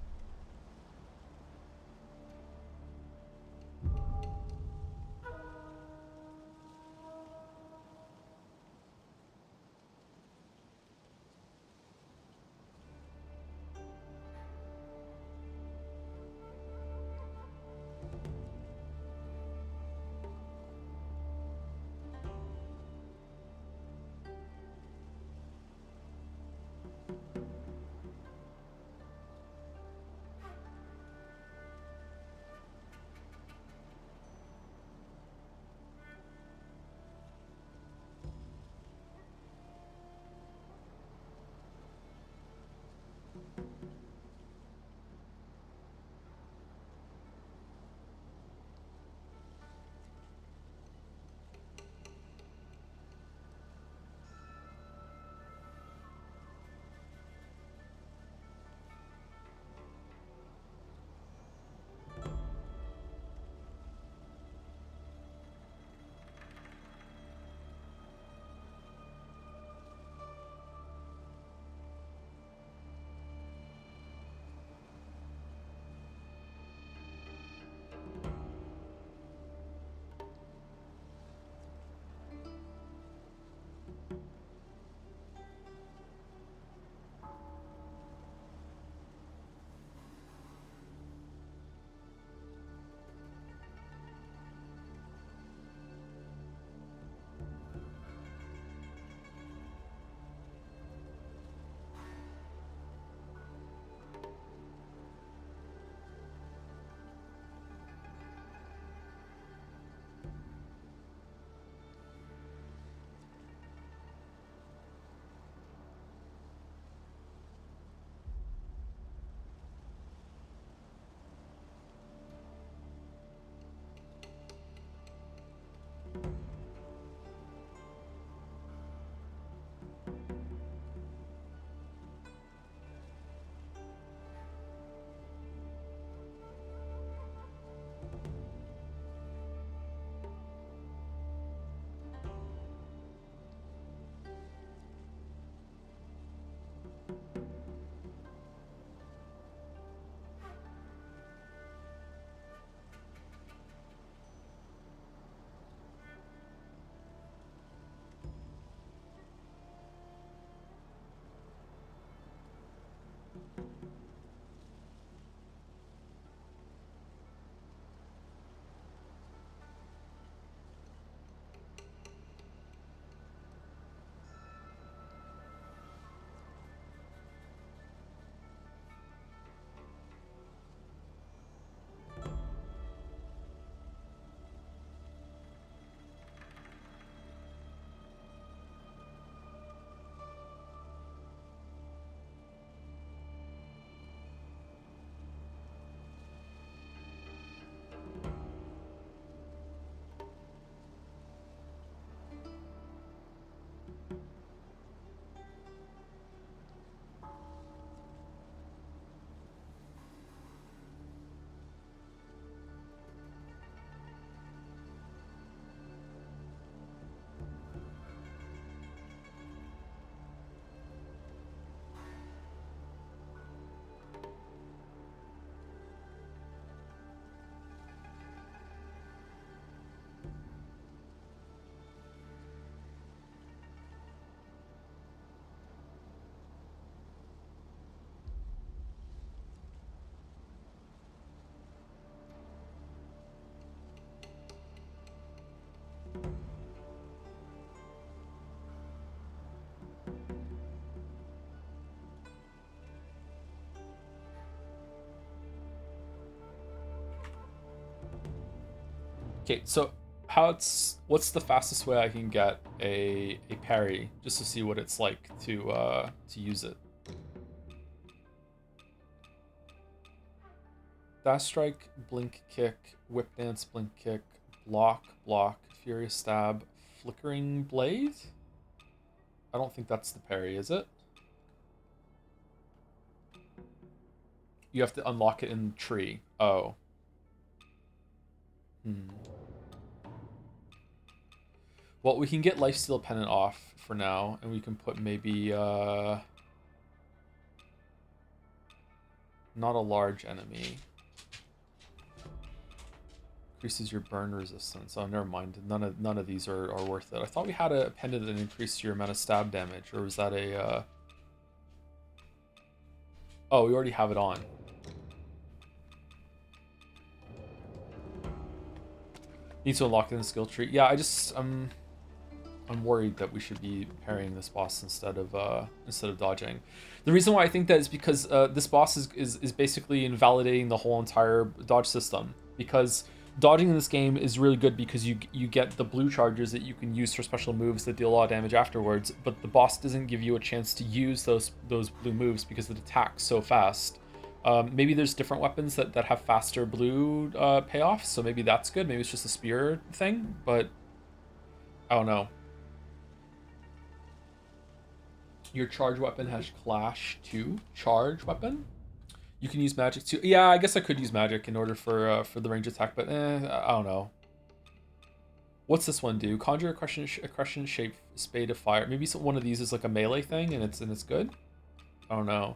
Okay, so what's the fastest way I can get a parry just to see what it's like to use it? Dash strike, blink kick, whip dance, blink kick, block, furious stab, flickering blade? I don't think that's the parry, is it? You have to unlock it in the tree. Oh. Well, we can get Lifesteal Pennant off for now, and we can put maybe, not a large enemy. Increases your burn resistance. Oh, never mind. None of these are worth it. I thought we had a pendant that increased your amount of stab damage, or was that a, Oh, we already have it on. Need to unlock it in the skill tree. Yeah, I'm worried that we should be parrying this boss instead of dodging. The reason why I think that is because this boss is basically invalidating the whole entire dodge system. Because dodging in this game is really good because you get the blue charges that you can use for special moves that deal a lot of damage afterwards, but the boss doesn't give you a chance to use those blue moves because it attacks so fast. Maybe there's different weapons that have faster blue payoffs, so maybe that's good. Maybe it's just a spear thing, but I don't know. Your charge weapon has clash too. Charge weapon? You can use magic too. Yeah, I guess I could use magic in order for the range attack, but I don't know. What's this one do? Conjure a crescent shaped spade of fire. Maybe one of these is like a melee thing and it's good? I don't know.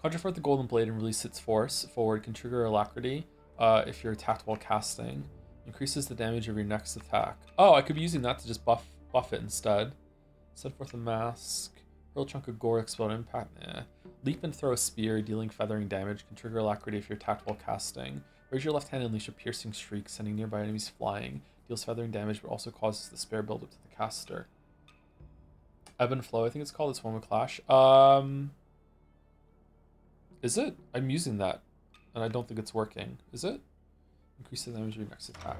Conjure forth the golden blade and release its force forward. Can trigger alacrity if you're attacked while casting. Increases the damage of your next attack. Oh, I could be using that to just buff it instead. Set forth a mask. Hurl a chunk of gore, explode impact. Leap and throw a spear, dealing feathering damage. Can trigger alacrity if you're attacked while casting. Raise your left hand and unleash a piercing shriek, sending nearby enemies flying. Deals feathering damage, but also causes the spare buildup to the caster. Ebb and flow, I think it's called. This one with clash. Is it? I'm using that, and I don't think it's working. Is it? Increase the damage of your next attack.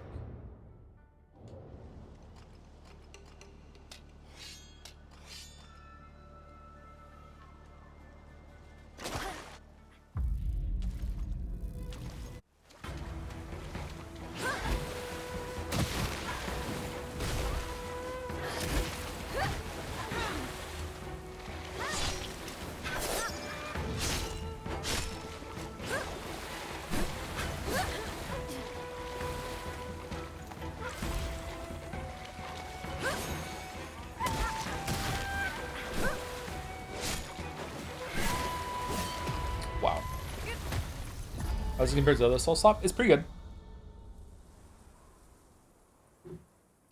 As compared to other Soulslop, it's pretty good.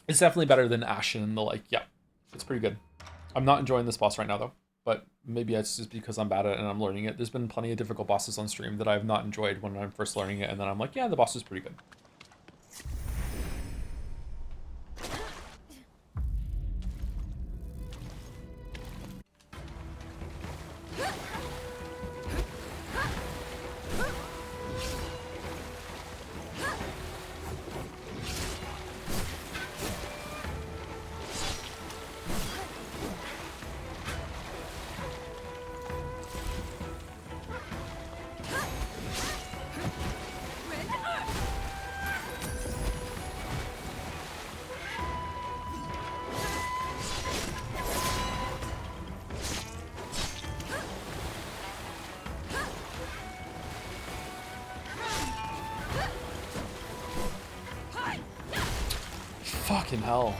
It's definitely better than Ashen and the like. Yeah, it's pretty good. I'm not enjoying this boss right now though, but maybe it's just because I'm bad at it and I'm learning it. There's been plenty of difficult bosses on stream that I have not enjoyed when I'm first learning it, and then I'm like, yeah, the boss is pretty good. Fucking hell.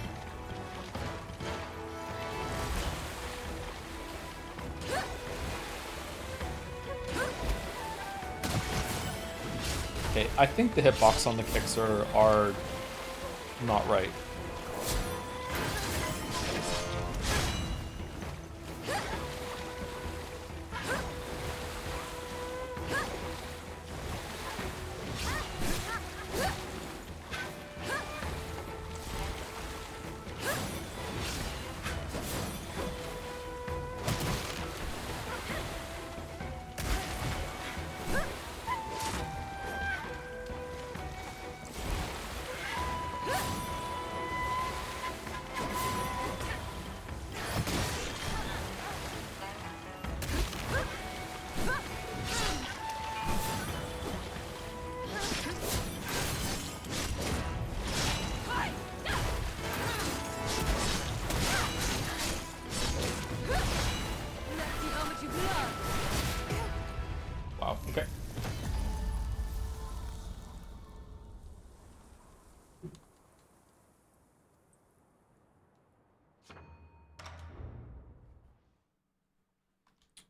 Okay, I think the hitbox on the kicks are not right. Wow, okay.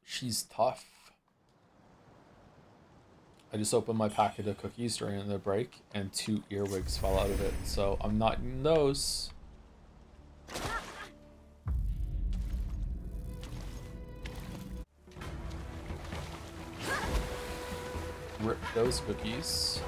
She's tough. I just opened my packet of cookies during the break and 2 earwigs fell out of it, so I'm not eating those. Rip those cookies.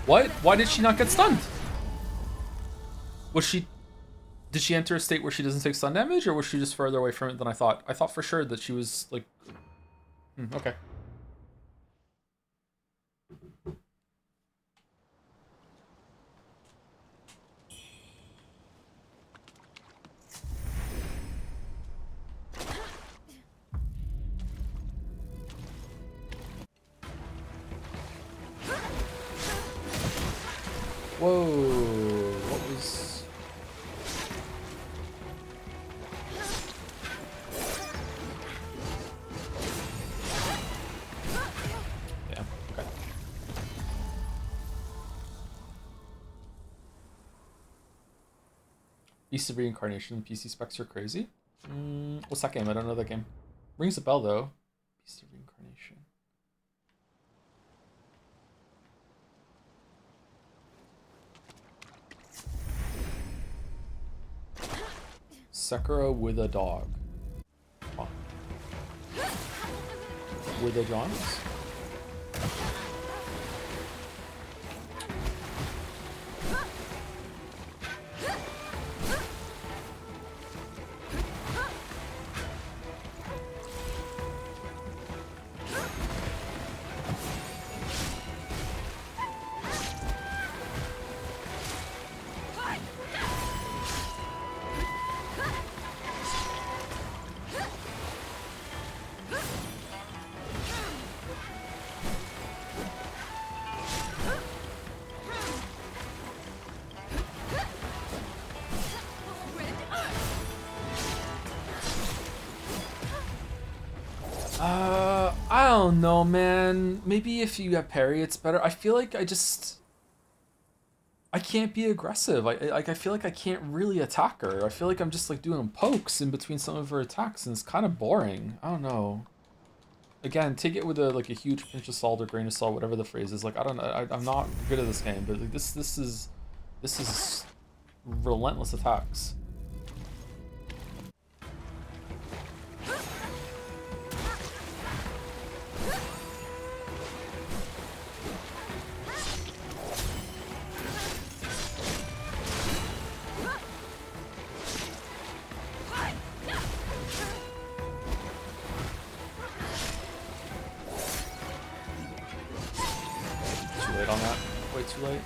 What? Why did she not get stunned? Was she... Did she enter a state where she doesn't take stun damage, or was she just further away from it than I thought? I thought for sure that she was, like... okay. Whoa, what was... Yeah, okay. Beast of Reincarnation, PC specs are crazy. What's that game? I don't know that game. Rings a bell though. Beast of Reincarnation. Sekiro with a dog. Oh. With a Johns? I don't know, man. Maybe if you have parry, it's better. I feel like I can't be aggressive. I feel like I can't really attack her. I feel like I'm just like doing pokes in between some of her attacks, and it's kind of boring. I don't know. Again, take it with a huge pinch of salt or grain of salt, whatever the phrase is. Like I don't know. I'm not good at this game, but like, this is relentless attacks. On that, way too late.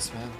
sucks, man.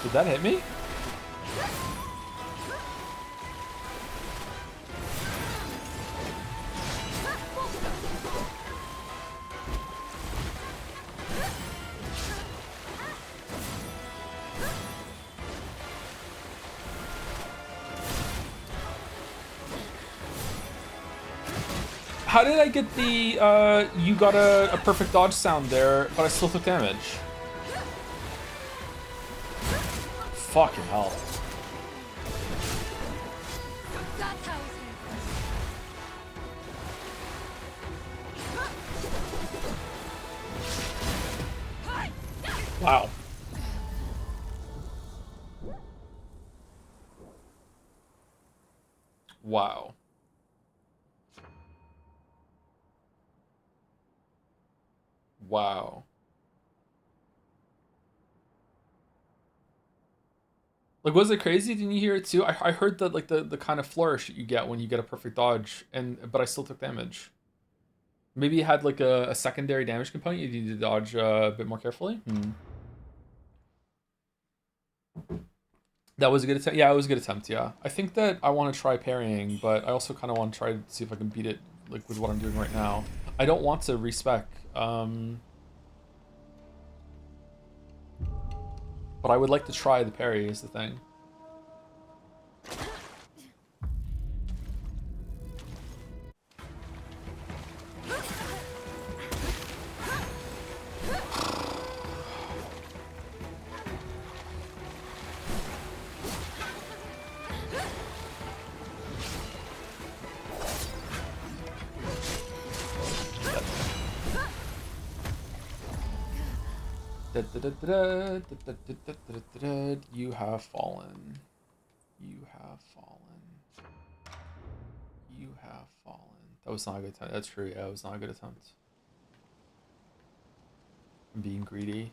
Did that hit me? How did I get the, you got a perfect dodge sound there, but I still took damage? Fucking hell. Wow. Wow. Wow. Like, was it crazy? Didn't you hear it too? I heard that, like, the kind of flourish that you get when you get a perfect dodge, but I still took damage. Maybe it had, like, a secondary damage component. You need to dodge a bit more carefully. That was a good attempt. Yeah, it was a good attempt, yeah. I think that I want to try parrying, but I also kind of want to try to see if I can beat it, like, with what I'm doing right now. I don't want to respec. But I would like to try the parry is the thing. You have fallen. You have fallen. You have fallen. That was not a good attempt. That's true. Yeah, it was not a good attempt. I'm being greedy.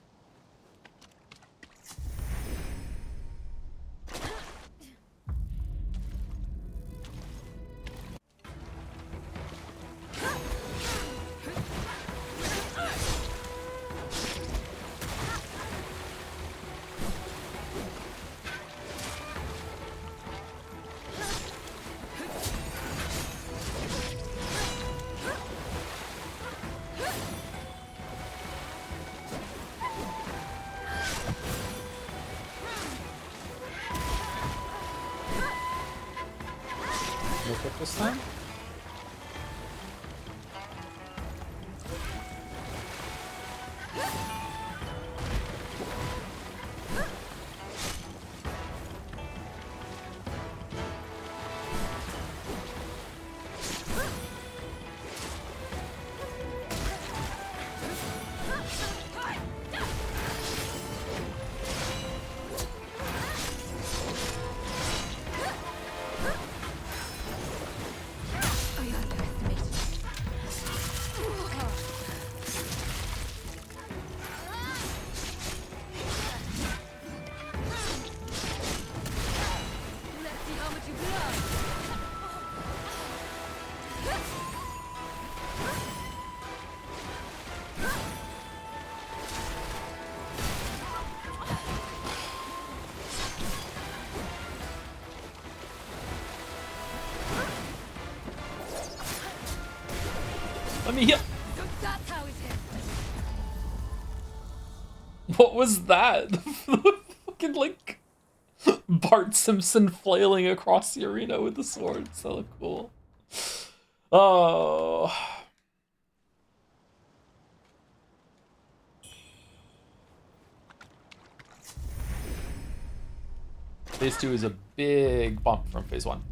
No kick this time? Let me heal. What was that? The fucking like Bart Simpson flailing across the arena with the swords. That looked cool. Oh. Phase 2 is a big bump from Phase 1.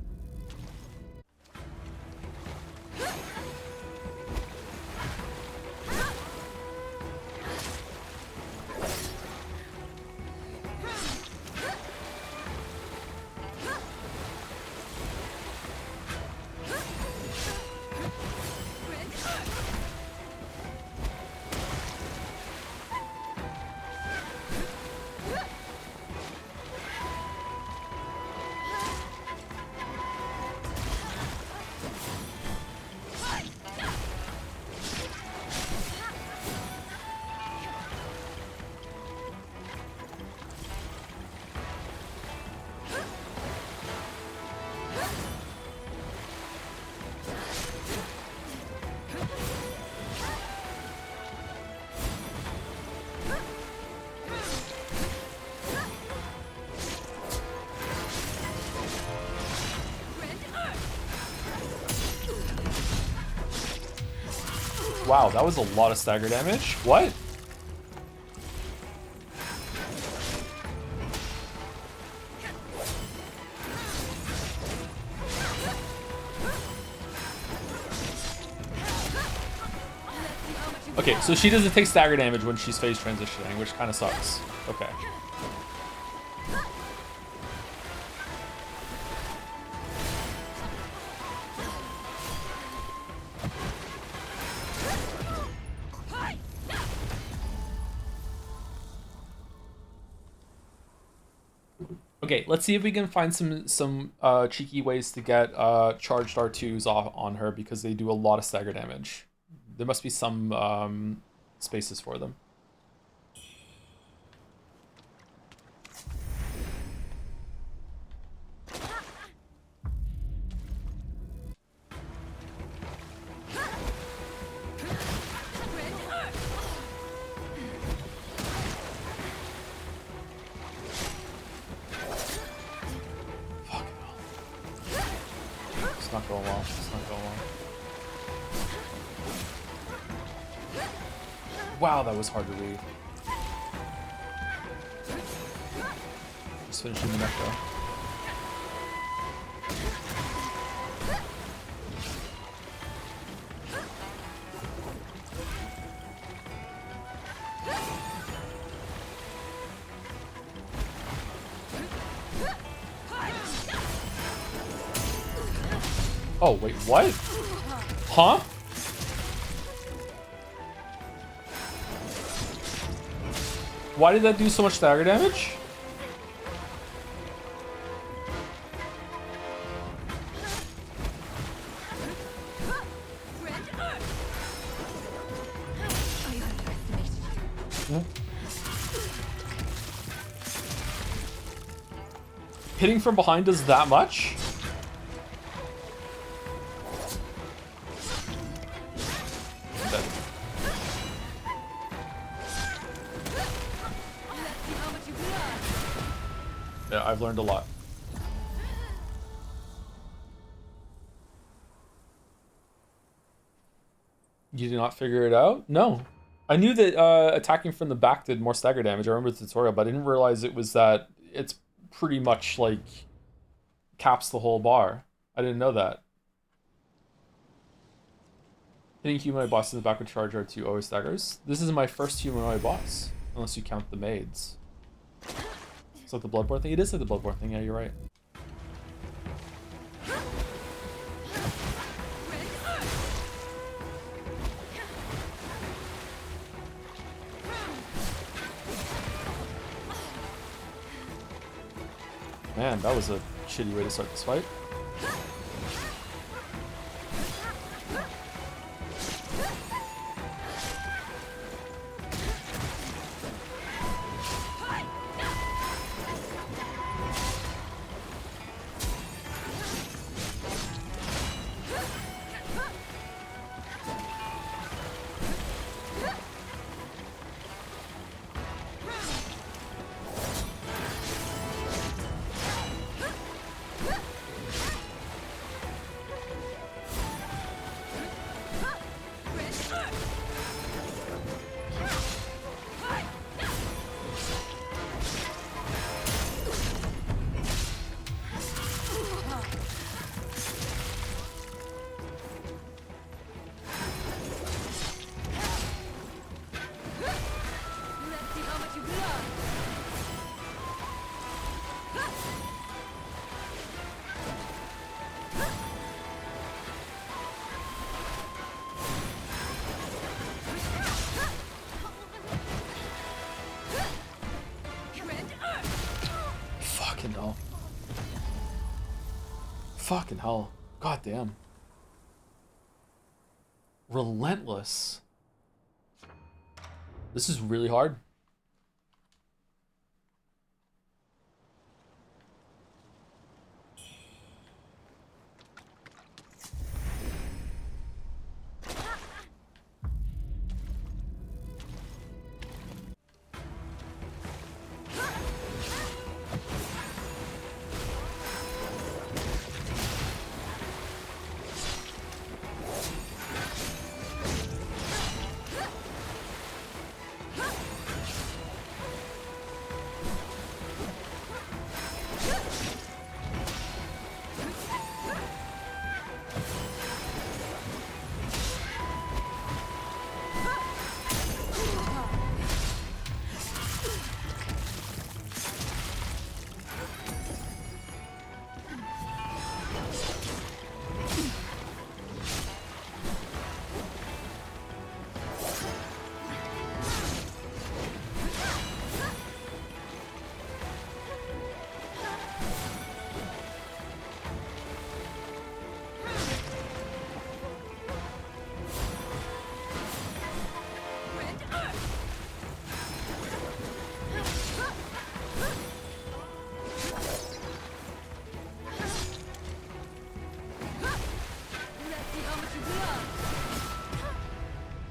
Wow, that was a lot of stagger damage. What? Okay, so she doesn't take stagger damage when she's phase transitioning, which kind of sucks. Okay. Okay, let's see if we can find some cheeky ways to get charged R2s off on her because they do a lot of stagger damage. There must be some spaces for them. It's not going well. It's not going well. Wow, that was hard to read. Just finishing the necro. Oh, wait, what? Huh? Why did that do so much stagger damage? Yeah. Hitting from behind does that much? Yeah, I've learned a lot. You did not figure it out? No. I knew that attacking from the back did more stagger damage. I remember the tutorial, but I didn't realize it was that it's pretty much like caps the whole bar. I didn't know that. Hitting humanoid bosses in the back with charge R2 always staggers. This is my first humanoid boss, unless you count the maids. It's like the Bloodborne thing? It is like the Bloodborne thing, yeah, you're right. Man, that was a shitty way to start this fight. Fucking hell. Fucking hell. God damn. Relentless. This is really hard.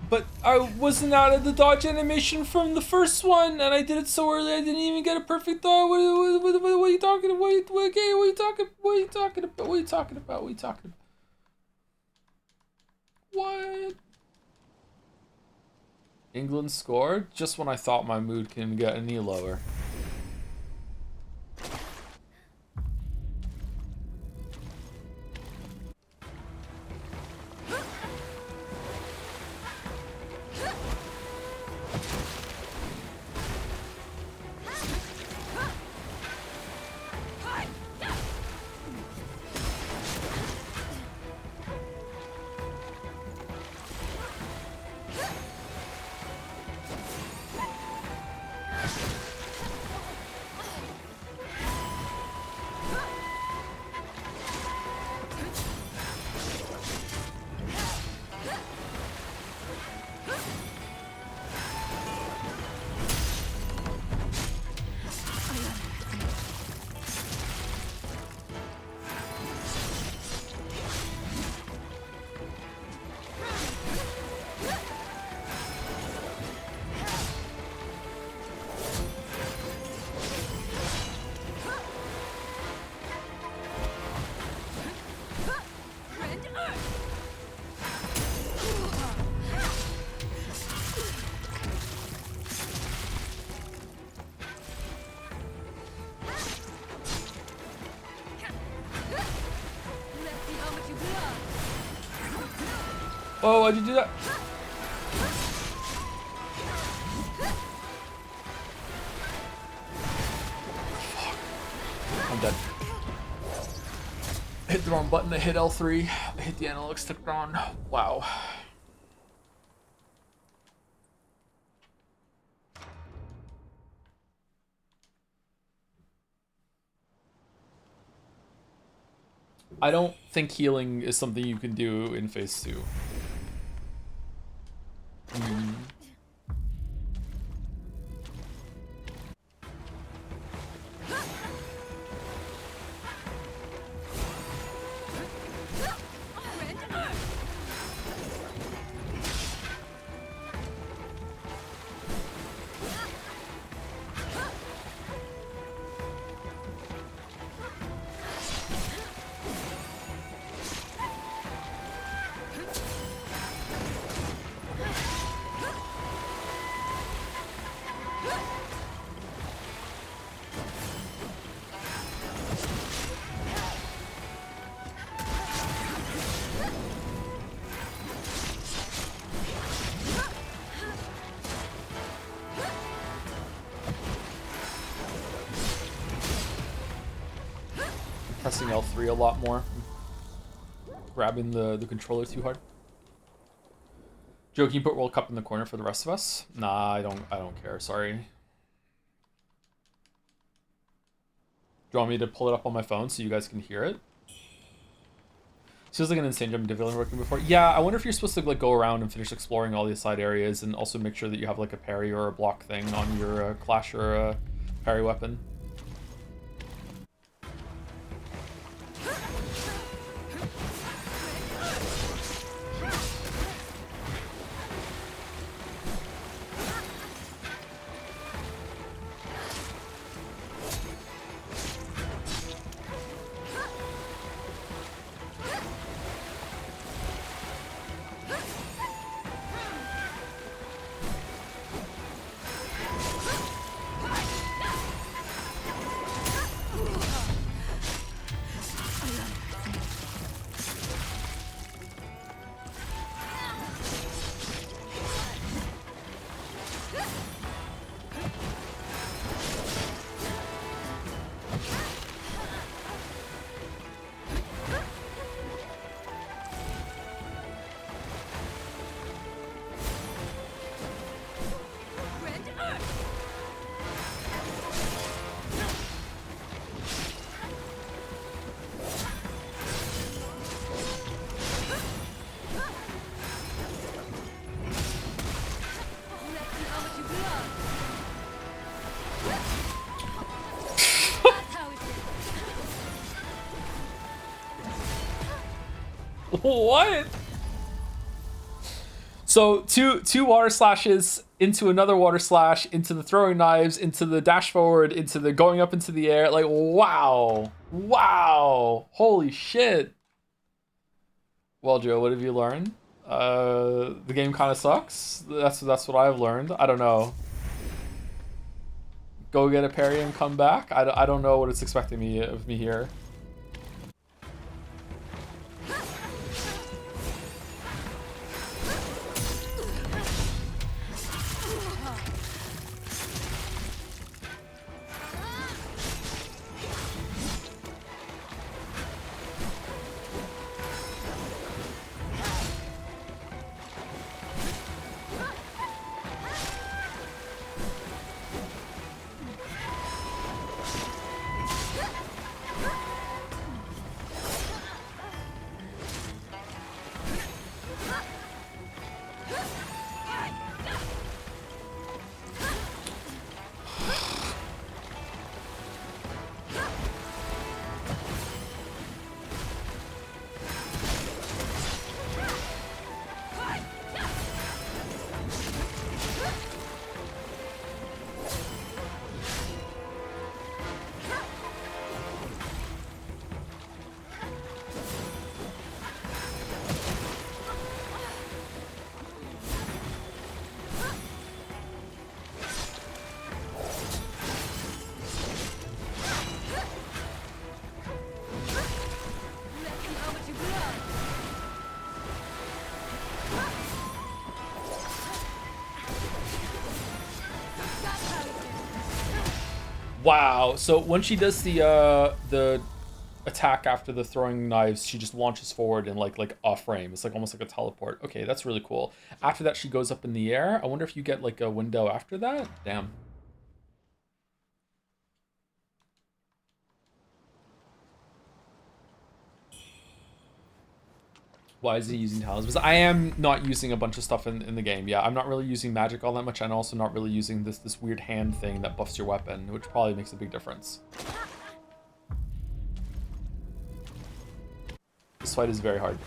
But I wasn't out of the dodge animation from the first one, and I did it so early I didn't even get a perfect dodge. What are you talking about? What are you talking about? What are you talking about? What are you talking about? What are you talking about? What? England scored just when I thought my mood couldn't get any lower. Oh, why'd you do that? Fuck. I'm dead. I hit the wrong button. I hit L3. I hit the analog stick wrong. Wow. I don't think healing is something you can do in phase 2. Pressing L3 a lot more. Grabbing the controller too hard. Joe, can you put World Cup in the corner for the rest of us? Nah, I don't care, sorry. you want me to pull it up on my phone so you guys can hear it? Feels like an insane jump difficulty working before. Yeah, I wonder if you're supposed to like go around and finish exploring all these side areas and also make sure that you have like a parry or a block thing on your clash or parry weapon. What? So two water slashes into another water slash, into the throwing knives, into the dash forward, into the going up into the air. Like, wow. Wow. Holy shit. Well, Joe, what have you learned? The game kind of sucks. That's what I've learned. I don't know. Go get a parry and come back. I don't know what it's expecting of me here. Wow. So when she does the attack after the throwing knives, she just launches forward in like off frame. It's like almost like a teleport. Okay, that's really cool. After that, she goes up in the air. I wonder if you get like a window after that. Damn. Why is he using talismans? I am not using a bunch of stuff in the game. Yeah, I'm not really using magic all that much, and also not really using this weird hand thing that buffs your weapon, which probably makes a big difference. This fight is very hard.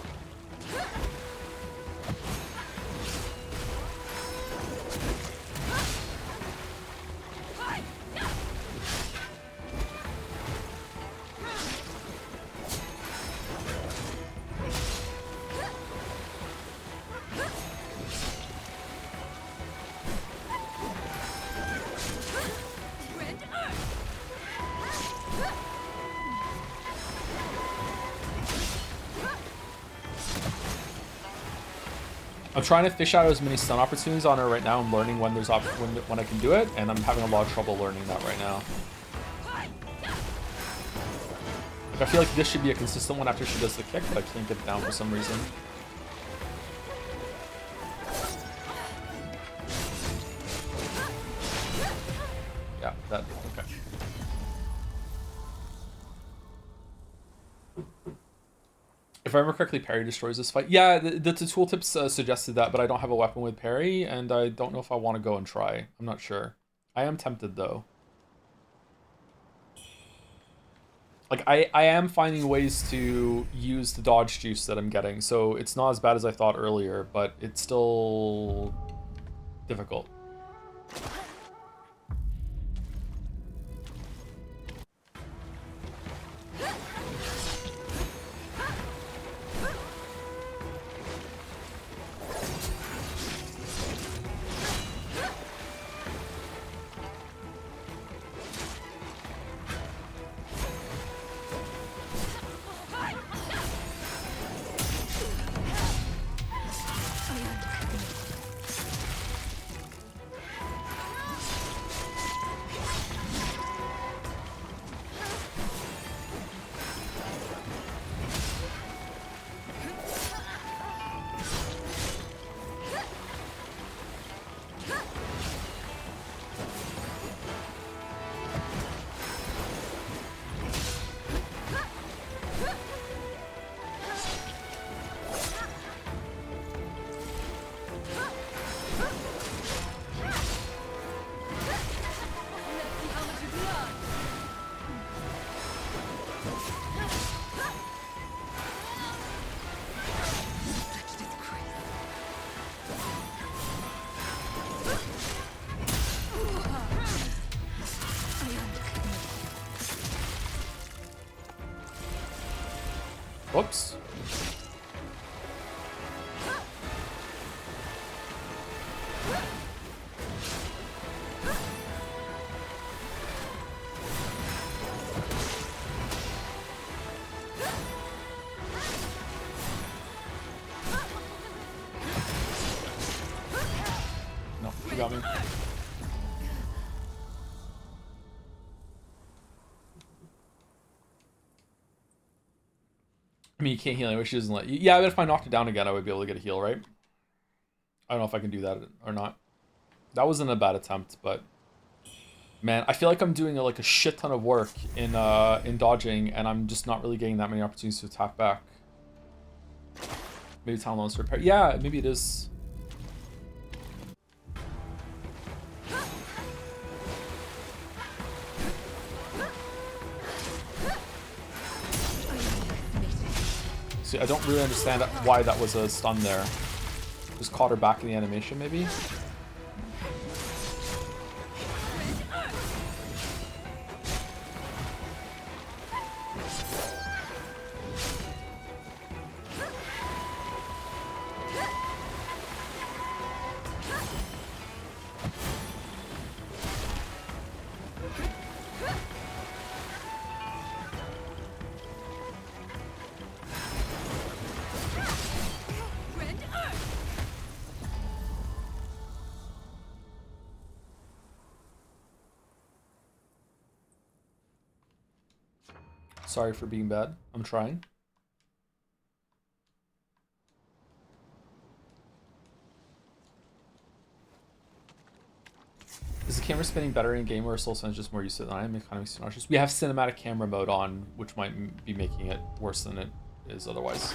I'm trying to fish out as many stun opportunities on her right now. I'm learning when there's when I can do it, and I'm having a lot of trouble learning that right now. Like, I feel like this should be a consistent one after she does the kick, but I can't get it down for some reason. Yeah, that, okay. If I remember correctly, parry destroys this fight. Yeah, the tooltips suggested that, but I don't have a weapon with parry, and I don't know if I want to go and try. I'm not sure. I am tempted, though. Like, I am finding ways to use the dodge juice that I'm getting, so it's not as bad as I thought earlier, but it's still difficult. Whoops. No, you got me. I mean, you can't heal anyway. She doesn't let you. Yeah, but if I knocked it down again, I would be able to get a heal, right? I don't know if I can do that or not. That wasn't a bad attempt, but man, I feel like I'm doing like a shit ton of work in dodging, and I'm just not really getting that many opportunities to attack back. Maybe Town Loans repair. Yeah, maybe it is. See, I don't really understand why that was a stun there. Just caught her back in the animation, maybe? Sorry for being bad. I'm trying. Is the camera spinning better in game or Soulslop is just more used to it than I am? It kind of makes it nauseous. We have cinematic camera mode on, which might be making it worse than it is otherwise.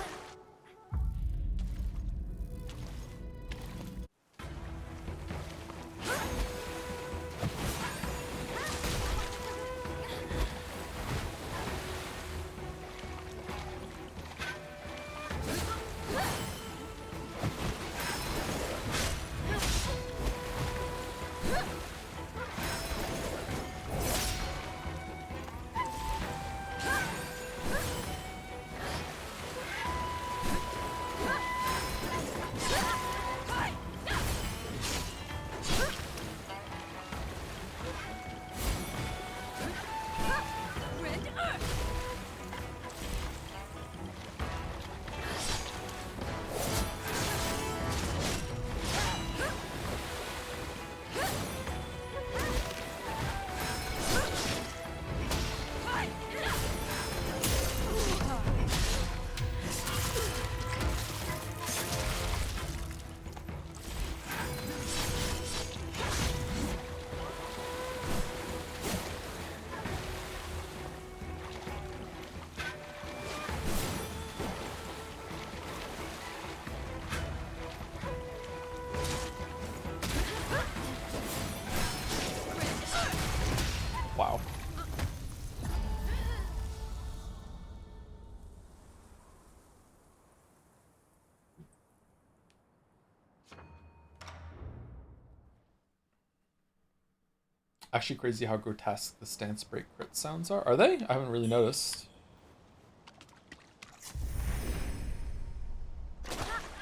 Actually crazy how grotesque the stance break crit sounds are. Are they? I haven't really noticed.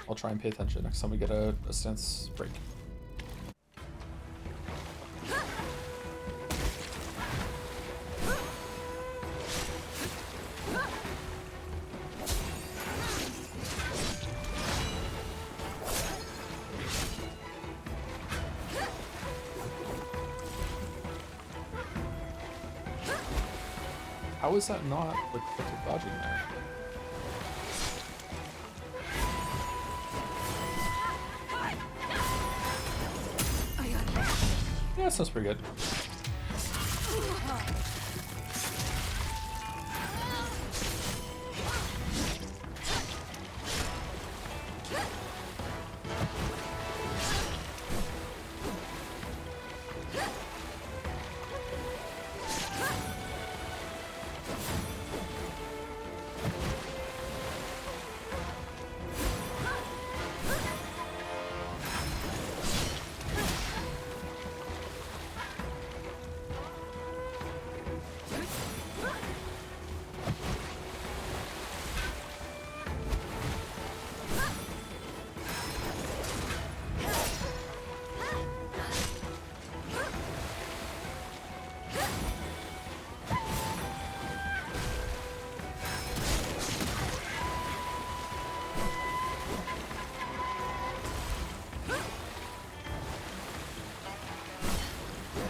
I'll try and pay attention next time we get a stance break. How is that not like freaking dodging there? Yeah, that sounds pretty good.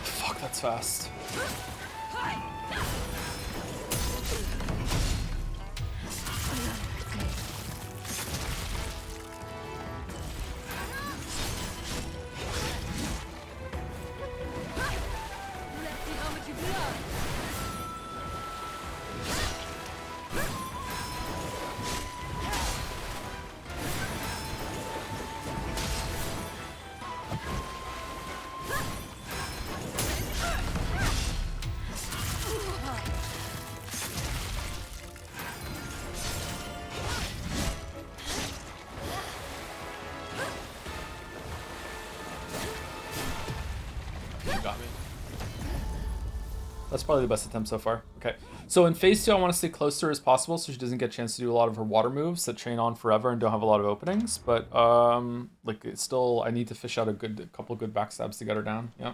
Fuck, that's fast. Got me. That's probably the best attempt so far. Okay, so in phase 2, I want to stay close to her as possible so she doesn't get a chance to do a lot of her water moves that chain on forever and don't have a lot of openings. But like it's still, I need to fish out a couple good backstabs to get her down. Yeah.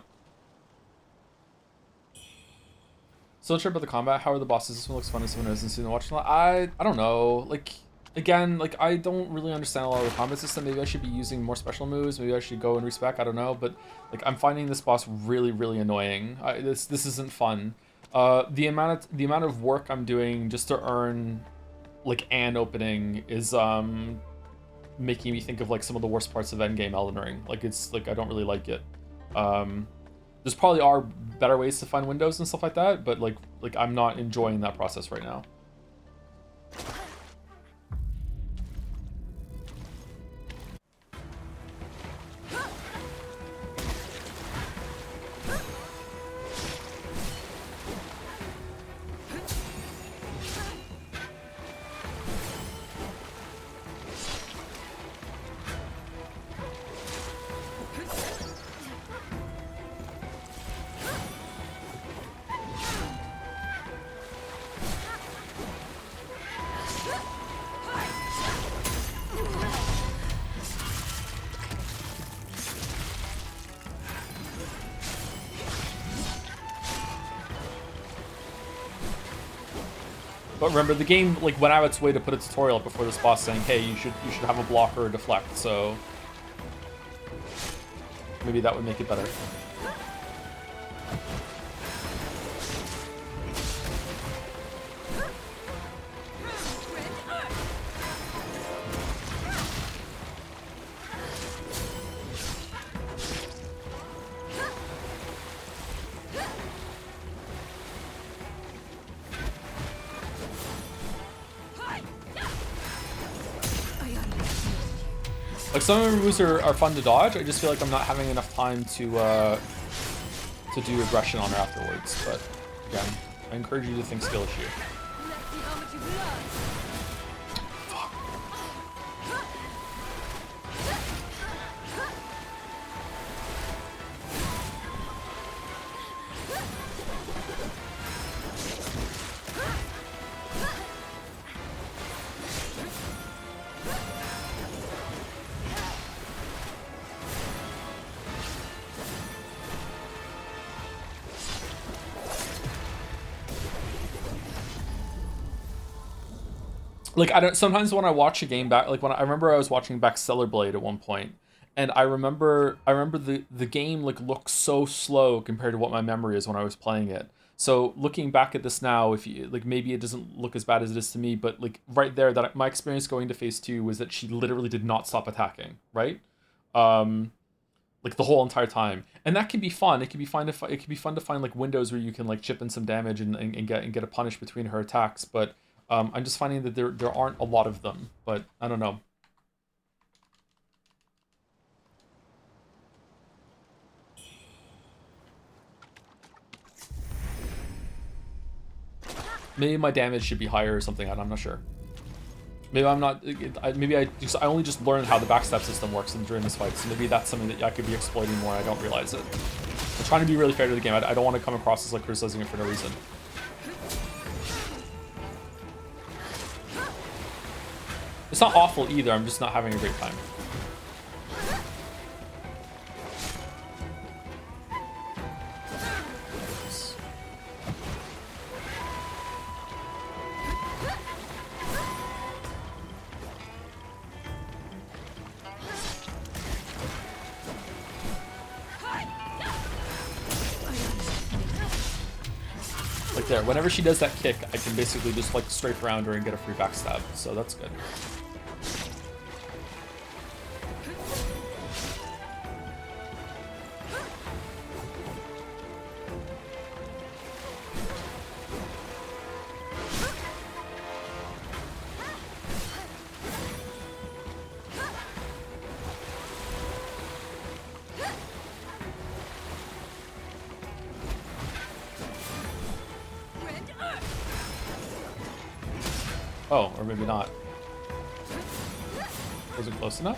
Still sure about the combat. How are the bosses? This one looks fun as someone who hasn't seen the watching a lot. I don't know. Like again, like I don't really understand a lot of the combat system. Maybe I should be using more special moves. Maybe I should go and respec. I don't know. But like I'm finding this boss really, really annoying. This isn't fun. The amount of work I'm doing just to earn like an opening is making me think of like some of the worst parts of endgame Elden Ring. Like it's like I don't really like it. There's probably are better ways to find windows and stuff like that, but like I'm not enjoying that process right now. But remember, the game like went out of its way to put a tutorial up before this boss saying, "Hey, you should have a block or a deflect." So maybe that would make it better. Like some of the moves are fun to dodge. I just feel like I'm not having enough time to do aggression on her afterwards. But again, I encourage you to think skill issue. like I don't. Sometimes when I watch a game back, like when I remember I was watching back Stellar Blade at one point, and I remember the game like looks so slow compared to what my memory is when I was playing it. So looking back at this now, if you like, maybe it doesn't look as bad as it is to me, but like right there, that my experience going to phase two was that she literally did not stop attacking. Right. Um, like the whole entire time, and that can be fun. It can be fun to it can be fun to find like windows where you can like chip in some damage and get a punish between her attacks. But I'm just finding that there aren't a lot of them. But I don't know. Maybe my damage should be higher or something. I'm not sure. Maybe I'm not. Maybe I only just learned how the backstab system works during this fight. So maybe that's something that I could be exploiting more. And I don't realize it. I'm trying to be really fair to the game. I don't want to come across as like criticizing it for no reason. It's not awful either. I'm just not having a great time. Like there, whenever she does that kick, I can basically just like strafe around her and get a free backstab. So that's good. Oh, or maybe not. Wasn't close enough?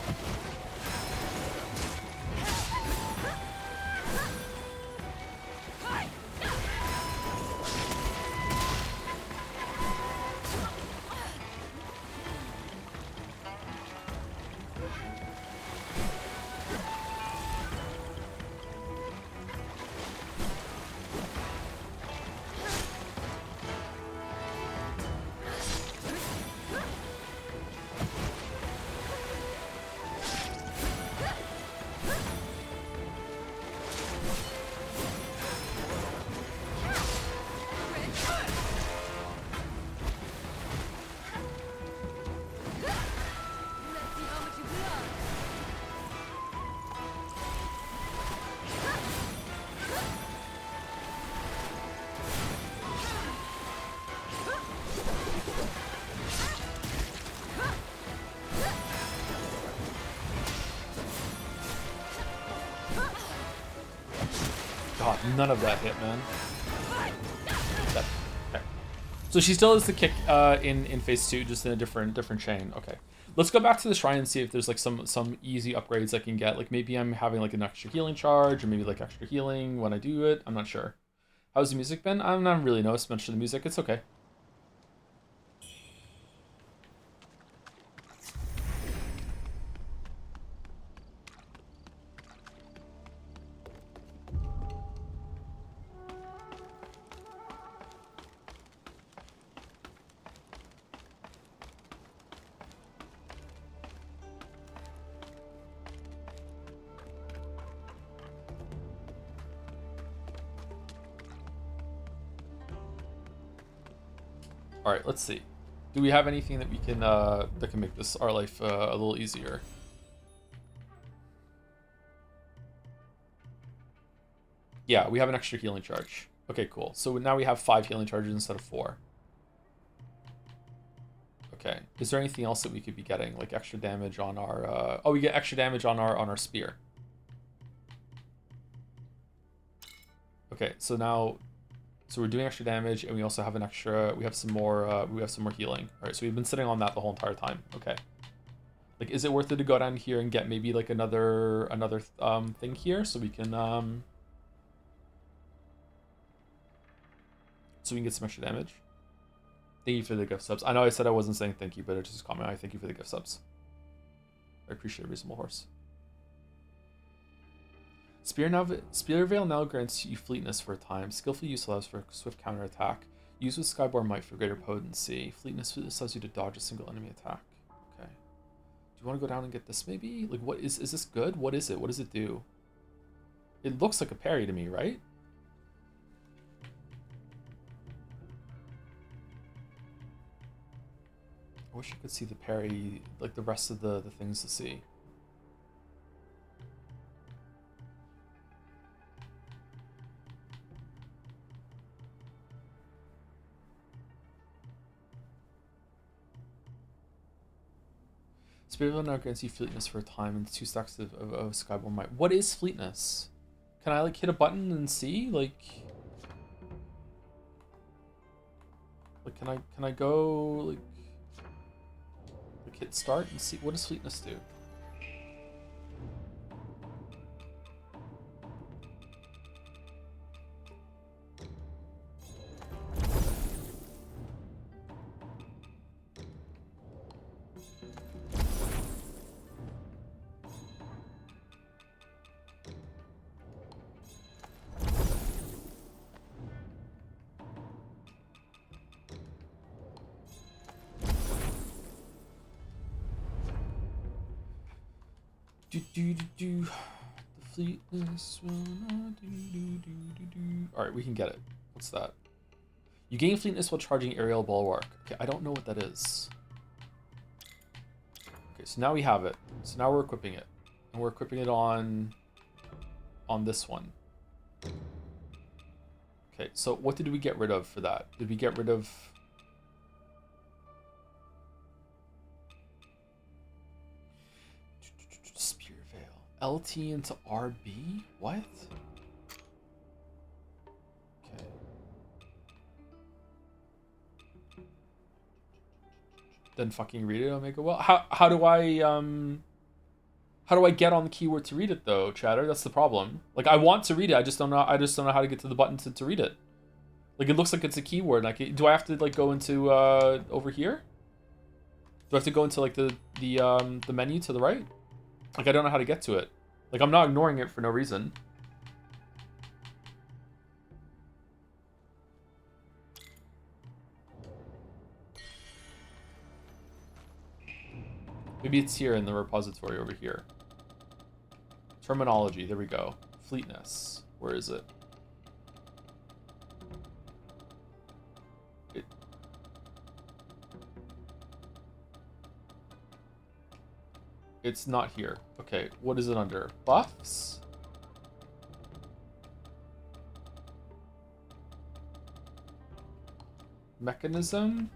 God, none of that hit, man. That, okay. So she still has the kick in phase two, just in a different chain. Okay. Let's go back to the shrine and see if there's like some easy upgrades I can get. Like maybe I'm having like an extra healing charge, or maybe like extra healing when I do it. I'm not sure. How's the music been? I'm not really noticed much of the music. It's okay. All right, let's see. Do we have anything that we can that can make this our life a little easier? Yeah, we have an extra healing charge. Okay, cool. So now we have 5 healing charges instead of 4. Okay. Is there anything else that we could be getting, like extra damage on our? Oh, we get extra damage on our spear. Okay, so now, so we're doing extra damage, and we also have an extra. We have some more. We have some more healing. All right, so we've been sitting on that the whole entire time. Okay. Like, is it worth it to go down here and get maybe like another thing here so we can so we can get some extra damage? Thank you for the gift subs. I know I said I wasn't saying thank you, but it's just a comment. I thank you for the gift subs. I appreciate a reasonable horse. Spear Veil now grants you fleetness for a time. Skillful use allows for swift counterattack. Use with Skyborn Might for greater potency. Fleetness allows you to dodge a single enemy attack. Okay. Do you want to go down and get this maybe? Like, what is this good? What is it? What does it do? It looks like a parry to me, right? I wish I could see the parry, like the rest of the things to see. Spirit now grants you fleetness for a time and 2 stacks of Skyborn Might. What is fleetness? Can I like hit a button and see? Like can I go like hit start and see what does fleetness do? The fleetness will not Alright, we can get it. What's that? You gain fleetness while charging aerial bulwark. Okay, I don't know what that is. Okay, so now we have it. So now we're equipping it. And we're equipping it on this one. Okay, so what did we get rid of for that? Did we get rid of... Spear Veil. LT into RB? What? Okay. Then fucking read it, Omega. Well, how do I get on the keyword to read it though, Chatter? That's the problem. Like I want to read it, I just don't know how to get to the button to read it. Like it looks like it's a keyword. Like do I have to like go into over here? Do I have to go into like the menu to the right? Like I don't know how to get to it. Like I'm not ignoring it for no reason. Maybe it's here in the repository over here. Terminology, there we go. Fleetness, where is it? It's not here. Okay, what is it under? Buffs? Mechanism?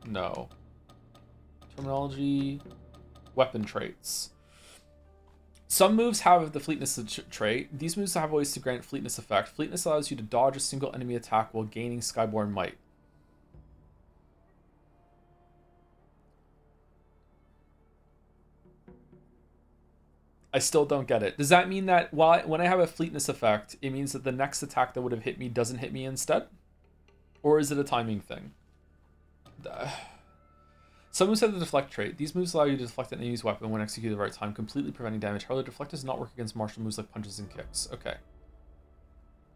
No. Terminology. Weapon traits. Some moves have the fleetness trait. These moves have ways to grant fleetness effect. Fleetness allows you to dodge a single enemy attack while gaining Skyborn Might. I still don't get it. Does that mean that when I have a fleetness effect, it means that the next attack that would have hit me doesn't hit me instead? Or is it a timing thing? Some moves have the deflect trait. These moves allow you to deflect an enemy's weapon when executed at the right time, completely preventing damage. However, deflect does not work against martial moves like punches and kicks. Okay.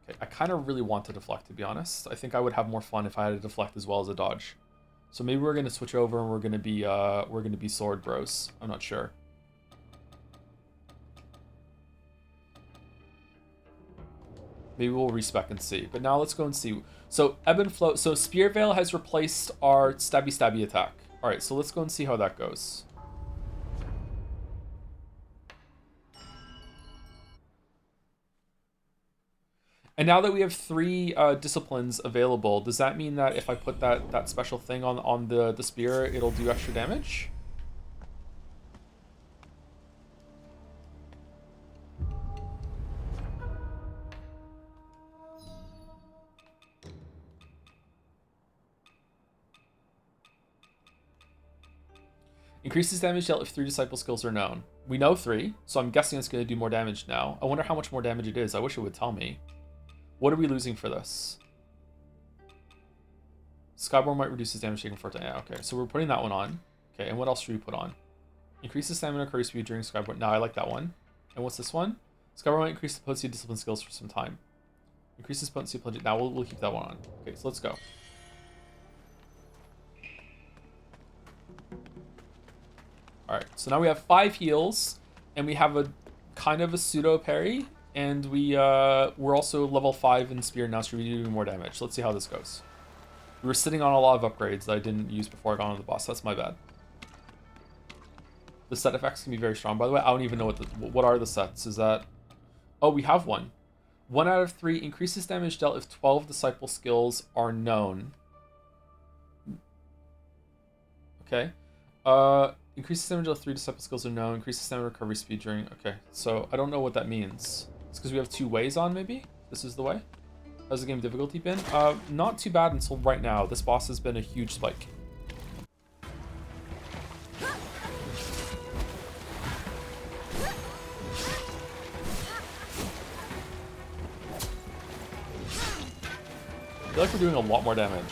Okay, I kind of really want to deflect, to be honest. I think I would have more fun if I had a deflect as well as a dodge. So maybe we're gonna switch over and we're gonna be sword bros. I'm not sure. Maybe we'll respec and see. But now let's go and see. So Ebb and Flow. So Spear Veil has replaced our stabby attack. All right, so let's go and see how that goes. And now that we have 3 disciplines available, does that mean that if I put that special thing on the spear, it'll do extra damage? Increases damage dealt if 3 disciple skills are known. We know 3, so I'm guessing it's going to do more damage now. I wonder how much more damage it is. I wish it would tell me. What are we losing for this? Skyborn Might reduces damage taken for 10. Yeah, okay, so we're putting that one on. Okay, and what else should we put on? Increases stamina curry speed during Skyborn. No, I like that one. And what's this one? Skyborn Might increases potency of discipline skills for some time. Increases potency of plunge. Now we'll keep that one on. Okay, so let's go. All right, so now we have 5 heals, and we have a kind of a pseudo parry, and we're also level 5 in spear now, so we need to do more damage. Let's see how this goes. We were sitting on a lot of upgrades that I didn't use before I got on the boss. That's my bad. The set effects can be very strong. By the way, I don't even know what are the sets. Is that... Oh, we have one. 1 out of 3 increases damage dealt if 12 disciple skills are known. Okay. Increases damage dealt if 3 disciple skills are known. Increases stamina recovery speed during... Okay, so I don't know what that means. It's because we have 2 ways on, maybe? This is the way? How's the game difficulty been? Not too bad until right now. This boss has been a huge spike. I feel like we're doing a lot more damage.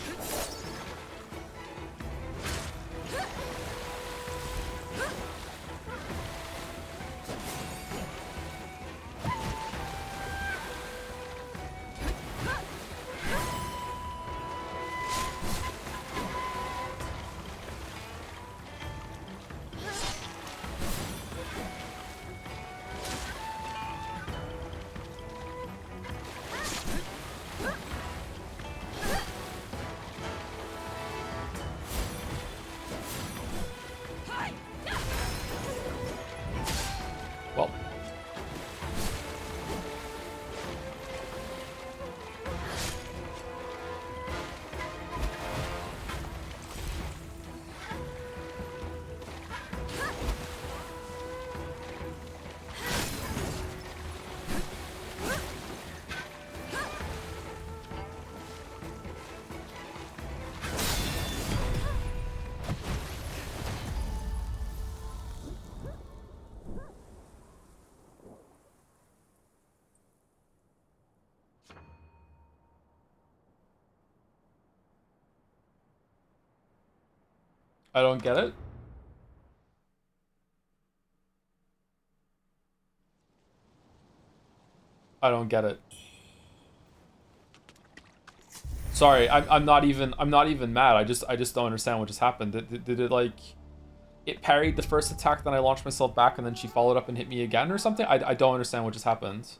Well. I don't get it. I don't get it. Sorry, I'm not even mad. I just don't understand what just happened. Did it like it parried the first attack, then I launched myself back, and then she followed up and hit me again or something? I don't understand what just happened.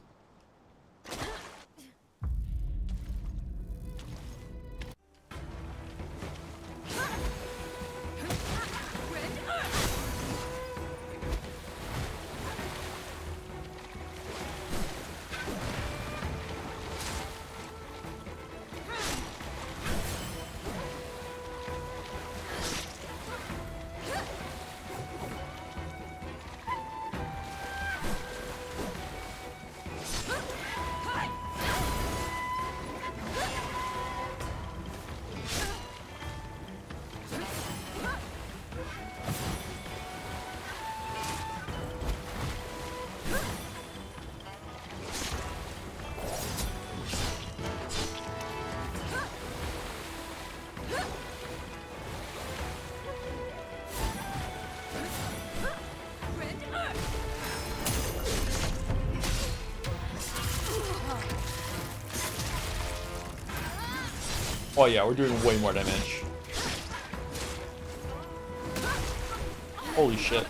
Oh yeah, we're doing way more damage. Holy shit.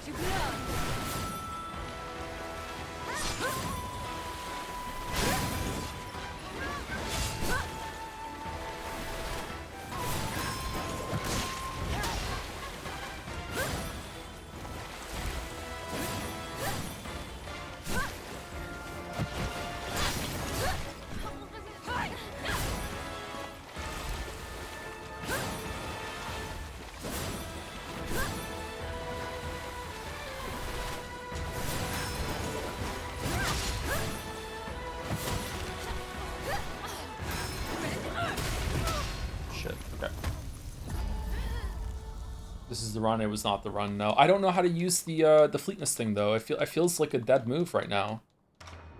This is the run. It was not the run. No, I don't know how to use the fleetness thing though. It feels like a dead move right now.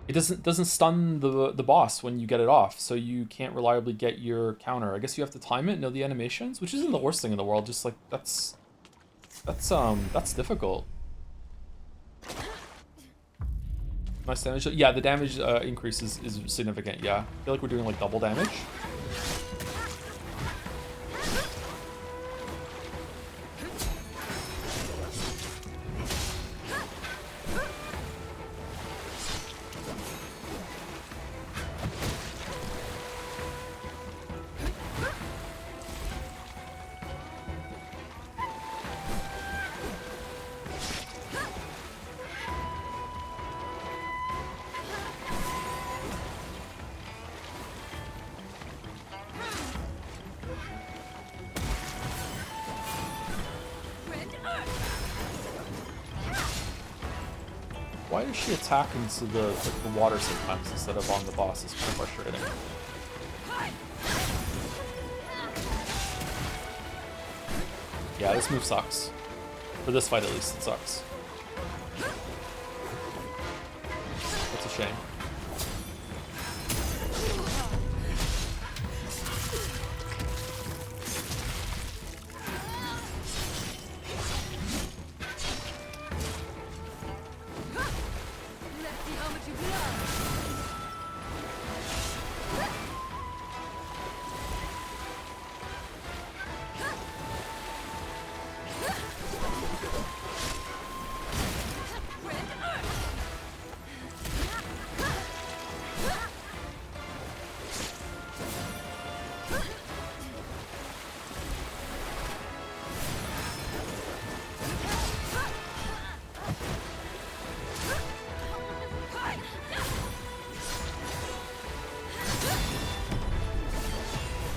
It doesn't stun the boss when you get it off, so you can't reliably get your counter. I guess you have to time it, know the animations, which isn't the worst thing in the world. Just like that's difficult. Nice damage. Yeah, the damage increase is significant. Yeah, I feel like we're doing like double damage. why does she attack into the water sometimes instead of on the boss? It's kind of frustrating. Yeah, this move sucks. For this fight at least, it sucks. That's a shame.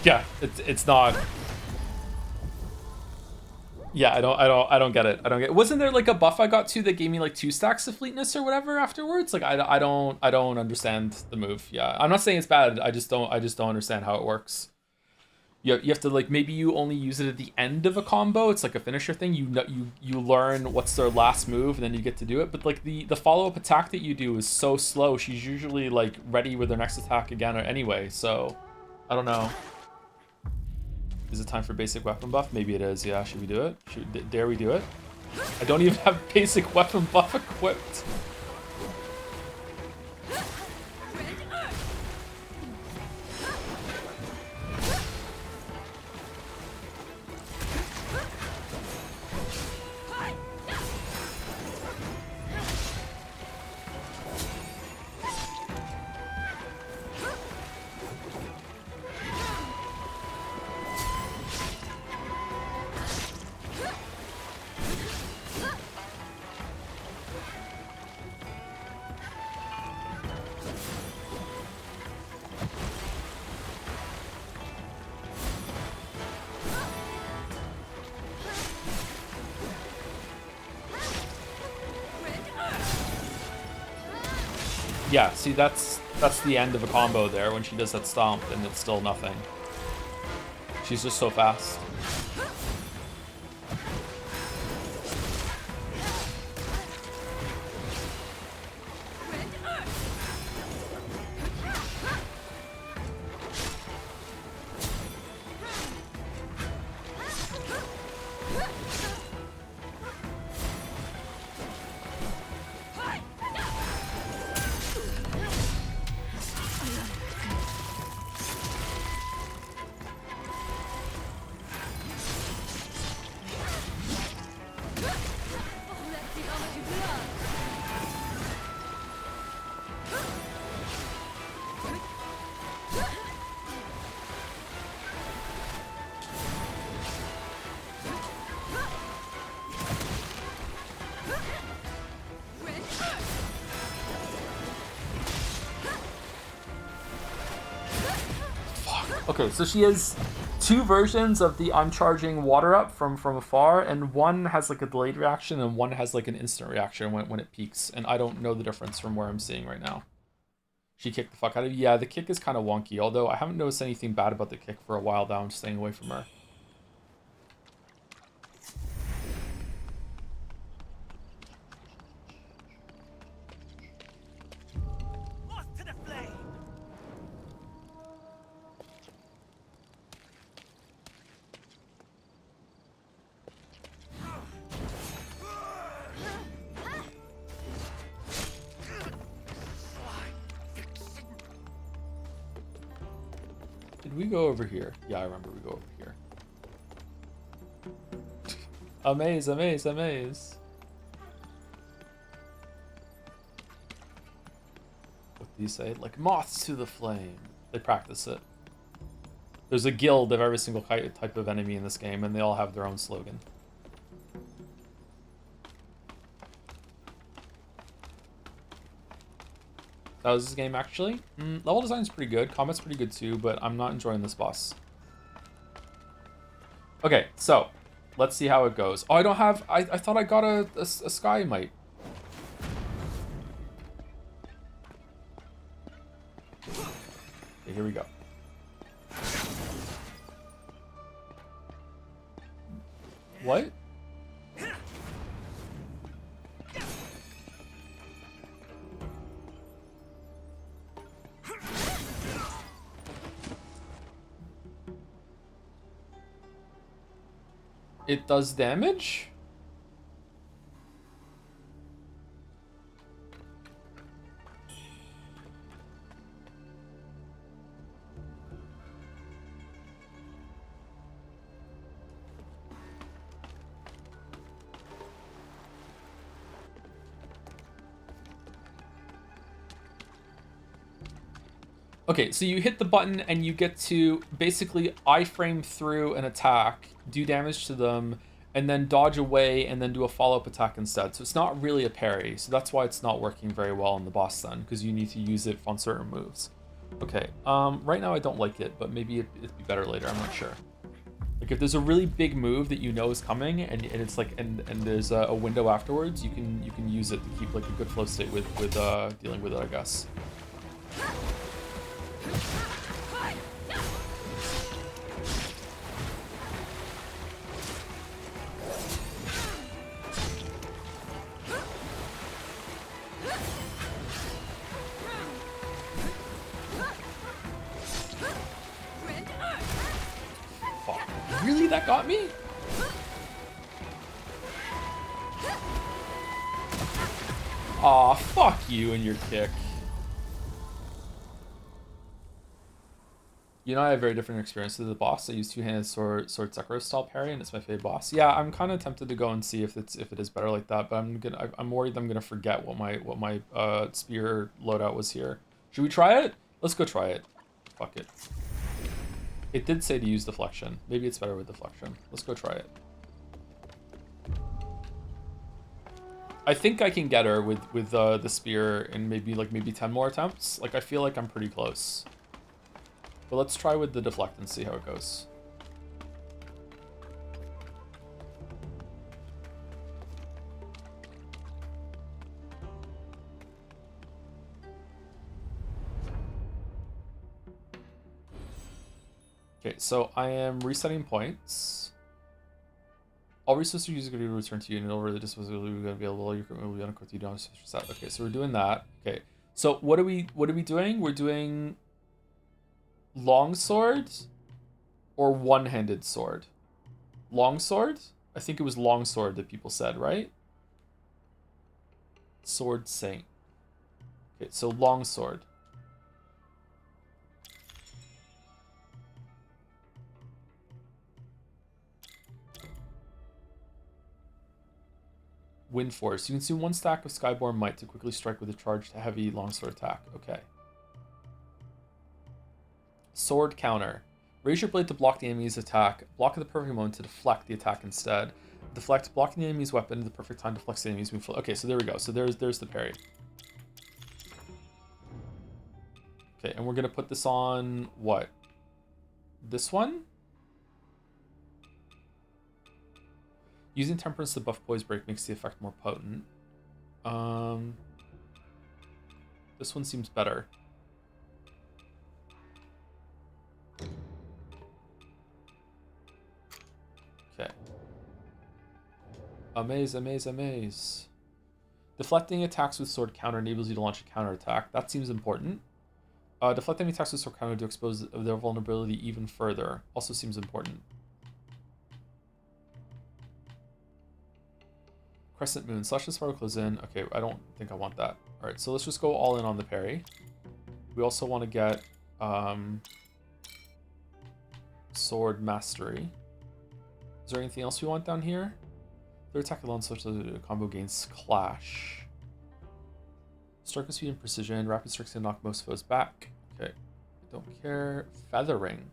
Yeah, it's not. Yeah, I don't get it. I don't get it. Wasn't there like a buff I got to that gave me like 2 stacks of fleetness or whatever afterwards? Like I don't understand the move. Yeah, I'm not saying it's bad. I just don't understand how it works. You have to like, maybe you only use it at the end of a combo. It's like a finisher thing. You learn what's their last move and then you get to do it. But like the follow-up attack that you do is so slow. She's usually like ready with her next attack again or anyway. So I don't know. Is it time for basic weapon buff? Maybe it is. Yeah, should we do it? Dare we do it? I don't even have basic weapon buff equipped. Yeah, see, that's the end of a combo there when she does that stomp and it's still nothing. She's just so fast. Okay, so she has 2 versions of the I'm charging water up from afar, and one has like a delayed reaction and one has like an instant reaction when it peaks, and I don't know the difference from where I'm seeing right now. She kicked the fuck out of you. Yeah, the kick is kind of wonky, although I haven't noticed anything bad about the kick for a while now. I'm staying away from her. Did we go over here? Yeah, I remember we go over here. Amaze, amaze, amaze. What do you say? Like moths to the flame. They practice it. There's a guild of every single type of enemy in this game, and they all have their own slogan. That was this game, actually. Level design's pretty good. Combat's pretty good, too, but I'm not enjoying this boss. Okay, so let's see how it goes. Oh, I don't have... I thought I got a Sky Mite. here we go. What? It does damage? Okay, so you hit the button and you get to basically iframe through an attack, do damage to them, and then dodge away and then do a follow-up attack instead. So it's not really a parry, so that's why it's not working very well on the boss then, because you need to use it on certain moves. Okay, right now I don't like it, but maybe it'd be better later, I'm not sure. Like if there's a really big move that you know is coming and it's like and there's a window afterwards, you can use it to keep like a good flow state with dealing with it, I guess. Fuck. Really? That got me? Aw, fuck you and your kick. You know, I have very different experiences with the boss. I use two-handed sword Sekiro style parry, and it's my favorite boss. Yeah, I'm kind of tempted to go and see if it is better like that, but I'm worried I'm gonna forget what my spear loadout was here. Should we try it? Let's go try it. Fuck it. It did say to use deflection. Maybe it's better with deflection. Let's go try it. I think I can get her with the spear in maybe 10 more attempts. Like I feel like I'm pretty close. But let's try with the deflect and see how it goes. Okay, so I am resetting points. All resources used are going to be returned to you, and over the disposal will be available. Your equipment will be unequipped. You don't have to set. Okay, so we're doing that. Okay, so what are we doing? We're doing longsword or one-handed sword? Longsword? I think it was longsword that people said, right? Sword Saint. Okay, so longsword. Wind Force. You consume one stack of Skyborn Might to quickly strike with a charged heavy longsword attack. Okay. Sword Counter. Raise your blade to block the enemy's attack. Block at the perfect moment to deflect the attack instead. Deflect, blocking the enemy's weapon at the perfect time deflects the enemy's move. Okay, so there we go. So there's the parry. Okay, and we're gonna put this on what? This one? Using Temperance to buff Poise Break makes the effect more potent. This one seems better. Okay. Amaze, amaze, amaze. Deflecting attacks with sword counter enables you to launch a counter attack. That seems important. Deflecting attacks with sword counter to expose their vulnerability even further. Also seems important. Crescent Moon. Slash the sparkle close in. Okay, I don't think I want that. Alright, so let's just go all in on the parry. We also want to get Sword Mastery. Is there anything else we want down here? Their attack alone such that the combo gains Clash. Strike with speed and precision. Rapid strikes can knock most foes back. Okay. Don't care. Feathering.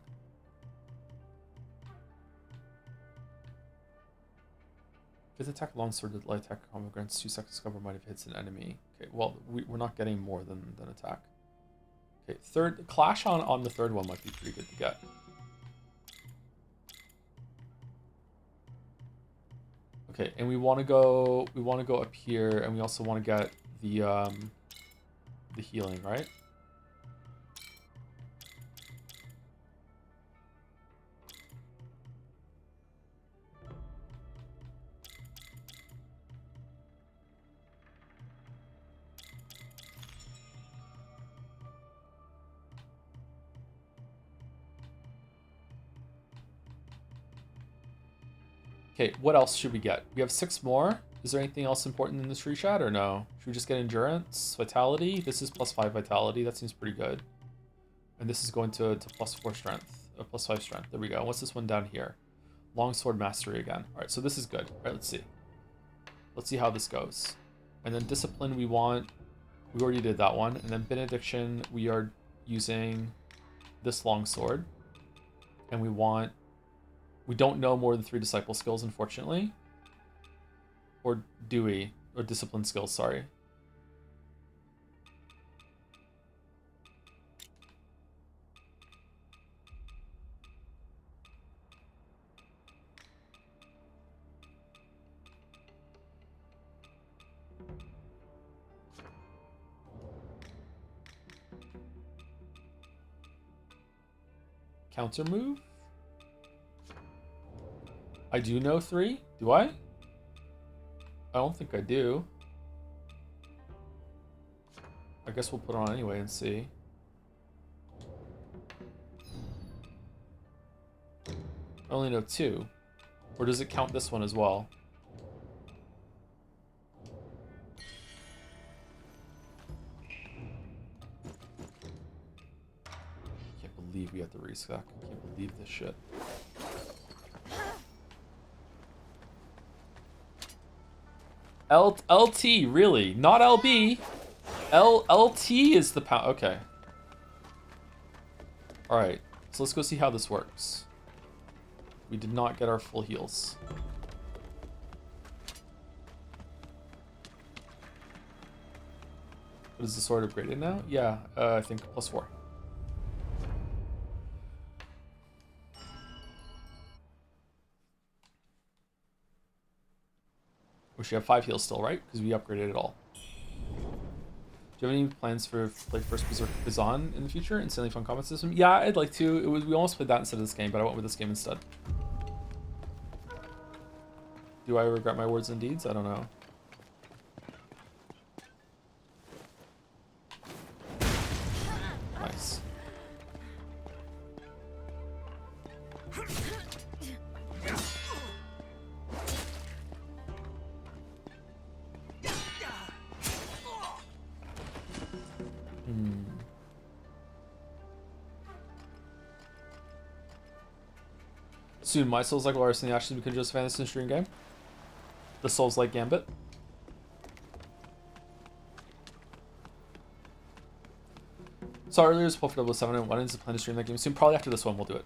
Fifth attack longsword, light attack combo grants 2 seconds cover might have hits an enemy. Okay, well, we're not getting more than attack. Okay, third Clash on the third one might be pretty good to get. Okay, and we want to go up here, and we also want to get the healing, right? Okay, what else should we get? We have 6 more. Is there anything else important in this tree chat or no? Should we just get endurance, vitality? This is +5 vitality. That seems pretty good. And this is going to +4 strength, +5 strength. There we go. What's this one down here? Longsword mastery again. All right, so this is good. All right, let's see. Let's see how this goes. And then discipline we want. We already did that one. And then benediction, we are using this longsword. And we don't know more than 3 disciple skills, unfortunately. Or do we? Or discipline skills, sorry. Counter move? I do know 3? Do I? I don't think I do. I guess we'll put it on anyway and see. I only know 2. Or does it count this one as well? Can't believe we have to restock. I can't believe this shit. LT, really? Not LB. LT is the pound. Okay. Alright, so let's go see how this works. We did not get our full heals. What is the sword upgraded now? Yeah, I think +4. We should have 5 heals still, right? Because we upgraded it all. Do you have any plans for play first Berserk Kazan in the future? Insanely fun combat system? Yeah, I'd like to. We almost played that instead of this game, but I went with this game instead. Do I regret my words and deeds? I don't know. Nice. Soon, my Souls like Lars and the Ashes become just a fantasy stream game. The Souls like Gambit. Saw earlier was pulled for 007 and wanted to plan to stream that game soon. Probably after this one, we'll do it.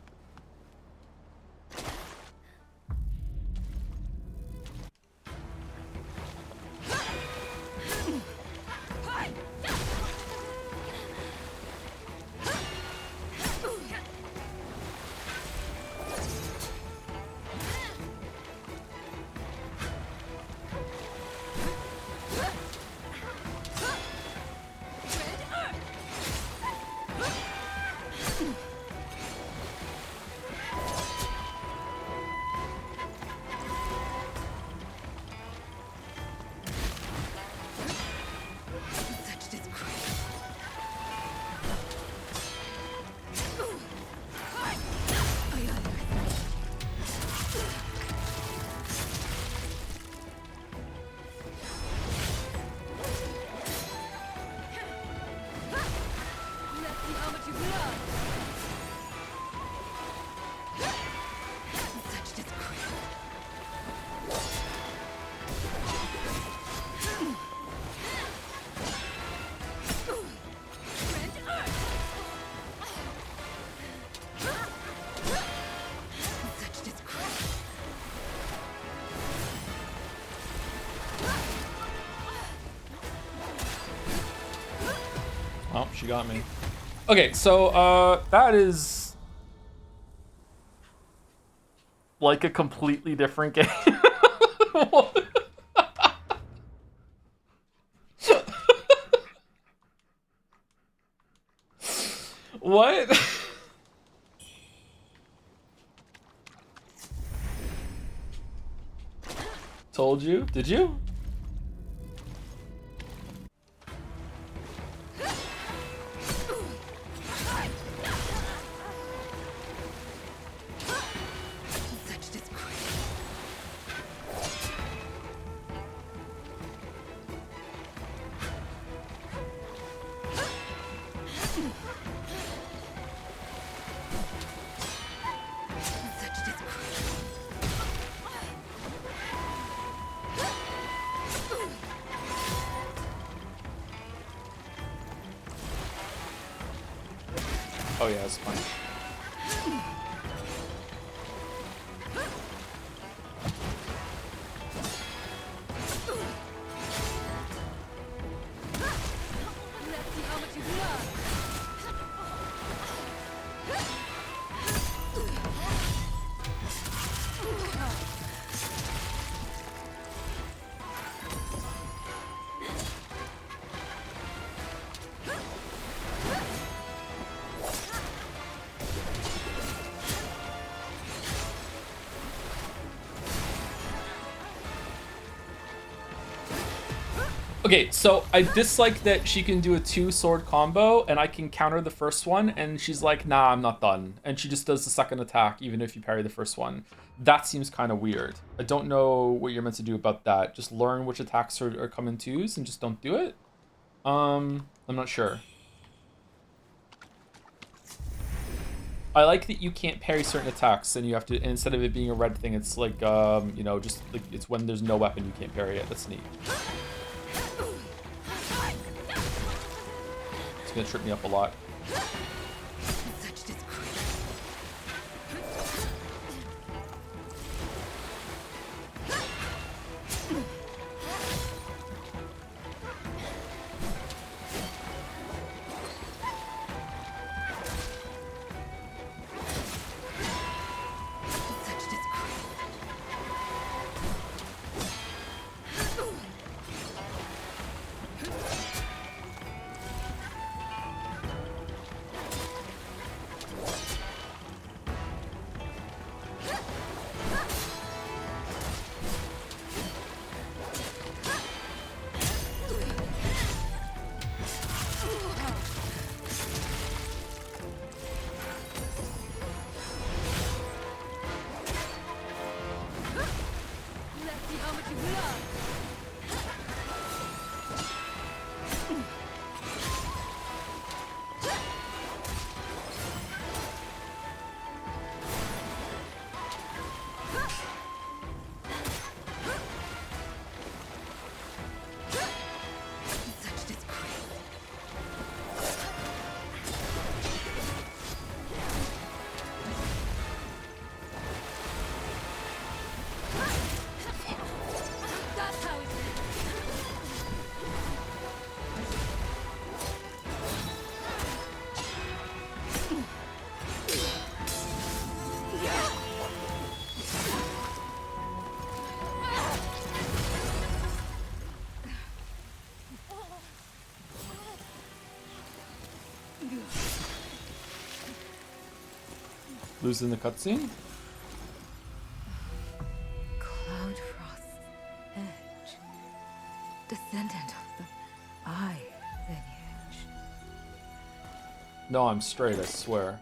Oh, she got me. Okay, so that is like a completely different game. What? Told you? Did you? Oh yeah, it's fine. Okay, so I dislike that she can do a 2-sword combo and I can counter the first one and she's like, nah, I'm not done. And she just does the second attack even if you parry the first one. That seems kind of weird. I don't know what you're meant to do about that. Just learn which attacks are come in 2s and just don't do it? I'm not sure. I like that you can't parry certain attacks and you have to, instead of it being a red thing, it's like, you know, just like, it's when there's no weapon you can't parry it. That's neat. It's gonna trip me up a lot. Such disgrace. Such disgrace. Such disgrace. That's how it's Losing the cutscene? Cloud Frost's edge. Descendant of the Eye lineage. No, I'm straight, I swear.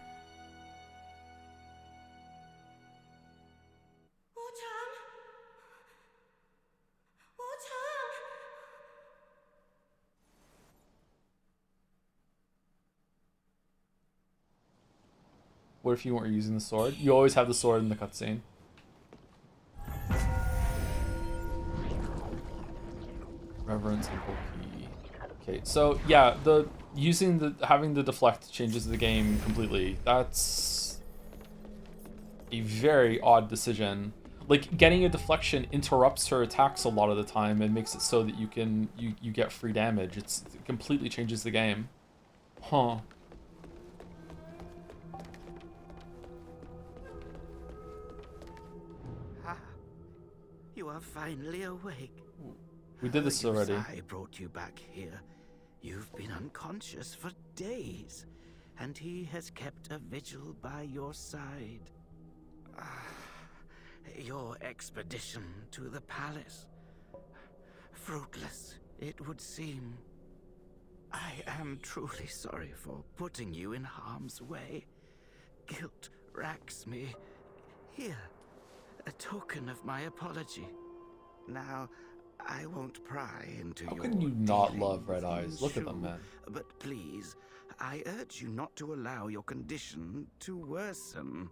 WUCHANG! WUCHANG! What if you weren't using the sword? You always have the sword in the cutscene. Reverence and key. Okay, so yeah, having the deflect changes the game completely. That's a very odd decision. Like, getting a deflection interrupts her attacks a lot of the time and makes it so that you get free damage. It completely changes the game. Huh. Ah, you are finally awake. We did this already. I brought you back here. You've been unconscious for days, and he has kept a vigil by your side. Ah, your expedition to the palace. Fruitless, it would seem. I am truly sorry for putting you in harm's way. Guilt racks me. Here, a token of my apology. Now, I won't pry into How your can you not dealings love Red with Eyes? Look at them, Shu, man. But please, I urge you not to allow your condition to worsen.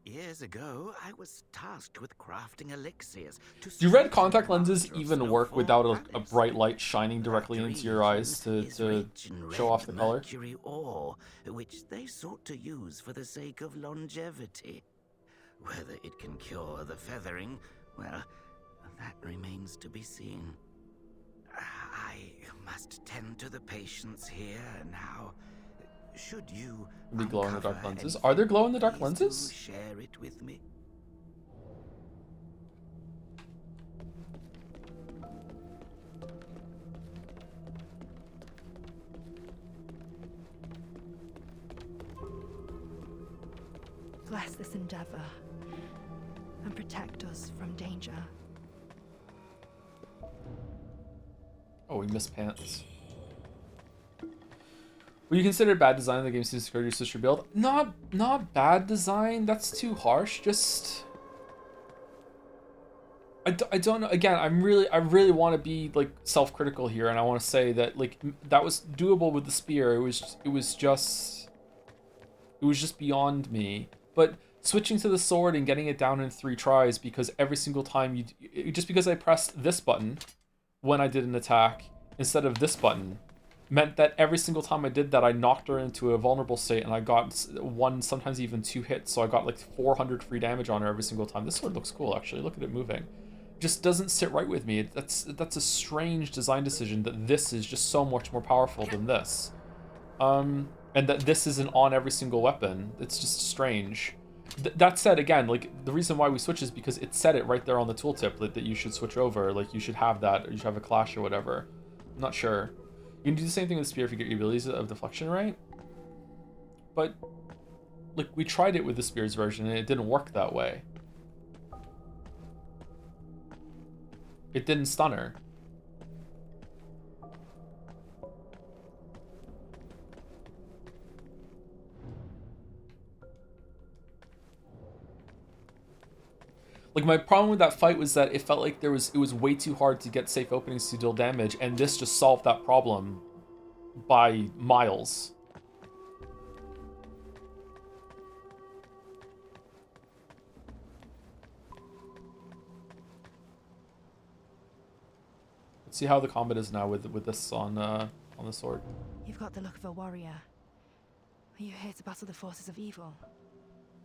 Years ago, I was tasked with crafting elixirs to Do red strengthen contact the lenses master of even work Snowfall without a Palace. bright light shining That directly into your region eyes to is rich in show off red the color? mercury ore, which they sought to use for the sake of longevity. Whether it can cure the feathering, well, that remains to be seen. I must tend to the patients here now. Should you The glow-in-the-dark uncover lenses. anything, Are there glow-in-the-dark please lenses? do share it with me. Bless this endeavor and protect us from danger. Oh, we missed pants. Will you consider bad design in the game to discourage your sister build? Not bad design. That's too harsh. Just I don't know. Again, I really want to be like self-critical here, and I want to say that like that was doable with the spear. It was just beyond me. But switching to the sword and getting it down in 3 tries because every single time just because I pressed this button when I did an attack instead of this button meant that every single time I did that, I knocked her into a vulnerable state, and I got 1, sometimes even 2 hits, so I got like 400 free damage on her every single time. This sword looks cool, actually. Look at it moving. Just doesn't sit right with me. That's a strange design decision that this is just so much more powerful than this. And that this isn't on every single weapon. It's just strange. That said, again, like, the reason why we switch is because it said it right there on the tooltip that you should switch over. Like, you should have that, or you should have a clash or whatever. I'm not sure. You can do the same thing with spear if you get your abilities of deflection right. But, like, we tried it with the spear's version, and it didn't work that way. It didn't stun her. Like, my problem with that fight was that it felt like it was way too hard to get safe openings to deal damage, and this just solved that problem by miles. Let's see how the combat is now with this on the sword. You've got the look of a warrior. Are you here to battle the forces of evil?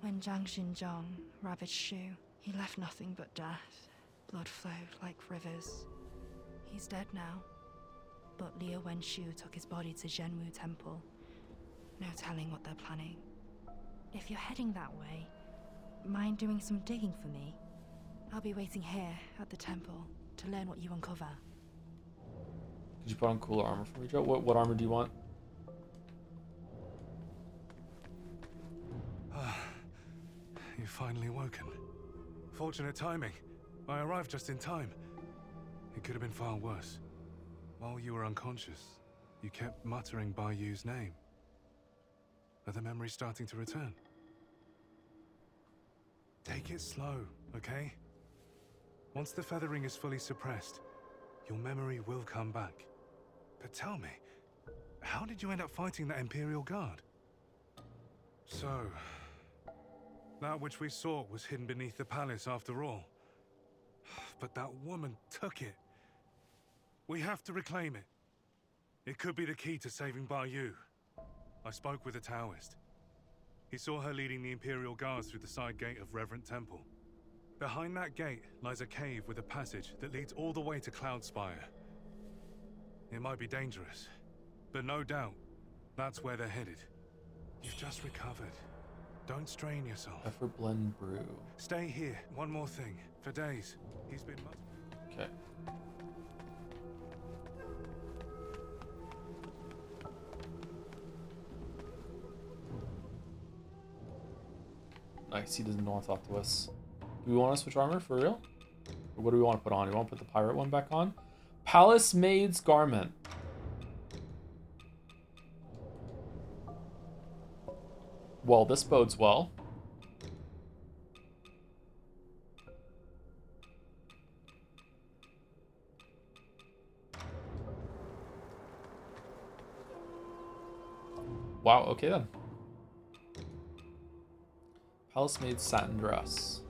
When Zhang Xinzhong ravaged Shu, he left nothing but death. Blood flowed like rivers. He's dead now. But Liu Wenshu took his body to Zhenwu Temple. No telling what they're planning. If you're heading that way, mind doing some digging for me? I'll be waiting here at the temple to learn what you uncover. Could you put on cooler armor for me, Joe? What armor do you want? You've finally woken. Fortunate timing. I arrived just in time. It could have been far worse. While you were unconscious, you kept muttering Bai Yu's name. Are the memories starting to return? Take it slow, okay? Once the feathering is fully suppressed, your memory will come back. But tell me, how did you end up fighting that Imperial Guard? So, that which we sought was hidden beneath the palace after all. But that woman took it. We have to reclaim it. It could be the key to saving Bai Yu. I spoke with a Taoist. He saw her leading the Imperial Guards through the side gate of Reverent Temple. Behind that gate lies a cave with a passage that leads all the way to Cloudspire. It might be dangerous, but no doubt, that's where they're headed. You've just recovered. Don't strain yourself. Effort blend brew. Stay here. One more thing. For days, he's been... Okay. Nice, he doesn't want to talk to us. Do we want to switch armor for real? Or what do we want to put on? We want to put the pirate one back on? Palace Maid's Garment. Well, this bodes well. Wow, okay then. Palace made satin dress.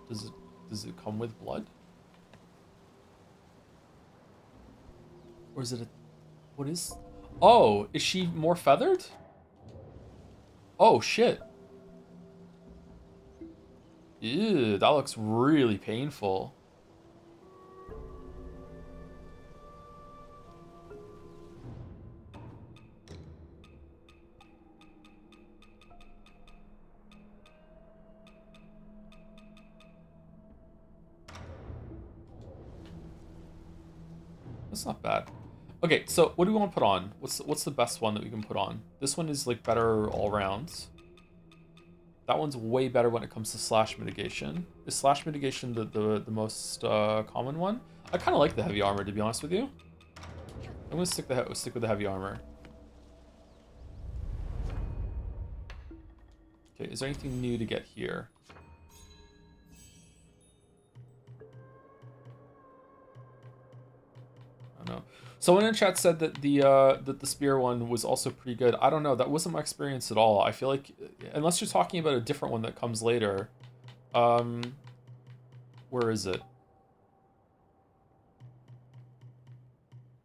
Does it come with blood? Or is it a... What is... Oh, is she more feathered? Oh, shit. Ew, that looks really painful. That's not bad. Okay, so what do we want to put on? What's the best one that we can put on? This one is like better all round. That one's way better when it comes to slash mitigation. Is slash mitigation the most common one? I kind of like the heavy armor, to be honest with you. I'm gonna stick with the heavy armor. Okay, is there anything new to get here? I don't know. Someone in chat said that the spear one was also pretty good. I don't know. That wasn't my experience at all. I feel like, unless you're talking about a different one that comes later. Where is it?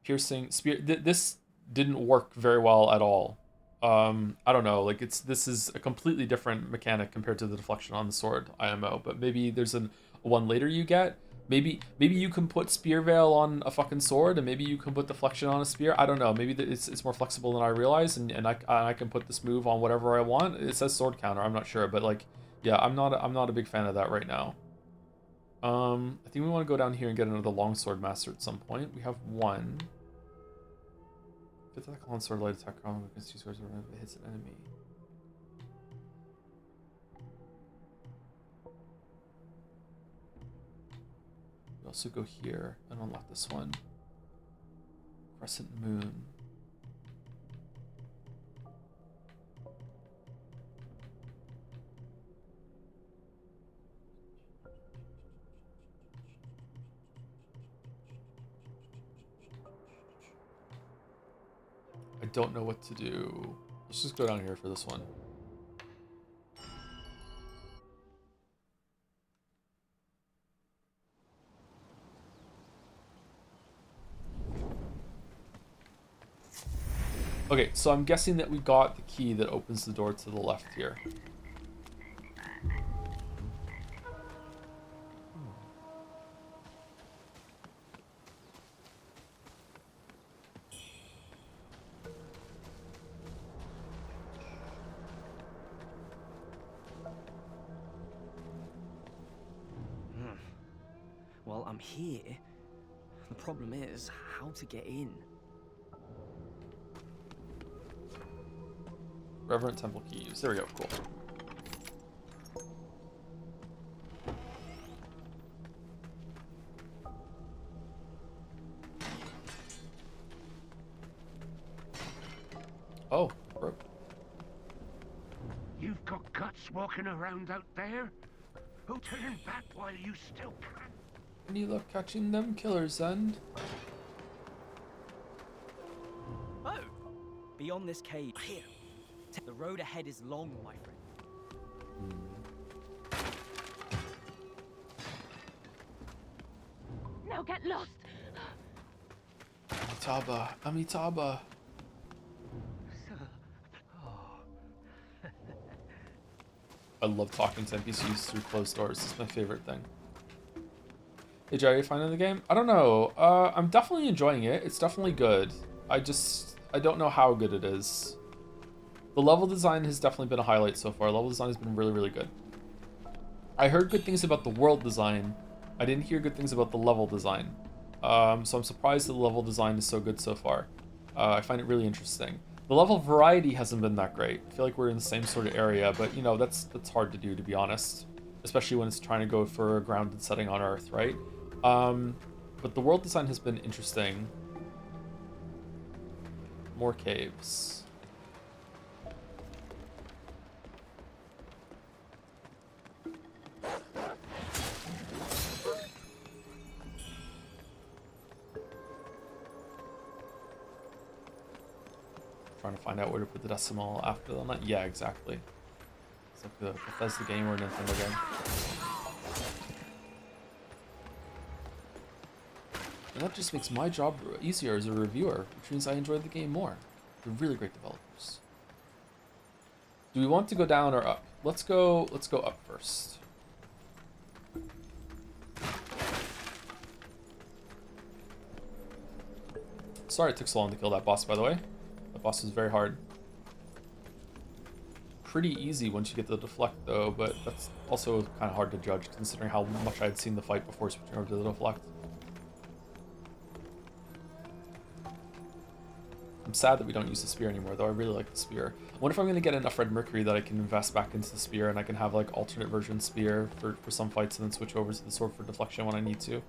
Piercing spear. This didn't work very well at all. I don't know. Like this is a completely different mechanic compared to the deflection on the sword IMO. But maybe there's a one later you get. Maybe you can put Spear Veil on a fucking sword, and maybe you can put Deflection on a spear. I don't know. Maybe it's more flexible than I realized, and I can put this move on whatever I want. It says sword counter. I'm not sure, but like, yeah, I'm not a big fan of that right now. I think we want to go down here and get another longsword master at some point. We have one. Fifth attack on sword, light attack, wrong against two swords whenever it hits an enemy. Also go here and unlock this one. Crescent Moon. I don't know what to do. Let's just go down here for this one. Okay, so I'm guessing that we got the key that opens the door to the left here. Well, I'm here. The problem is how to get in. Reverent Temple keys. There we go. Cool. Oh, broke. You've got guts walking around out there? Who turned back while you still can? Any luck catching them killers, and Oh! Beyond this cave. Here. The road ahead is long, my friend. Now get lost! Amitabha, Amitabha. I love talking to NPCs through closed doors. It's my favorite thing. Hey Jerry, you finding the game? I don't know. I'm definitely enjoying it. It's definitely good. I don't know how good it is. The level design has definitely been a highlight so far. Level design has been really, really good. I heard good things about the world design. I didn't hear good things about the level design. So I'm surprised that the level design is so good so far. I find it really interesting. The level variety hasn't been that great. I feel like we're in the same sort of area, but you know, that's hard to do, to be honest. Especially when it's trying to go for a grounded setting on Earth, right? But the world design has been interesting. More caves. Trying to find out where to put the decimal after the night. Yeah, exactly. It's like the Bethesda game or a Nintendo game. And that just makes my job easier as a reviewer, which means I enjoy the game more. They're really great developers. Do we want to go down or up? Let's go up first. Sorry it took so long to kill that boss, by the way. That boss was very hard. Pretty easy once you get the deflect, though, but that's also kind of hard to judge considering how much I had seen the fight before switching over to the deflect. I'm sad that we don't use the spear anymore, though I really like the spear. I wonder if I'm going to get enough red mercury that I can invest back into the spear and I can have like alternate version spear for some fights and then switch over to the sword for deflection when I need to.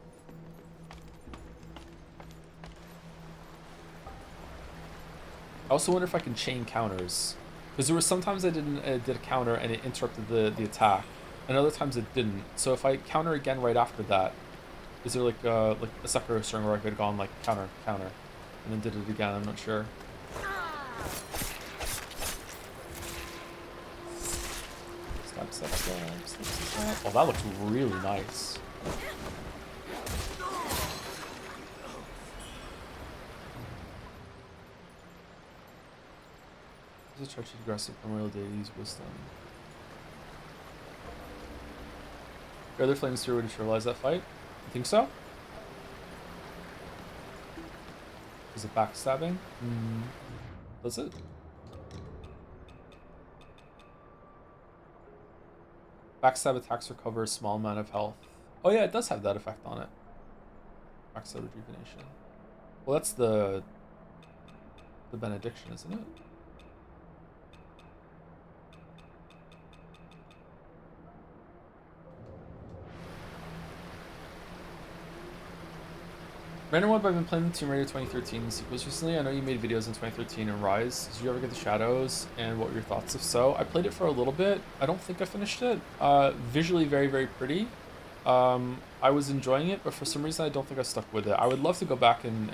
I also wonder if I can chain counters, because there were sometimes I did a counter and it interrupted the attack, and other times it didn't. So if I counter again right after that, is there like a Sekiro string where I could have gone like counter, and then did it again? I'm not sure. Step. Oh, that looks really nice. Just try to aggressive primordial deity's wisdom. Are there flames through to neutralize that fight? You think so? Is it backstabbing? Does it? Backstab attacks recover a small amount of health. Oh yeah, it does have that effect on it. Backstab rejuvenation. Well, that's the benediction, isn't it? Random Web, I've been playing Tomb Raider 2013 sequels recently. I know you made videos in 2013 and Rise. Did you ever get the Shadows, and what were your thoughts? If so, I played it for a little bit. I don't think I finished it. Visually very, very pretty. I was enjoying it, but for some reason I don't think I stuck with it. I would love to go back and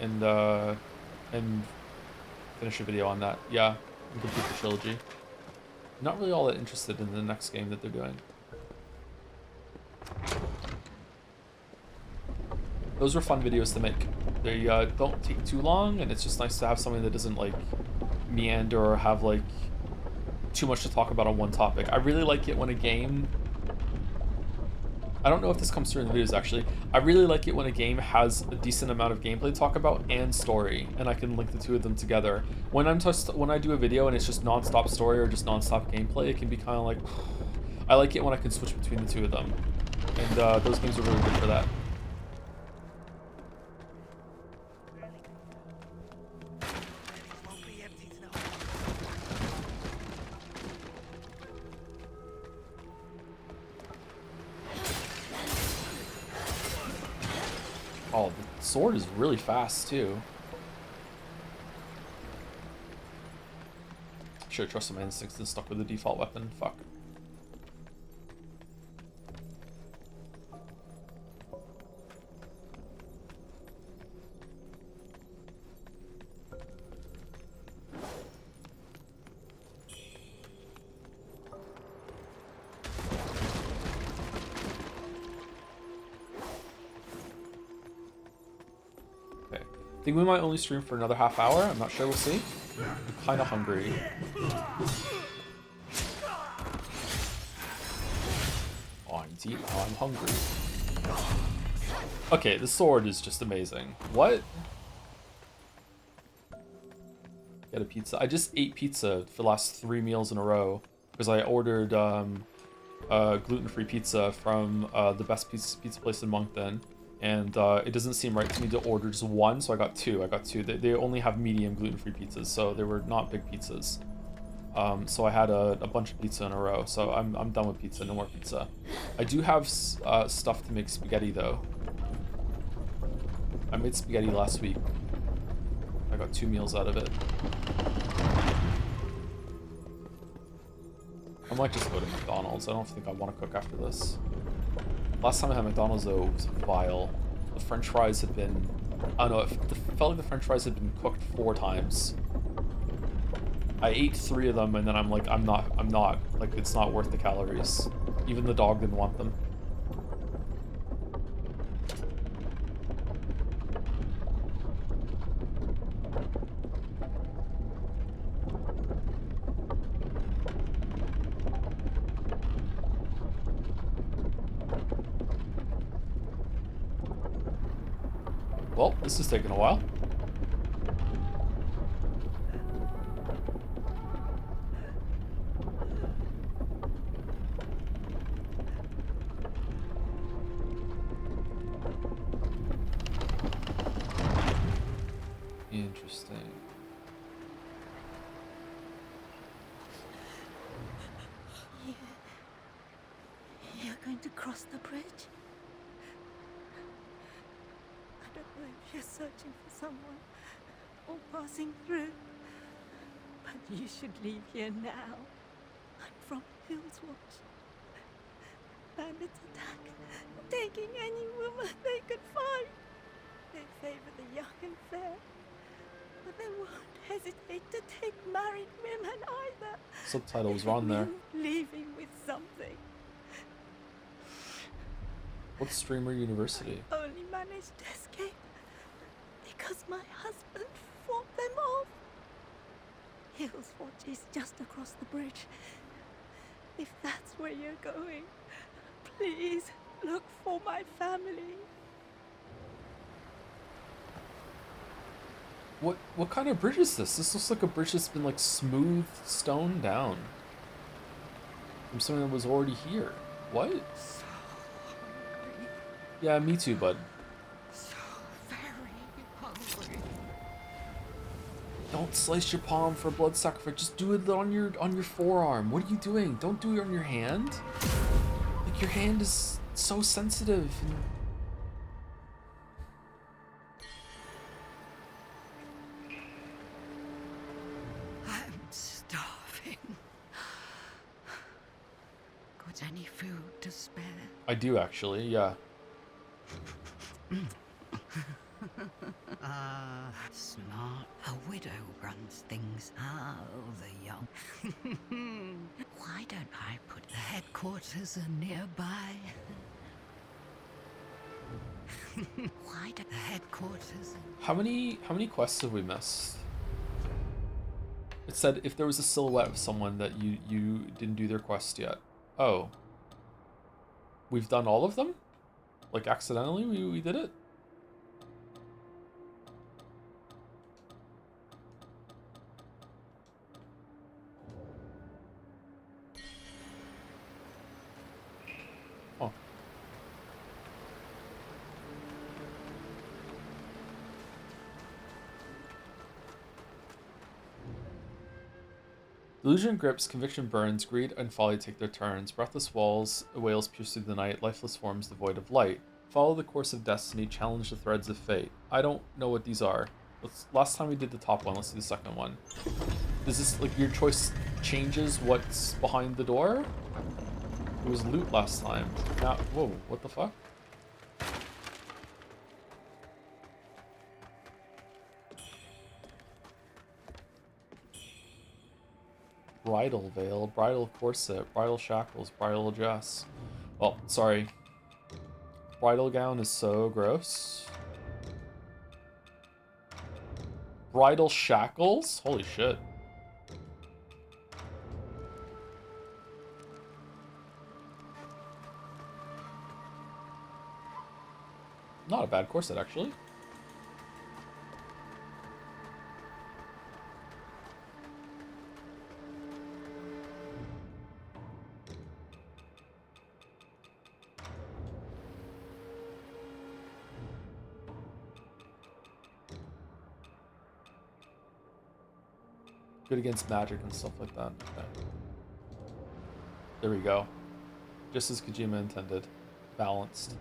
finish a video on that. Yeah, and complete the trilogy. Not really all that interested in the next game that they're doing. Those were fun videos to make. They don't take too long, and it's just nice to have something that doesn't like meander or have like too much to talk about on one topic. I really like it when a game... I don't know if this comes through in the videos actually. I really like it when a game has a decent amount of gameplay to talk about and story, and I can link the two of them together. When I do a video and it's just non-stop story or just non-stop gameplay, it can be kind of like... I like it when I can switch between the two of them, and those games are really good for that. Oh, the sword is really fast too. Should've trusted my instincts and stuck with the default weapon. Fuck. I think we might only stream for another half hour. I'm not sure. We'll see. I'm kind of hungry. Oh, I need to eat now. I'm hungry. Okay, the sword is just amazing. What? Get a pizza. I just ate pizza for the last 3 meals in a row because I ordered gluten-free pizza from the best pizza place in Moncton. And it doesn't seem right to me to order just one, so I got two. They only have medium gluten-free pizzas, so they were not big pizzas. So I had a bunch of pizza in a row, so I'm done with pizza. No more pizza. I do have stuff to make spaghetti though. I made spaghetti last week. I got 2 meals out of it. I might just go to McDonald's. I don't think I want to cook after this. Last time I had McDonald's though, it was vile. The French fries had been... I don't know, it felt like the French fries had been cooked 4 times. I ate 3 of them, and then I'm like, I'm not, like, it's not worth the calories. Even the dog didn't want them. Well, this is taking a while. Interesting. You're going to cross the bridge? I don't know if you're searching for someone or passing through, but you should leave here now. I'm from Hill's Watch. Bandits attack, taking any woman they could find. They favor the young and fair, but they won't hesitate to take married women either. Subtitle was wrong there. Leaving with something. What's Streamer University? I only managed to escape because my husband fought them off. Hill's Watch is just across the bridge. If that's where you're going, please look for my family. What kind of bridge is this? This looks like a bridge that's been like smooth stone down from something that was already here. What? So hungry. Yeah, me too, bud. So very hungry. Don't slice your palm for blood sacrifice. Just do it on your forearm. What are you doing? Don't do it on your hand. Like, your hand is so sensitive. I'm starving. Got any food to spare? I do actually, yeah. Smart. A widow runs things. Oh, the young. Why don't I put the headquarters are nearby? Why do the headquarters? How many quests have we missed? It said if there was a silhouette of someone that you didn't do their quest yet. Oh. We've done all of them? Like accidentally we did it? Oh. Delusion grips, conviction burns, greed and folly take their turns. Breathless wails pierce through the night, lifeless forms devoid of light. Follow the course of destiny, challenge the threads of fate. I don't know what these are. Last time we did the top one, let's do the second one. Does this, like, your choice changes what's behind the door? It was loot last time. Now, whoa, what the fuck? Bridal veil, bridal corset, bridal shackles, bridal dress. Well, sorry. Bridal gown is so gross. Bridal shackles? Holy shit. Not a bad corset, actually. Good against magic and stuff like that. Okay. There we go. Just as Kojima intended. Balanced.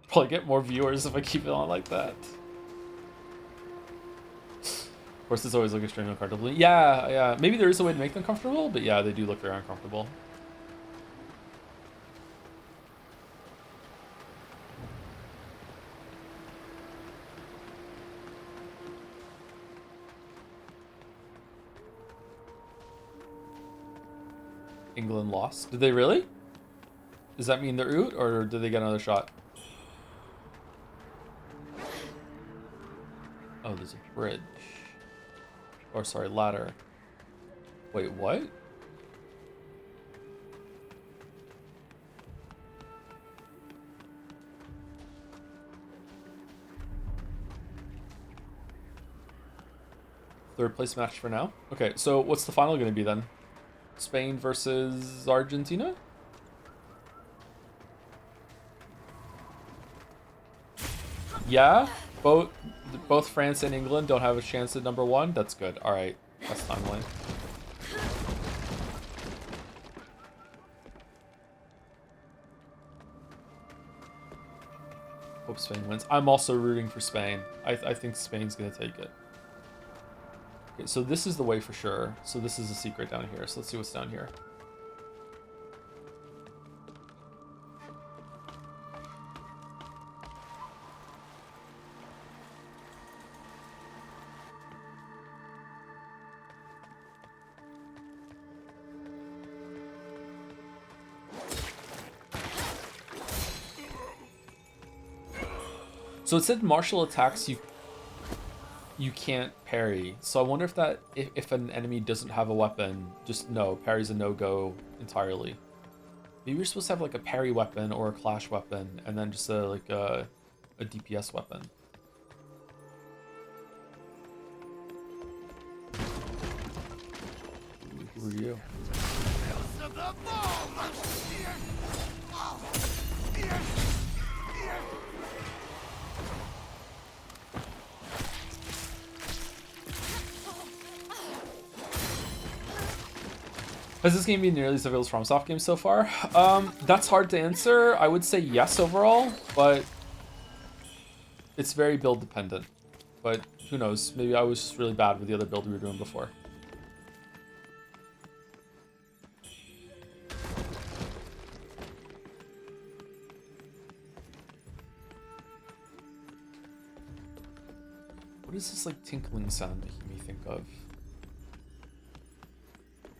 Probably get more viewers if I keep it on like that. Of course, it's always look extremely uncomfortable. Yeah, yeah. Maybe there is a way to make them comfortable, but yeah, they do look very uncomfortable. England lost. Did they really? Does that mean they're out, or did they get another shot? Oh, there's a bridge. Or sorry, ladder. Wait, what? Third place match for now. Okay, so what's the final going to be then? Spain versus Argentina? Yeah, both France and England don't have a chance at number 1. That's good. All right, that's timeline. Hope Spain wins. I'm also rooting for Spain. I think Spain's gonna take it. Okay, so this is the way for sure. So this is a secret down here. So let's see what's down here. So it said martial attacks you can't parry. So I wonder if that if an enemy doesn't have a weapon, just no, parry's a no-go entirely. Maybe you're supposed to have like a parry weapon or a clash weapon, and then just a DPS weapon. Who are you? Has this game been nearly as difficult as FromSoft games so far? That's hard to answer. I would say yes overall, but it's very build dependent. But who knows? Maybe I was just really bad with the other build we were doing before. What is this like tinkling sound making me think of?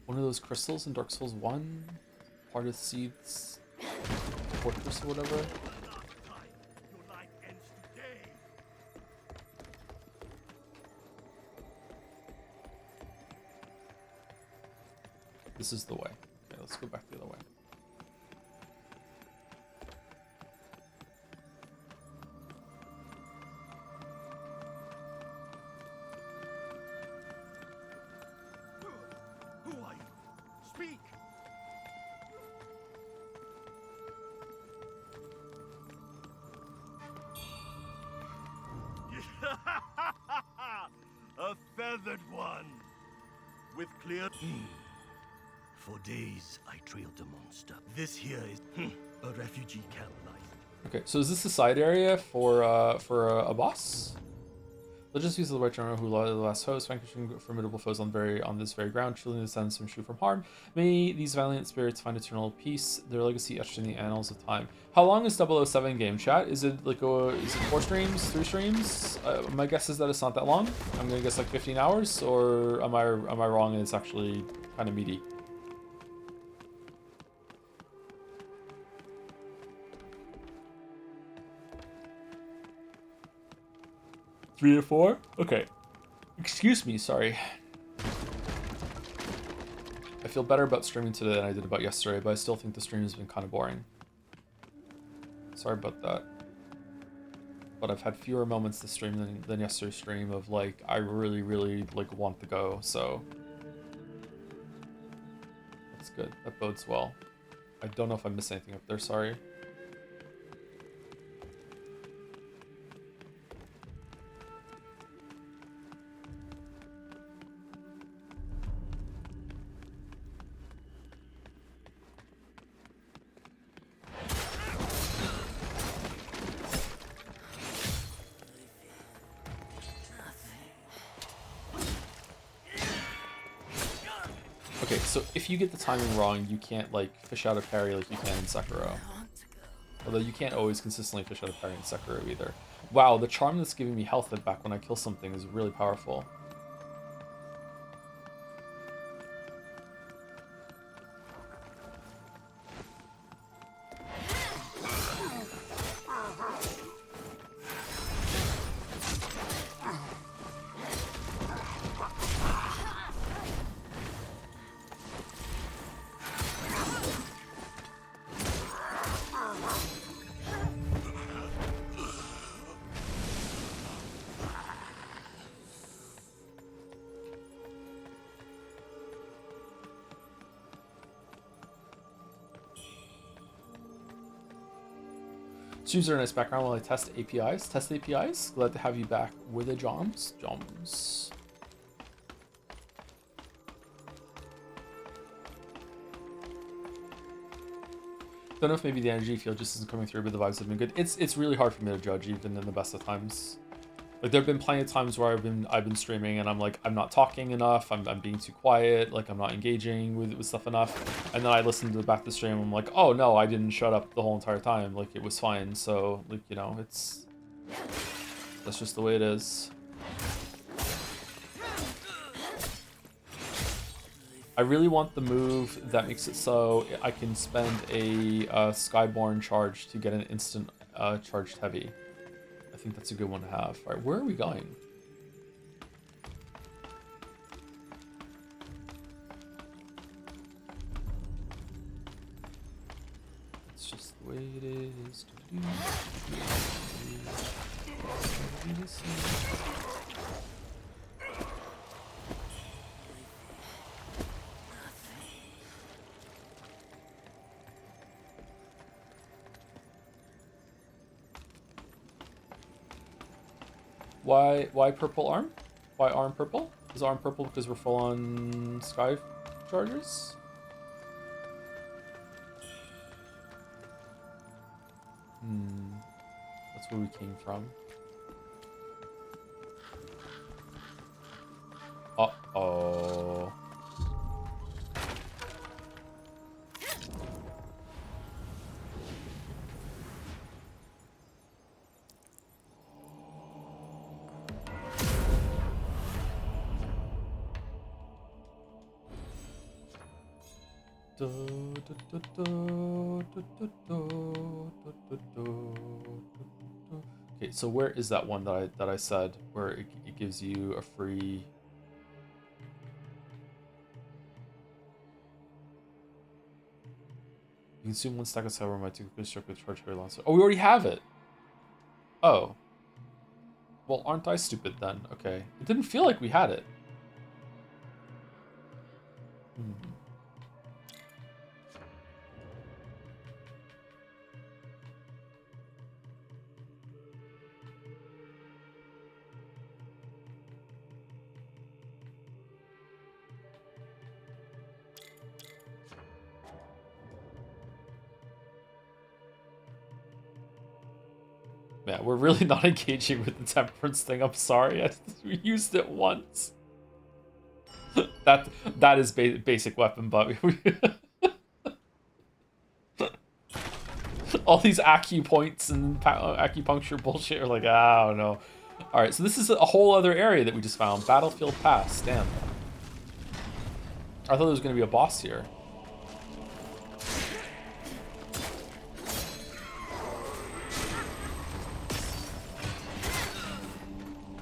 One of those crystals in Dark Souls 1? Part of Seed's fortress or whatever? This is the way. Okay, let's go back the other way. A feathered one with clear. For days I trailed a monster. This here is a refugee camp life. Okay, so is this the side area for a boss? Let's just use the right general who led the last host, vanquishing formidable foes on this very ground, shielding the descendants from shoot from harm. May these valiant spirits find eternal peace, their legacy etched in the annals of time. How long is 007 game, chat? Is it like is it 4 streams, 3 streams? My guess is that it's not that long. I'm gonna guess like 15 hours, or am I wrong and it's actually kind of meaty? Three to 4? Okay. Excuse me, sorry. I feel better about streaming today than I did about yesterday, but I still think the stream has been kind of boring. Sorry about that. But I've had fewer moments this stream than yesterday's stream of like, I really, really like want to go, so. That's good, that bodes well. I don't know if I missed anything up there, sorry. Okay, so if you get the timing wrong, you can't like fish out a parry like you can in Sekiro. Although you can't always consistently fish out a parry in Sekiro either. Wow, the charm that's giving me health back when I kill something is really powerful. Streams are a nice background while I test APIs. Test APIs? Glad to have you back with the Joms. Joms. Don't know if maybe the energy field just isn't coming through, but the vibes have been good. It's really hard for me to judge, even in the best of times. Like there have been plenty of times where I've been streaming and I'm like, I'm not talking enough, I'm being too quiet, like I'm not engaging with stuff enough. And then I listen to the back of the stream, I'm like, oh no, I didn't shut up the whole entire time, like it was fine. So like, you know, that's just the way it is. I really want the move that makes it so I can spend a Skyborn charge to get an instant charged heavy. I think that's a good one to have. All right, where are we going? It's just the way it is. Why purple arm? Why arm purple? Is arm purple because we're full on sky chargers? That's where we came from. Uh-oh. Okay, so where is that one that I said where it gives you a free? You consume one stack of silver my two construct with charge very long. Oh, we already have it. Oh. Well, aren't I stupid then? Okay, it didn't feel like we had it. Yeah, we're really not engaging with the temperance thing. I'm sorry. We used it once. that is basic weapon, but all these acupoints and acupuncture bullshit are like, I don't know. All right, so this is a whole other area that we just found. Battlefield Pass. Damn. I thought there was going to be a boss here.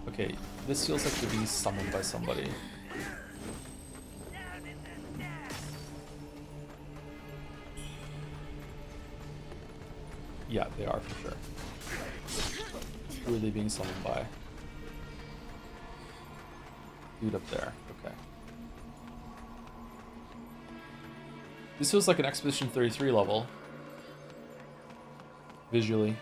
Okay, this feels like you're being summoned by somebody. Yeah, they are for sure. Who are they being summoned by? Dude up there, okay. This feels like an Expedition 33 level. Visually.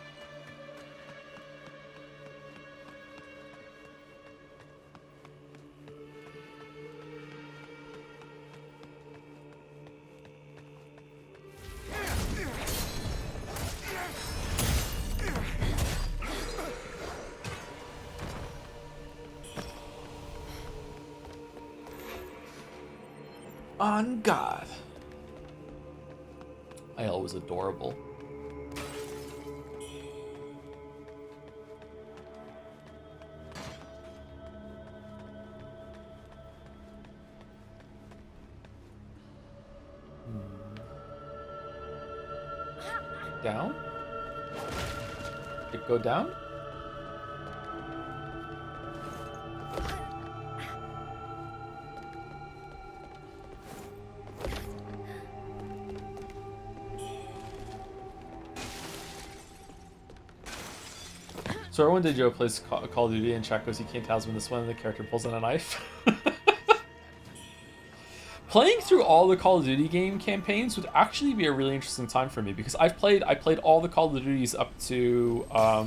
On God. Ayel was adorable. Down? It go down? So everyone did Joe plays Call of Duty and chat goes, you can't tell when this one the character pulls in a knife. Playing through all the Call of Duty game campaigns would actually be a really interesting time for me because I played all the Call of Duties up to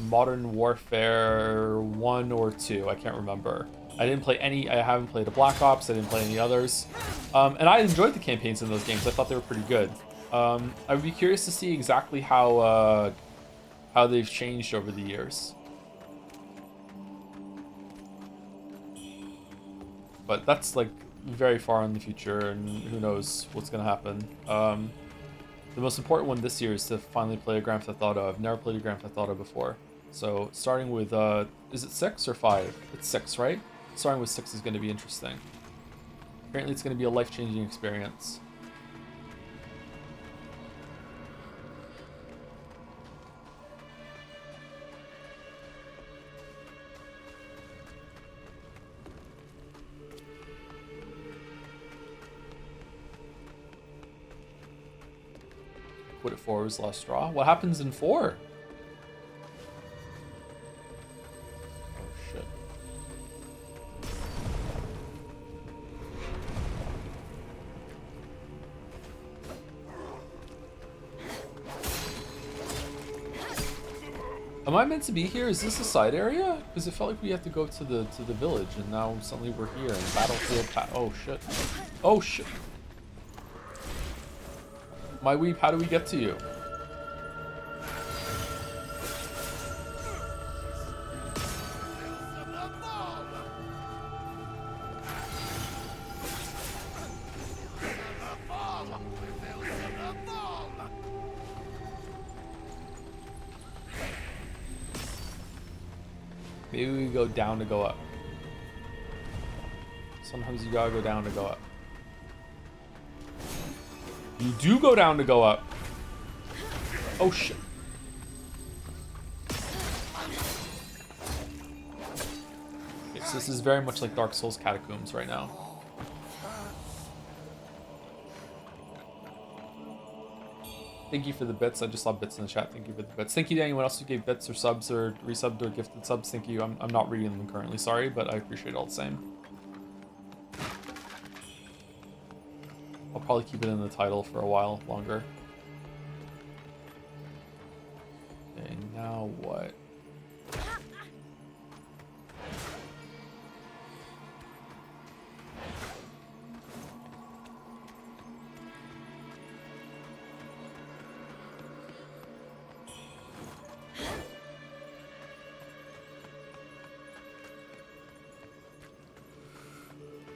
Modern Warfare 1 or 2. I can't remember. I didn't play any. I haven't played a Black Ops. I didn't play any others, and I enjoyed the campaigns in those games. I thought they were pretty good. I would be curious to see exactly how they've changed over the years. But that's like very far in the future, and who knows what's gonna happen. The most important one this year is to finally play a Grand Theft Auto. I've never played a Grand Theft Auto before, so starting with is it 6 or 5? It's 6, right? Starting with 6 is going to be interesting. Apparently, it's going to be a life-changing experience. Put it 4 was last straw. What happens in 4? Oh shit. Am I meant to be here? Is this a side area? Because it felt like we had to go to the village, and now suddenly we're here in Battlefield. Oh shit! Oh shit! My weep, how do we get to you? Maybe we go down to go up. Sometimes you gotta go down to go up. You do go down to go up. Oh shit. Okay, so this is very much like Dark Souls Catacombs right now. Thank you for the bits. I just saw bits in the chat. Thank you for the bits. Thank you to anyone else who gave bits or subs or resubbed or gifted subs. Thank you. I'm not reading them currently. Sorry, but I appreciate it all the same. I'll probably keep it in the title for a while longer. Okay, now what?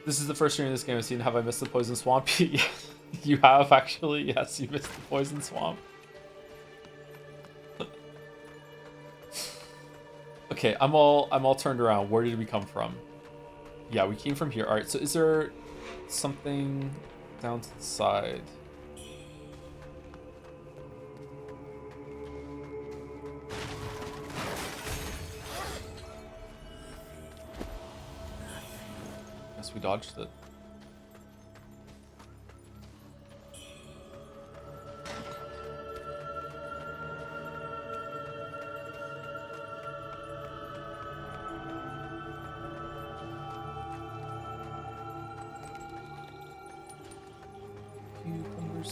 This is the first stream in this game I've seen. Have I missed the Poison Swamp? You have, actually. Yes, you missed the Poison Swamp. Okay, I'm all turned around. Where did we come from? Yeah, we came from here. All right, so is there something down to the side? Guess we dodged it.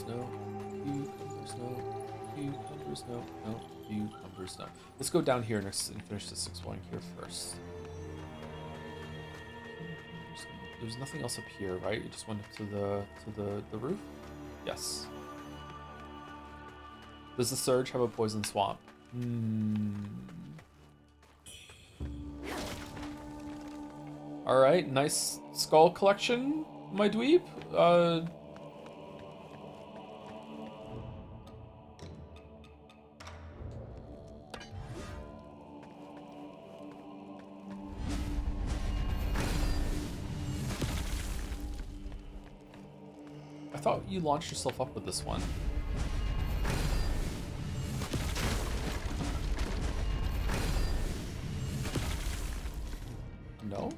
No. Cucumbers, no. Cucumbers, no. No. Cucumbers, no. Let's go down here next and finish the 6-1 here first. There's nothing else up here, right? You just went up to the roof? Yes. Does the Surge have a Poison Swamp? Alright, nice skull collection, my dweeb. I thought you launched yourself up with this one. No?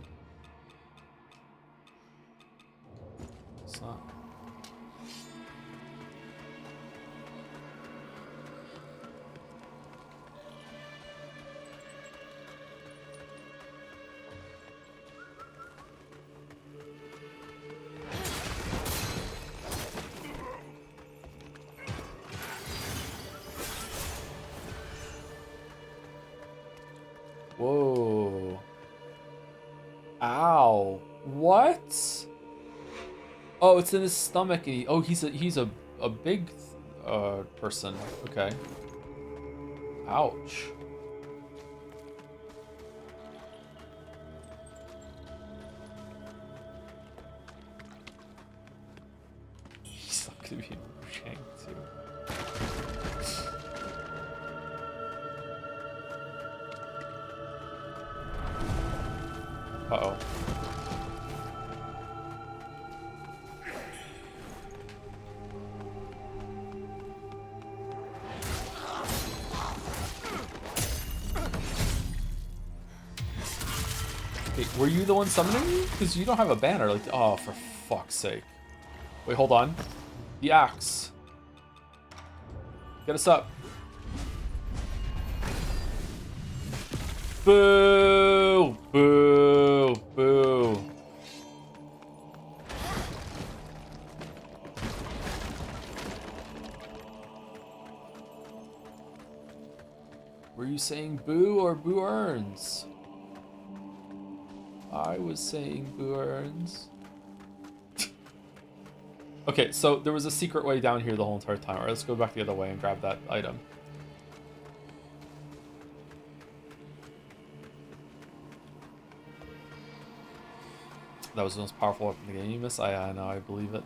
It's not. Whoa. Ow. What? Oh, it's in his stomach. And oh, he's a big person. Okay. Ouch. He's not gonna be in WUCHANG too. Uh-oh. Wait, were you the one summoning me? Because you don't have a banner. Like, oh, for fuck's sake. Wait, hold on. The axe. Get us up. Boo! Boo! Boo! Were you saying boo or boo earns? I was saying boo earns. Okay, so there was a secret way down here the whole entire time. Alright, let's go back the other way and grab that item. That was the most powerful weapon in the game. You miss? I know, I believe it.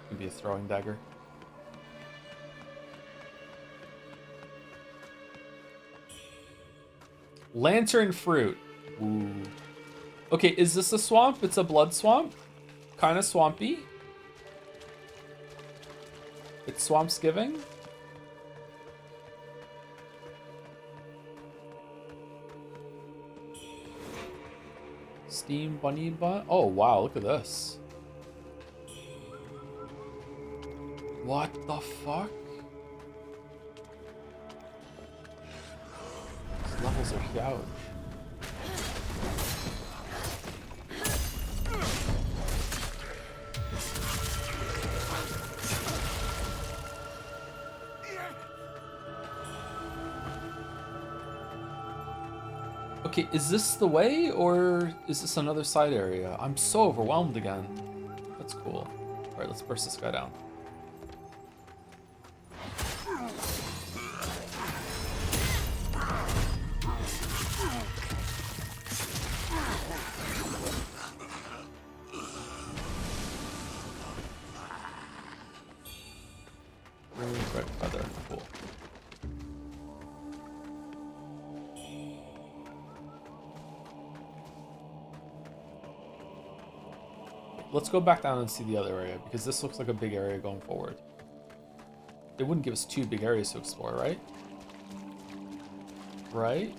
Could be a throwing dagger. Lantern fruit. Ooh. Okay, is this a swamp? It's a blood swamp? Kind of swampy. It's swamp's giving. Steam bunny bun. Oh wow, look at this. What the fuck? These levels are huge. Okay, is this the way, or is this another side area? I'm so overwhelmed again. That's cool. Alright, let's burst this guy down. Red feather, cool. Let's go back down and see the other area, because this looks like a big area going forward. It wouldn't give us two big areas to explore, right? Right?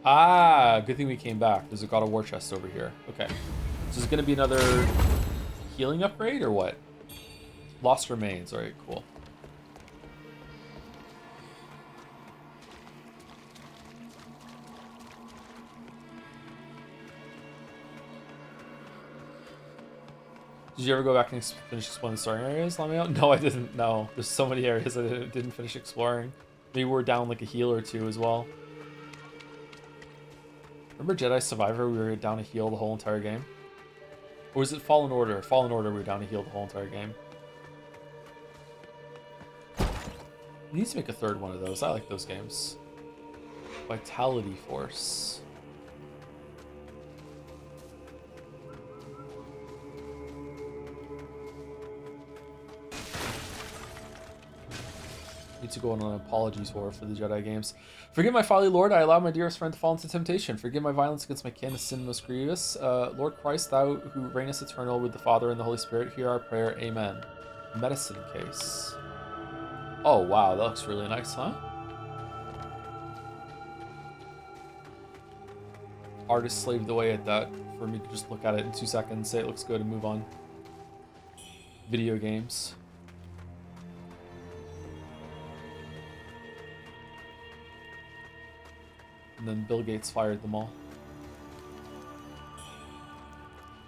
Ah, good thing we came back. There's a God of War chest over here. Okay. So is it going to be another healing upgrade, or what? Lost remains. Alright, cool. Did you ever go back and finish exploring the starting areas, Lameo? No, I didn't. No, there's so many areas I didn't finish exploring. Maybe we're down like a heal or two as well. Remember Jedi Survivor? We were down a heal the whole entire game. Or was it Fallen Order? Fallen Order, we were down a heal the whole entire game. We need to make a third one of those. I like those games. Vitality Force. Need to go on an apology tour for the Jedi games. Forgive my folly, Lord. I allowed my dearest friend to fall into temptation. Forgive my violence against my kin, a sin most grievous. Lord Christ, thou who reignest eternal with the Father and the Holy Spirit, hear our prayer. Amen. Medicine case. Oh, wow. That looks really nice, huh? Artist slaved away at that for me to just look at it in 2 seconds, say it looks good, and move on. Video games. And then Bill Gates fired them all.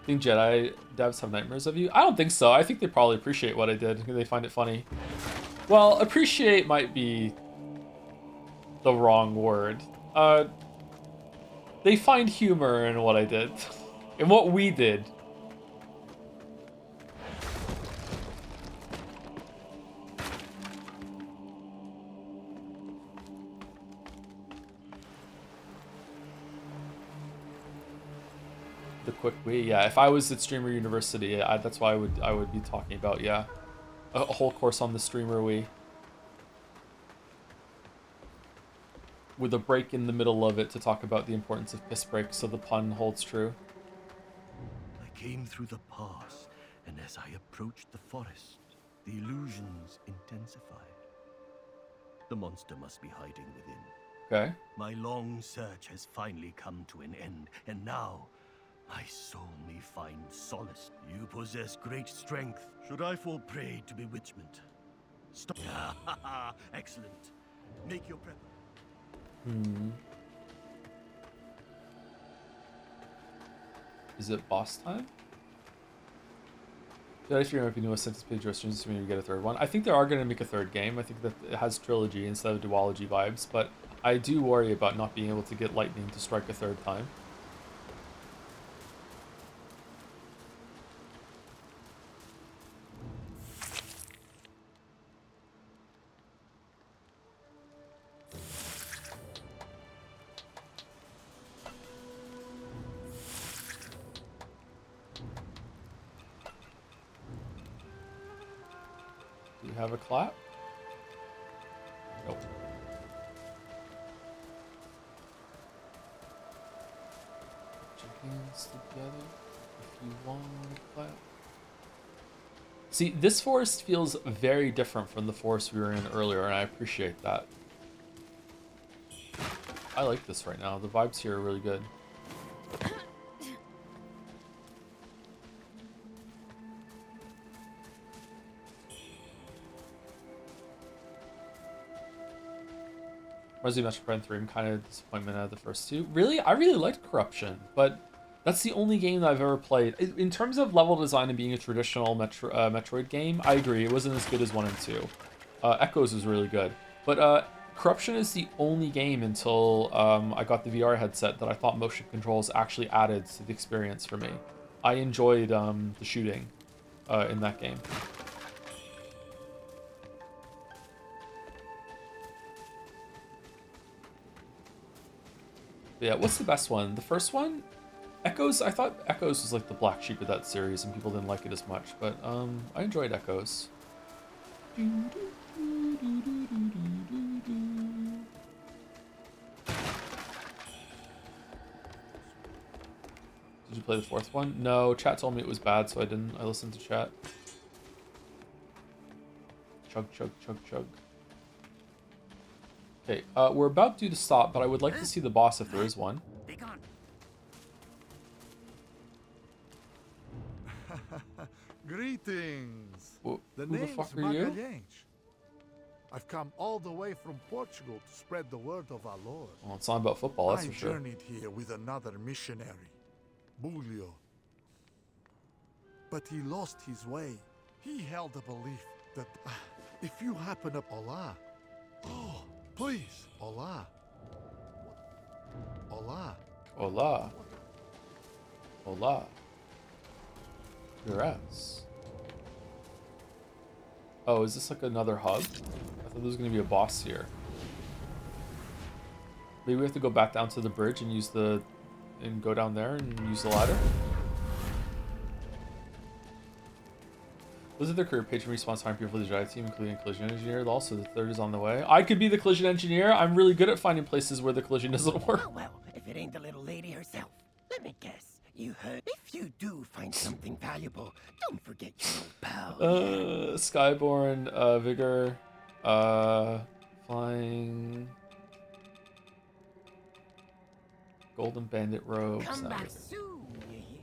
Think Jedi devs have nightmares of you? I don't think so. I think they probably appreciate what I did. They find it funny. Well, appreciate might be the wrong word. They find humor in what I did. In what we did. The quick Wii, yeah. If I was at Streamer University, that's why I would be talking about, yeah, a whole course on the Streamer Wii, with a break in the middle of it to talk about the importance of piss breaks, so the pun holds true. I came through the pass, and as I approached the forest, the illusions intensified. The monster must be hiding within. Okay. My long search has finally come to an end, and now my soul may find solace. You possess great strength. Should I fall prey to bewitchment? Stop. Excellent. Make your prep. Is it boss time? Yeah, if you're going to be newest anticipated restrictions, assuming you get a third one. I think they are going to make a third game. I think that it has trilogy instead of duology vibes, but I do worry about not being able to get lightning to strike a third time. Do you have a clap? Nope. Put your hands together if you want to clap. See, this forest feels very different from the forest we were in earlier, and I appreciate that. I like this right now. The vibes here are really good. Resident Evil Prime 3, I'm kind of disappointment out of the first two. Really? I really liked Corruption, but that's the only game that I've ever played. In terms of level design and being a traditional Metroid game, I agree. It wasn't as good as 1 and 2. Echoes was really good. But Corruption is the only game until I got the VR headset that I thought motion controls actually added to the experience for me. I enjoyed the shooting in that game. But yeah, what's the best one? The first one? Echoes? I thought Echoes was like the black sheep of that series and people didn't like it as much, but I enjoyed Echoes. Did you play the fourth one? No, chat told me it was bad, so I didn't. I listened to chat. Chug, chug, chug, chug. Okay, we're about due to stop, but I would like to see the boss if there is one. Be gone. Greetings. Who the fuck are you? Magalhães. I've come all the way from Portugal to spread the word of our Lord. Well, it's not about football, that's I for sure. journeyed here with another missionary, Bulio. But he lost his way. He held a belief that if you happen up Allah, oh, please, Allah. Allah. Hola. Hola. Your ass. Oh, is this like another hub? I thought there was gonna be a boss here. Maybe we have to go back down to the bridge and use the and go down there and use the ladder. Those are their career page response time people for the Jedi team, including collision engineer. Also, the third is on the way. I could be the collision engineer. I'm really good at finding places where the collision doesn't work. Oh, well, if it ain't the little lady herself. Let me guess. You heard? If you do find something valuable, don't forget your old pal. Skyborn, Vigor, Flying, Golden Bandit robes. Come back Vigor. soon, you hear?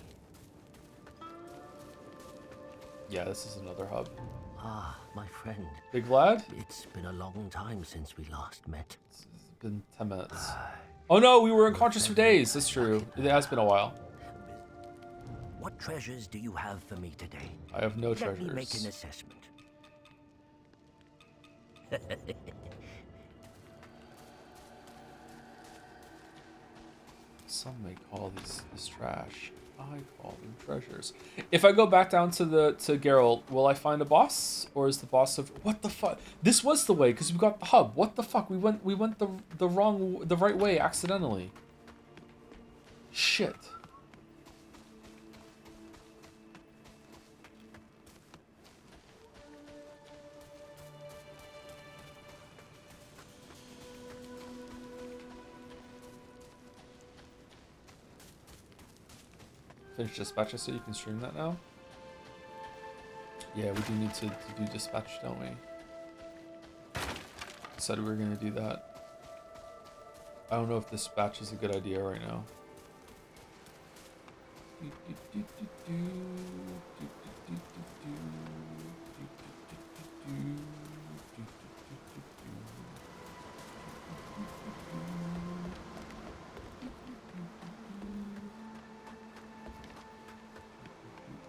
Yeah, this is another hub. Ah, my friend. Big Vlad? It's been a long time since we last met. It's been 10 minutes. Oh no, we were unconscious for days. That's true. It has been a while. What treasures do you have for me today? I have no Let treasures. me make an assessment. Some may call this trash. I call them treasures. If I go back down to Geralt, will I find a boss, or is the boss of what the fuck? This was the way because we got the hub. What the fuck? We went the right way accidentally. Shit. Finish dispatches so you can stream that now? Yeah, we do need to do dispatch, don't we? Said we were gonna do that. I don't know if dispatch is a good idea right now.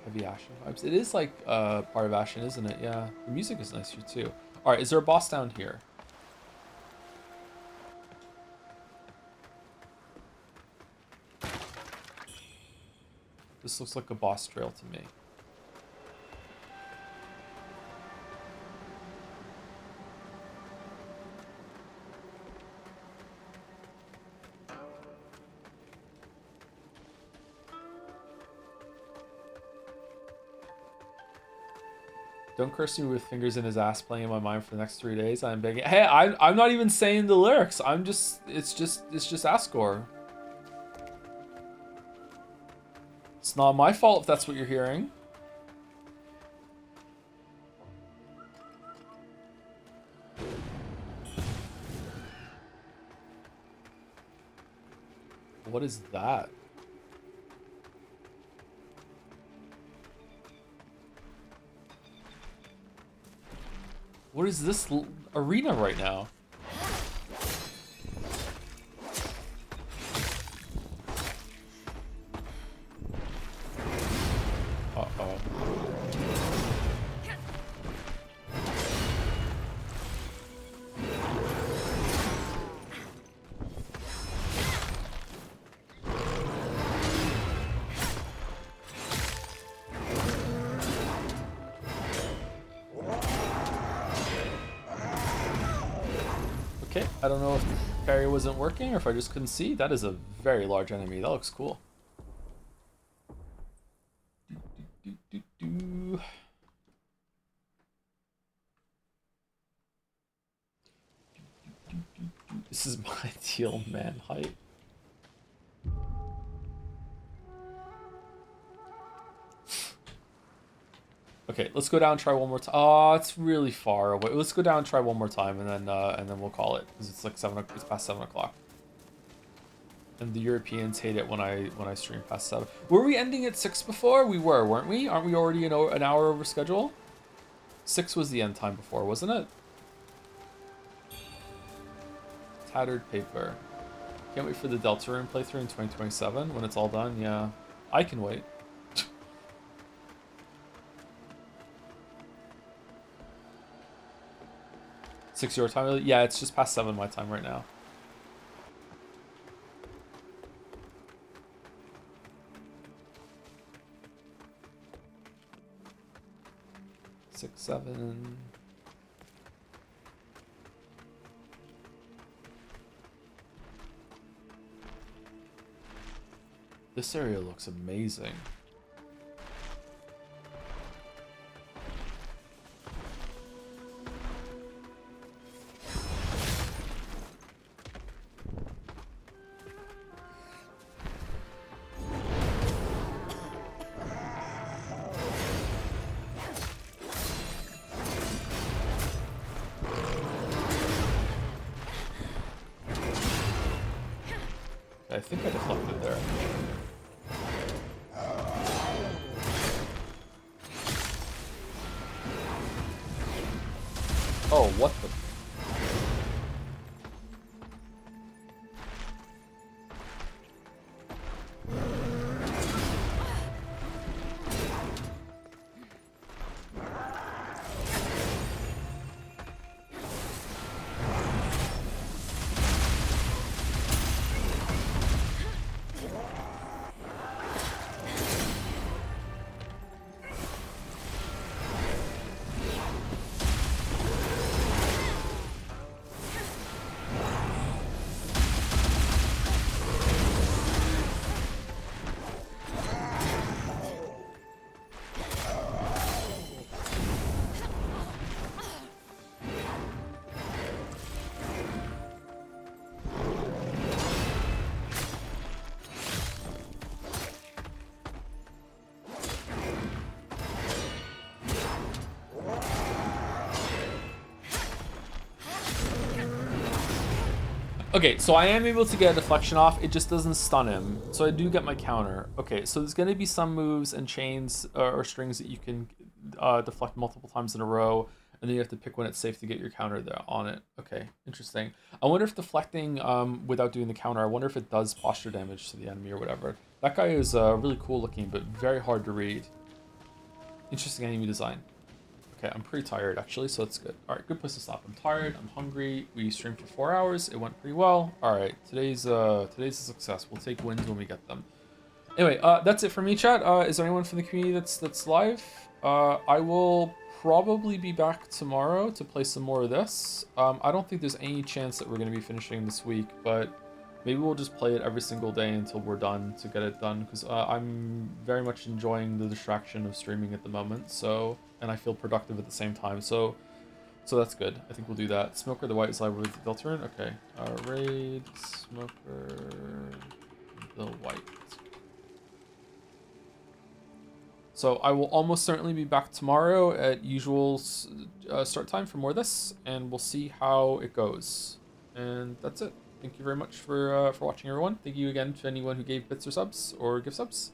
Heavy Ashen vibes. It is like part of Ashen, isn't it? Yeah. The music is nice here too. Alright, is there a boss down here? This looks like a boss trail to me. Don't curse me with fingers in his ass playing in my mind for the next 3 days. I'm begging. Hey, I'm not even saying the lyrics. I'm just, it's just Asgore. It's not my fault if that's what you're hearing. What is that? What is this arena right now? Uh-oh. Okay, I don't know if the parry wasn't working or if I just couldn't see. That is a very large enemy. That looks cool. This is my ideal man height. Okay, let's go down and try one more time. Oh, it's really far away. Let's go down and try one more time, and then we'll call it because it's like it's past 7 o'clock. And the Europeans hate it when I stream past 7. Were we ending at 6 before? We were, weren't we? Aren't we already an hour over schedule? 6 was the end time before, wasn't it? Tattered paper. Can't wait for the Deltarune playthrough in 2027 when it's all done. Yeah, I can wait. 6 your time? Yeah, it's just past 7 my time right now. Six, 7. This area looks amazing. I think I deflected there. Oh, what the? Okay, so I am able to get a deflection off. It just doesn't stun him. So I do get my counter. Okay, so there's going to be some moves and chains or strings that you can deflect multiple times in a row. And then you have to pick when it's safe to get your counter there on it. Okay, interesting. I wonder if deflecting without doing the counter, I wonder if it does posture damage to the enemy or whatever. That guy is really cool looking, but very hard to read. Interesting enemy design. Okay, I'm pretty tired actually, so it's good. All right, good place to stop. I'm tired, I'm hungry. We streamed for 4 hours. It went pretty well. All right, today's a success. We'll take wins when we get them. Anyway, that's it for me, chat. Is there anyone from the community that's live? I will probably be back tomorrow to play some more of this. I don't think there's any chance that we're going to be finishing this week, but maybe we'll just play it every single day until we're done to get it done, because I'm very much enjoying the distraction of streaming at the moment, so, and I feel productive at the same time, so that's good. I think we'll do that. Smoker the White is live with Deltarune. Okay. Raid Smoker the White. So I will almost certainly be back tomorrow at usual start time for more of this, and we'll see how it goes. And that's it. Thank you very much for watching, everyone. Thank you again to anyone who gave bits or subs or gift subs.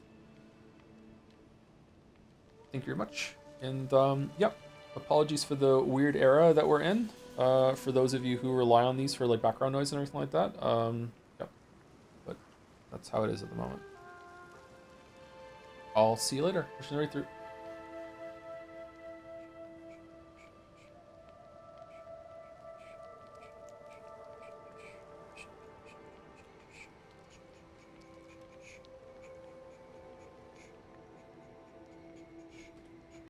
Thank you very much. And yep, apologies for the weird era that we're in. For those of you who rely on these for like background noise and everything like that. Yep, but that's how it is at the moment. I'll see you later. Pushing right through.